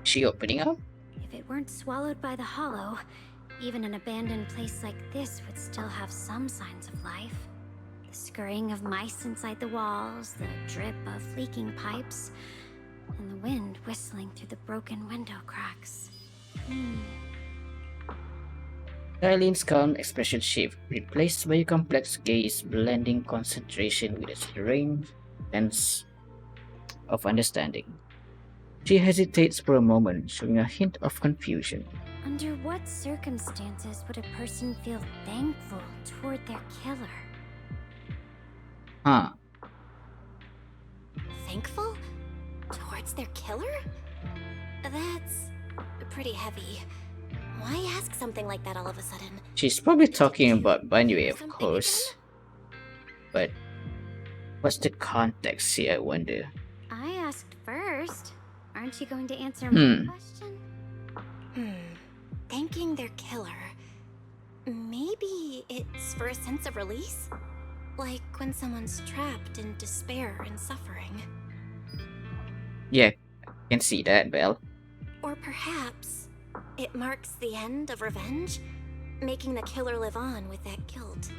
She opening up? If it weren't swallowed by the hollow, even an abandoned place like this would still have some signs of life. The scurrying of mice inside the walls, the drip of leaking pipes, and the wind whistling through the broken window cracks. Darlene's calm expression shift, replaced by a complex gaze blending concentration with a strange sense of understanding. She hesitates for a moment, showing a hint of confusion. Under what circumstances would a person feel thankful toward their killer? Huh. Thankful? Towards their killer? That's pretty heavy. Why ask something like that all of a sudden? She's probably talking about Banue, of course. But what's the context here, I wonder? I asked first. Aren't you going to answer my question? Thanking their killer. Maybe it's for a sense of release? Like when someone's trapped in despair and suffering. Yeah, I can see that, Belle. Or perhaps it marks the end of revenge, making the killer live on with that guilt.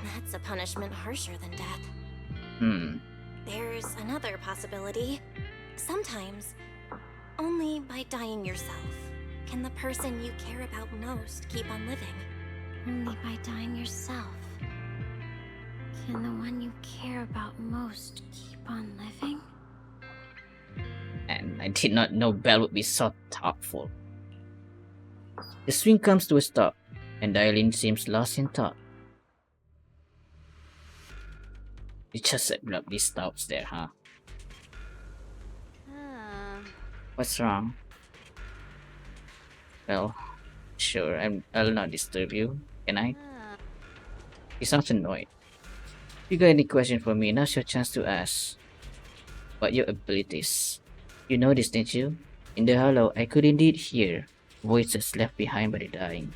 That's a punishment harsher than death. There's another possibility. Sometimes, only by dying yourself can the person you care about most keep on living. Only by dying yourself can the one you care about most keep on living? And I did not know Belle would be so thoughtful. The swing comes to a stop, and Darlene seems lost in thought. It just abruptly stops there, huh? What's wrong? Well, sure, I'll not disturb you, can I? He sounds annoyed. If you got any question for me, now's your chance to ask. About your abilities. You know this, didn't you? In the hollow, I could indeed hear voices left behind by the dying.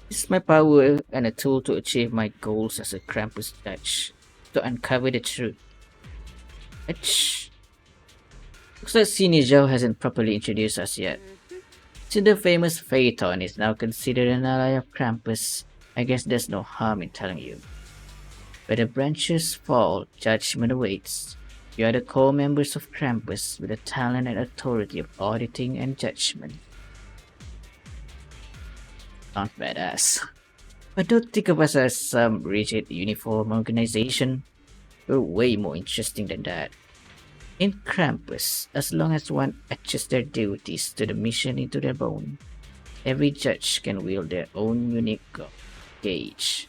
This is my power and a tool to achieve my goals as a Krampus judge. To uncover the truth. Looks like Senior Joe hasn't properly introduced us yet. Since the famous Phaeton is now considered an ally of Krampus, I guess there's no harm in telling you. Where the branches fall, judgment awaits. You are the core members of Krampus with the talent and authority of auditing and judgment. Sounds badass. But don't think of us as some rigid uniform organization. We're way more interesting than that. In Krampus, as long as one etches their duties to the mission into their bone, every judge can wield their own unique gauge.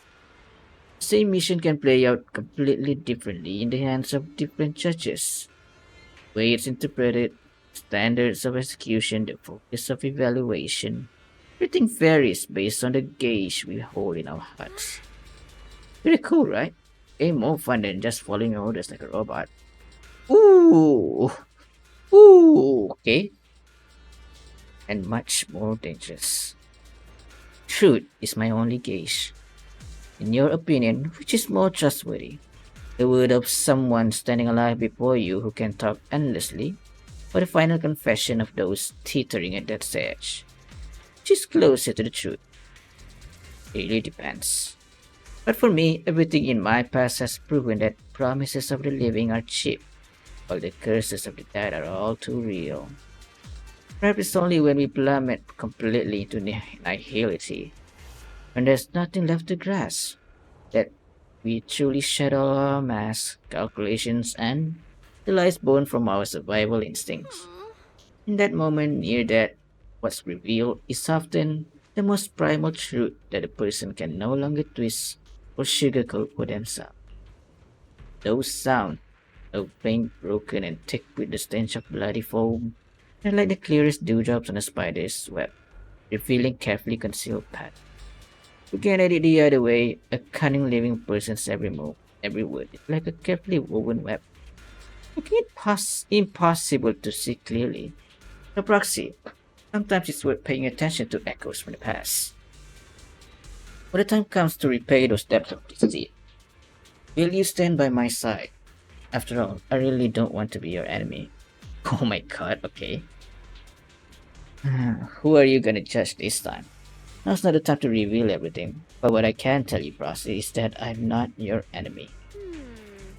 The same mission can play out completely differently in the hands of different judges. The way it's interpreted, standards of execution, the focus of evaluation, everything varies based on the gauge we hold in our hearts. Pretty cool, right? Way more fun than just following orders like a robot. Ooh, okay. And much more dangerous. Truth is my only gauge. In your opinion, which is more trustworthy? The word of someone standing alive before you who can talk endlessly, or the final confession of those teetering at death's edge? Which is closer to the truth? It really depends. But for me, everything in my past has proven that promises of the living are cheap, while the curses of the dead are all too real. Perhaps it's only when we plummet completely into nihility, when there's nothing left to grasp, that we truly shed all our masks, calculations, and the lies born from our survival instincts. In that moment near death, what's revealed is often the most primal truth that a person can no longer twist or sugarcoat for themselves. Those sounds, though faint, broken, and thick with the stench of bloody foam, are like the clearest dewdrops on a spider's web, revealing carefully concealed path. Looking at it the other way, a cunning living person's every move, every word, is like a carefully woven web, making it impossible to see clearly. A proxy, Sometimes it's worth paying attention to echoes from the past. When the time comes to repay those debts of deceit, will you stand by my side? After all, I really don't want to be your enemy. Oh my god, okay. Who are you gonna judge this time? Now's not the time to reveal everything, but what I can tell you, Frosty, is that I'm not your enemy.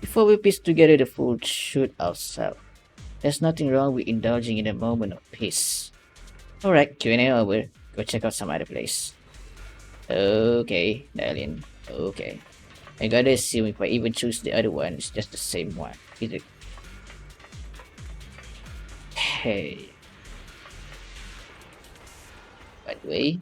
Before we piece together the full truth ourselves, there's nothing wrong with indulging in a moment of peace. Alright, Q&A over. Go check out some other place. Okay, Dalian. Okay. I gotta assume if I even choose the other one, it's just the same one. Is it? Hey. By the way.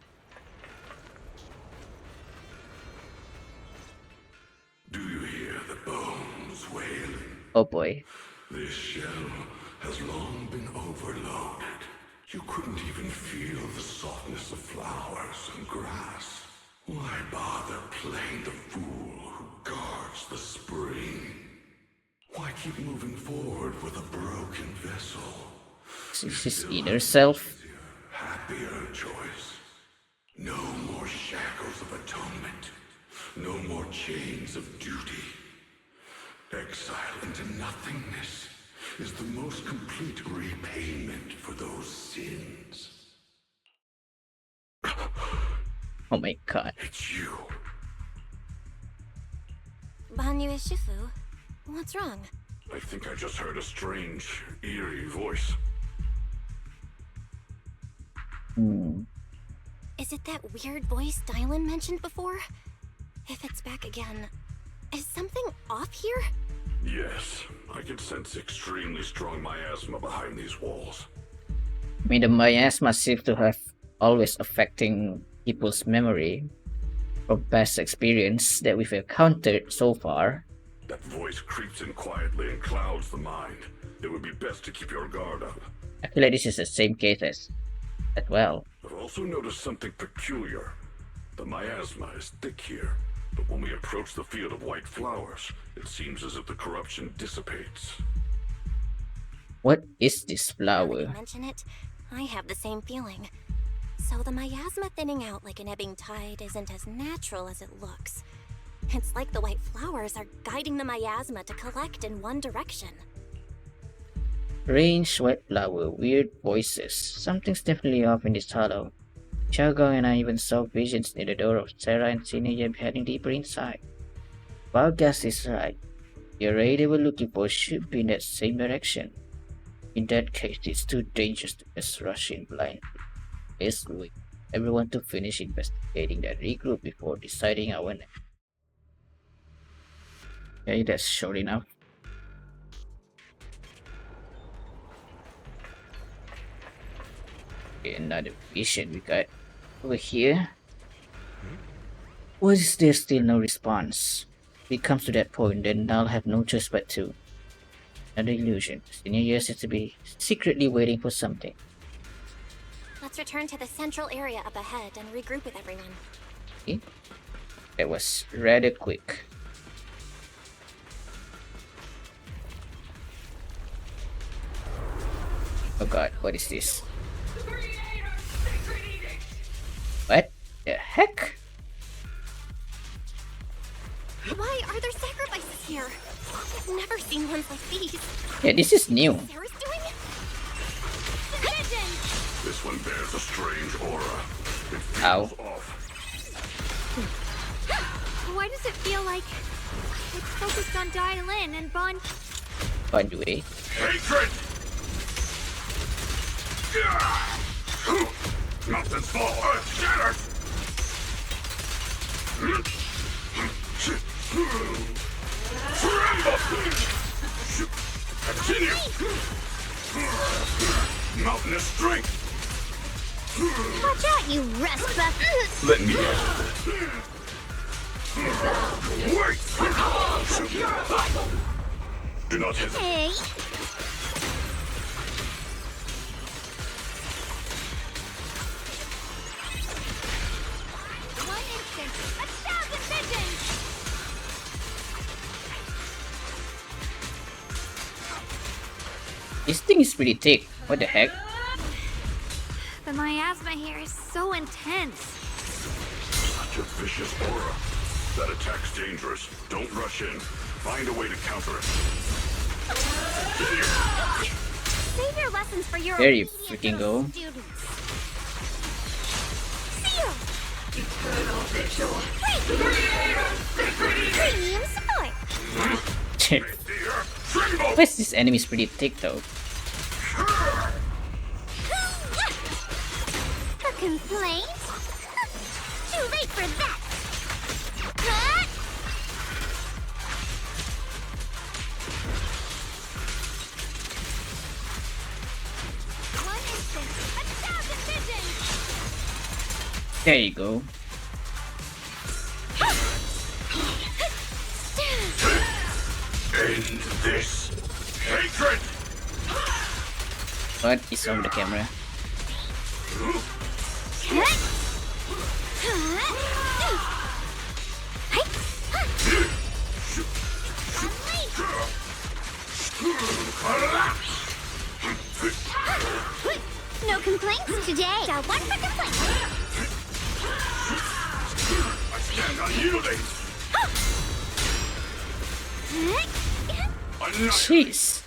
Do you hear the bones wailing? Oh boy. This shell has long been overloaded. You couldn't even feel the softness of flowers and grass. Why bother playing the fool who guards the spring? Why keep moving forward with a broken vessel? Is his inner self? Happier choice. No more shackles of atonement. No more chains of duty. Exile into nothingness is the most complete repayment for those sins. Oh my god. It's you. Banyu is Shifu. What's wrong? I think I just heard a strange, eerie voice. Is it that weird voice Dylan mentioned before? If it's back again, is something off here? Yes, I can sense extremely strong miasma behind these walls. I mean, the miasma seems to have always affecting people's memory from past experience that we've encountered so far. That voice creeps in quietly and clouds the mind. It would be best to keep your guard up. I feel like this is the same case as well. I've also noticed something peculiar. The miasma is thick here, but when we approach the field of white flowers, it seems as if the corruption dissipates. What is this Now that you flower? mention it, I have the same feeling. So the miasma thinning out like an ebbing tide isn't as natural as it looks. It's like the white flowers are guiding the miasma to collect in one direction. Range, white flower, weird voices. Something's definitely off in this hollow. Shunguang and I even saw visions near the door of Sarah and Senior Yeb heading deeper inside. Valgas is right. The array they were looking for should be in that same direction. In that case, it's too dangerous to just rush in blind. Let's wait everyone to finish investigating that regroup before deciding our next. Okay, that's short enough. Okay, another vision we got over here. Why is there still no response? If it comes to that point, then I'll have no choice but to. Another illusion. Senior year seems to be secretly waiting for something. Let's return to the central area up ahead and regroup with everyone. Okay. That was rather quick. Oh god, what is this? What the heck? Why are there sacrifices here? I've never seen ones like these. Yeah, this is new. Sarah's doing it? This one bears a strange aura. It Ow. feels off. Why does it feel like it's focused on Dylan and Bon? By the way. Hatred! Mountains fall, earth shatters! Tremble! Continue! Mountainous strength! Watch out, you Respa! Let me handle this. Wait! Do not hesitate. Hey! One instant, 1,000 visions! This thing is pretty thick. What the heck? The miasma here is so intense. Such a vicious aura. That attack's dangerous. Don't rush in. Find a way to counter it. Save your lessons for your There you obedient freaking little go. students. Seal! Eternal vigil. Premium support. Why is this enemy's pretty thick though? A complaint? Too late for that. One instant, 1,000 visions! There you go. End this hatred! What is on the camera? No complaints today. Got one for complaints. I stand unyielding! Jeez.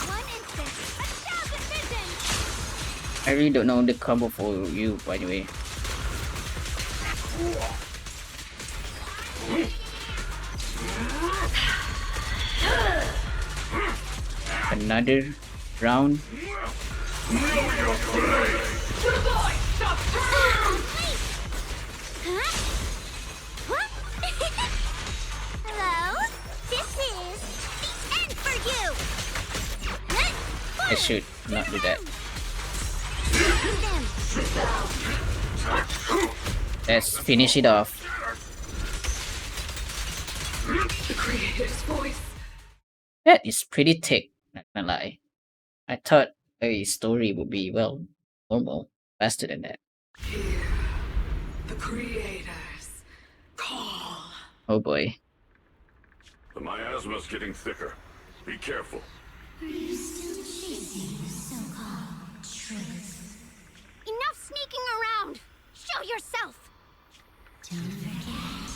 One instant, 1,000 visions! I really don't know the combo for you, by the way. Another round. Hello? This is the end for you. I should not do that. Let's finish it off. The Creator's voice. That is pretty thick, not gonna lie. I thought a story would be, well, normal, faster than that. The Creator's call. Oh boy. The miasma's getting thicker. Be careful. Are you still chasing the so-called truth? Enough sneaking around! Show yourself! Don't forget,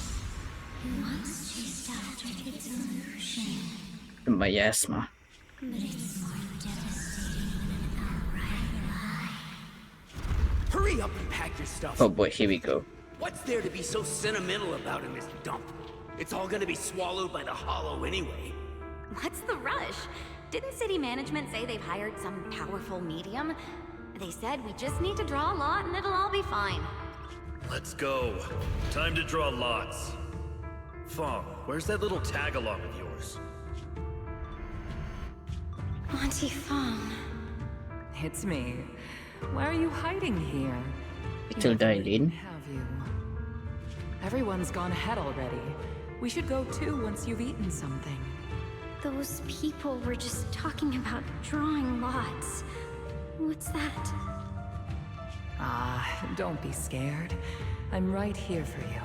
who once chased after the delusion. The miasma. But it's more devastating than an outright lie. Hurry up and pack your stuff. Oh boy, here we go. What's there to be so sentimental about in this dump? It's all gonna be swallowed by the hollow anyway. What's the rush? Didn't city management say they've hired some powerful medium? They said we just need to draw a lot and it'll all be fine. Let's go. Time to draw lots. Fong, where's that little tag-along of yours? Auntie Fong. It's me. Why are you hiding here? Little Dailin. Have you? Everyone's gone ahead already. We should go too once you've eaten something. Those people were just talking about drawing lots. What's that? Ah, don't be scared. I'm right here for you.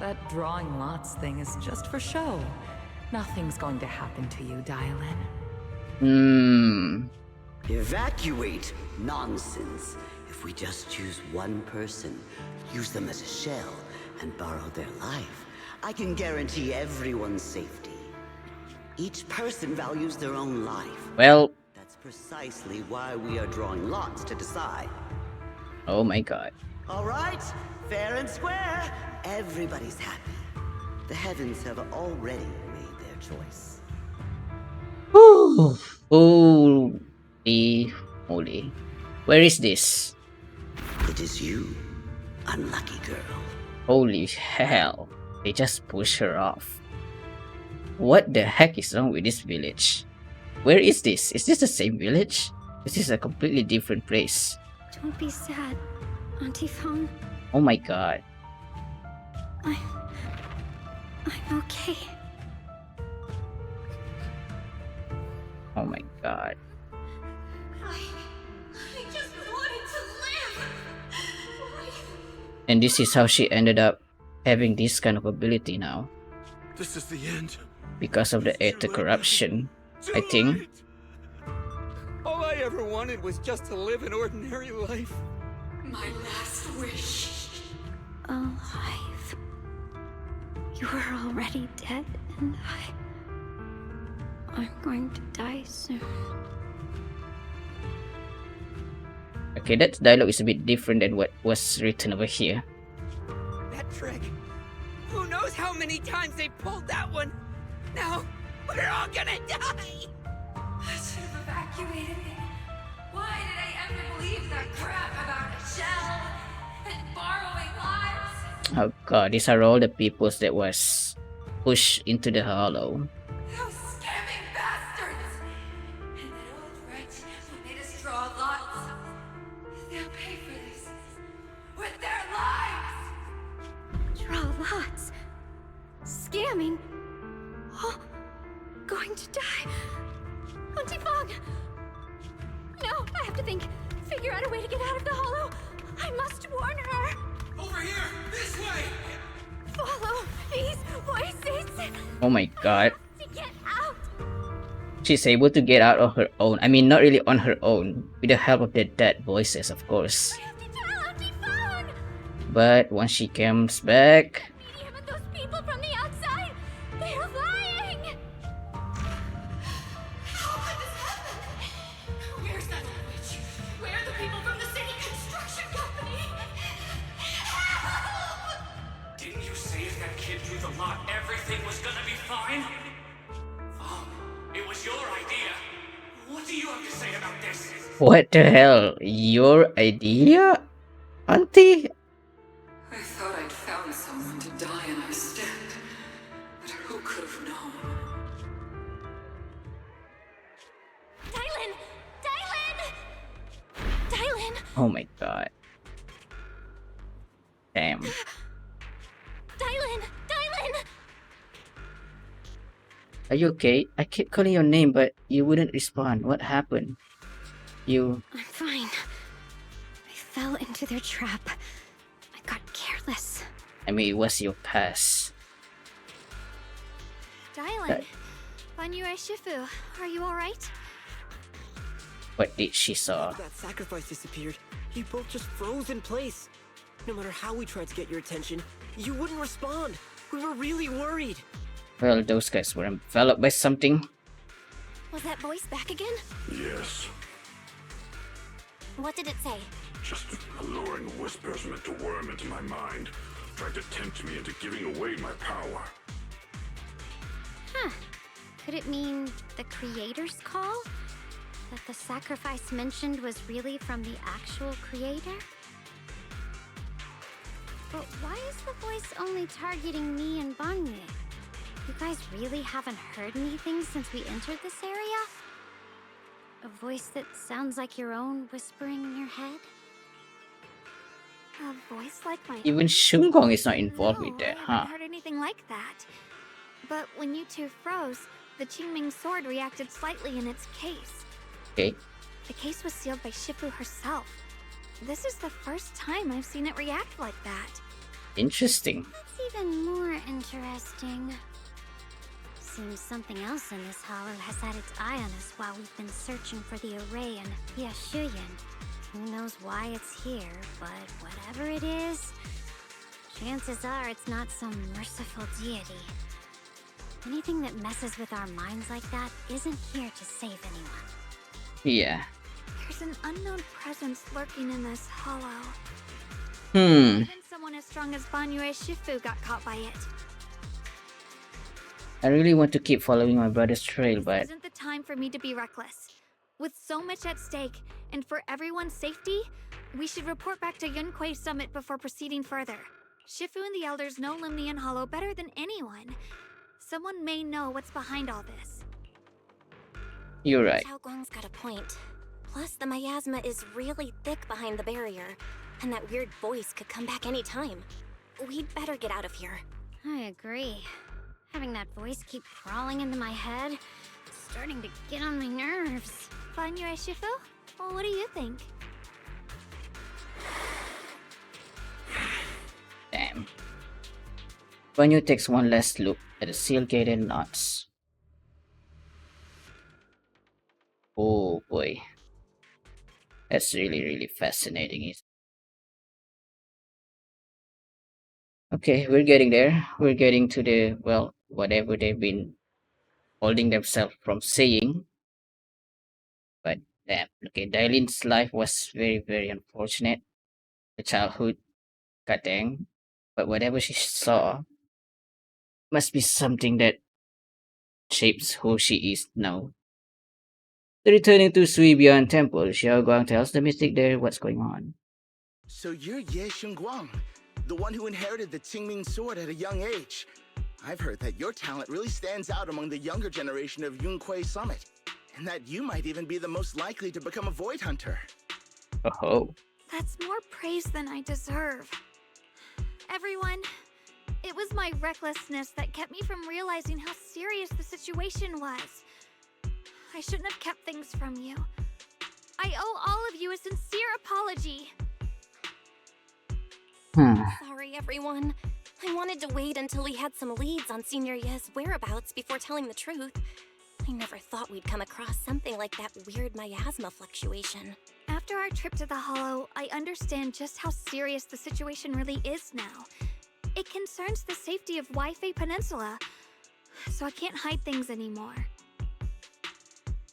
That drawing lots thing is just for show. Nothing's going to happen to you, Dylan. Evacuate? Nonsense. If we just choose one person, use them as a shell, and borrow their life, I can guarantee everyone's safety. Each person values their own life. Well, that's precisely why we are drawing lots to decide. Oh my god. All right, fair and square. Everybody's happy. The heavens have already made their choice. Whew. Holy moly. Where is this? It is you, unlucky girl. Holy hell. They just push her off. What the heck is wrong with this village? Where is this? Is this the same village? This is a completely different place. Don't be sad, Auntie Fong. Oh my god. I'm okay. Oh my god. I just wanted to live. And this is how she ended up having this kind of ability now. This is the end. Because of the ether corruption, I think. ever wanted was just to live an ordinary life. My last wish. Alive. You are already dead, and I'm going to die soon. Okay, that dialogue is a bit different than what was written over here. That trick. Who knows how many times they pulled that one? Now, we're all gonna die! I should have evacuated me. Why did I ever believe that crap about a shell and borrowing lives? Oh god, these are all the peoples that was pushed into the hollow. Those scamming bastards! And that old wretch who made us draw lots. They'll pay for this with their lives! Draw lots. Scamming. Oh, going to die. Auntie Fong! No, I have to think. Figure out a way to get out of the hollow. I must warn her. Over here! This way! Follow these voices. Oh my god. To get out. She's able to get out of her own. I mean, not really on her own. With the help of the dead voices, of course. But once she comes back... Those people from the outside, they are lying. How could this happen? Where's that witch? Where are the people from the city construction company? Help! Didn't you say if that kid drew the lot, everything was gonna be fine? It was your idea. What do you have to say about this? What the hell? Your idea? Auntie? I thought I'd found someone to die in our stead, but who could have known? Dylan! Dylan! Dylan! Oh my god. Damn. Dylan! Dylan! Are you okay? I keep calling your name, but you wouldn't respond. What happened? You... I'm fine. I fell into their trap. I got careless. I mean, it was your past. Dylan, Banyue Shifu, are you alright? What did she saw? That sacrifice disappeared. You both just froze in place. No matter how we tried to get your attention, you wouldn't respond. We were really worried. Well, those guys were enveloped by something. Was that voice back again? Yes. What did it say? Just alluring whispers meant to worm into my mind. Tried to tempt me into giving away my power. Huh. Could it mean the creator's call? That the sacrifice mentioned was really from the actual creator? But why is the voice only targeting me and Banyue? You guys really haven't heard anything since we entered this area? A voice that sounds like your own whispering in your head? A voice like my Even own? Shunguang is not involved with that, I huh? haven't heard anything like that. But when you two froze, the Qingming sword reacted slightly in its case. Okay. The case was sealed by Shifu herself. This is the first time I've seen it react like that. Interesting. That's even more interesting. Seems something else in this hollow has had its eye on us while we've been searching for the array in Yashuyan. Who knows why it's here, but whatever it is, chances are it's not some merciful deity. Anything that messes with our minds like that isn't here to save anyone. Yeah. There's an unknown presence lurking in this hollow. Hmm. Even someone as strong as Banyue Shifu got caught by it. I really want to keep following my brother's trail, but... This isn't the time for me to be reckless. With so much at stake, and for everyone's safety, we should report back to Yunquei Summit before proceeding further. Shifu and the elders know Limnian Hollow better than anyone. Someone may know what's behind all this. You're right. Shunguang's got a point. Plus, the miasma is really thick behind the barrier, and that weird voice could come back any time. We'd better get out of here. I agree. Having that voice keep crawling into my head, it's starting to get on my nerves. Banyue Shifu? Well, what do you think? Damn. Banyu takes one last look at the seal gate and nods. Oh boy. That's really fascinating. Okay, we're getting there. We're getting to the, well, whatever they've been holding themselves from saying. But damn, okay, Dylan's life was very unfortunate. The childhood, goddamn. But whatever she saw must be something that shapes who she is now. So returning to Suibian Temple, Xiaoguang tells the mystic there what's going on. So you're Ye Shunguang, the one who inherited the Qingming sword at a young age. I've heard that your talent really stands out among the younger generation of Yunquei Summit, and that you might even be the most likely to become a Void Hunter. Oh. That's more praise than I deserve. Everyone, it was my recklessness that kept me from realizing how serious the situation was. I shouldn't have kept things from you. I owe all of you a sincere apology. Sorry, everyone. I wanted to wait until we had some leads on Senior Ye's whereabouts before telling the truth. I never thought we'd come across something like that weird miasma fluctuation. After our trip to the Hollow, I understand just how serious the situation really is now. It concerns the safety of Waifei Peninsula, so I can't hide things anymore.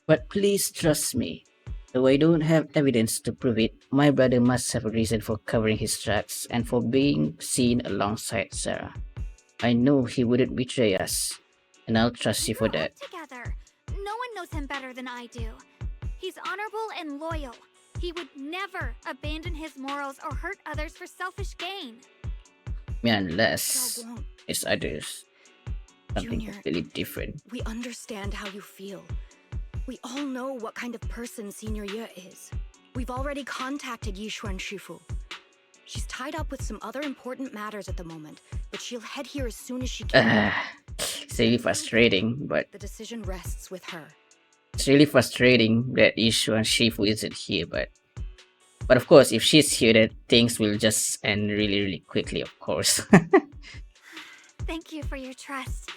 But please trust me. Though I don't have evidence to prove it, my brother must have a reason for covering his tracks and for being seen alongside Sarah. I know he wouldn't betray us, and I'll trust you for that. Together, no one knows him better than I do. He's honorable and loyal. He would never abandon his morals or hurt others for selfish gain. Unless it's others. Something Junior, completely different. We understand how you feel. We all know what kind of person Senior Ye is. We've already contacted Yishuan Shifu. She's tied up with some other important matters at the moment, but she'll head here as soon as she can. It's really frustrating, but The decision rests with her. it's really frustrating that Ishu and Shifu isn't here, but of course, if she's here, then things will just end really quickly, of course. Thank you for your trust.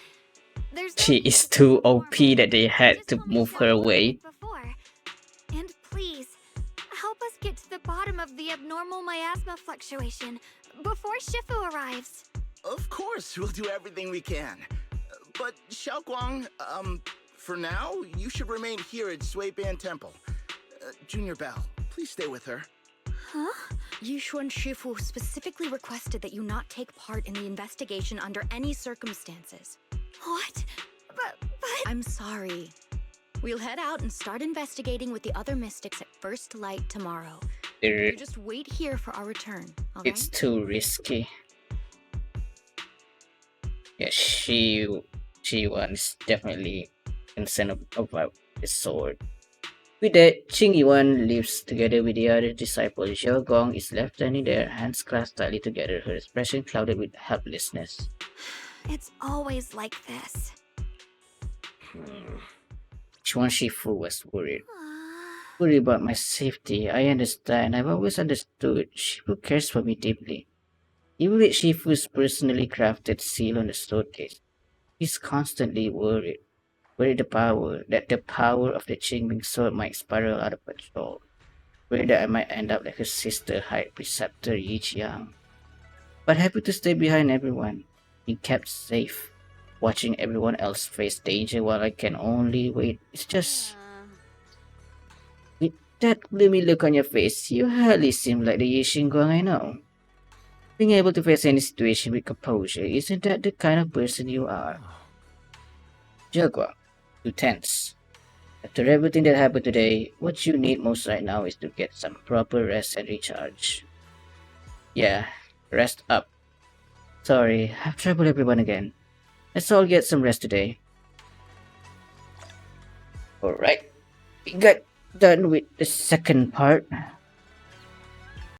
There's She is too OP that they had to move her away. before. And please, help us get to the bottom of the abnormal miasma fluctuation before Shifu arrives. Of course, we'll do everything we can. But Xiaoguang, for now, you should remain here at Suibian Temple. Junior Bell, please stay with her. Huh? Yishuan Shifu specifically requested that you not take part in the investigation under any circumstances. What? But... I'm sorry. We'll head out and start investigating with the other mystics at first light tomorrow. You just wait here for our return, alright? It's too risky. Yeah, she wants definitely concerned about the sword. With that, Qing Yuan leaves together with the other disciple. Xiao Gong is left standing there, hands clasped tightly together, her expression clouded with helplessness. It's always like this. Chuan Shifu was worried. Worried about my safety. I understand. I've always understood. Shifu cares for me deeply. Even with Shifu's personally crafted seal on the sword case, he's constantly worried. Worried that the power of the Qingming sword might spiral out of control. Worried that I might end up like his sister High Preceptor Yi Qiang. But happy to stay behind everyone. Be kept safe. Watching everyone else face danger while I can only wait. It's just... With that gloomy look on your face, you hardly seem like the Yi Xingguang I know. Being able to face any situation with composure, isn't that the kind of person you are? Jaguar, you tense. After everything that happened today, what you need most right now is to get some proper rest and recharge. Yeah, rest up. Sorry, I've troubled everyone again. Let's all get some rest today. Alright, we got done with the second part.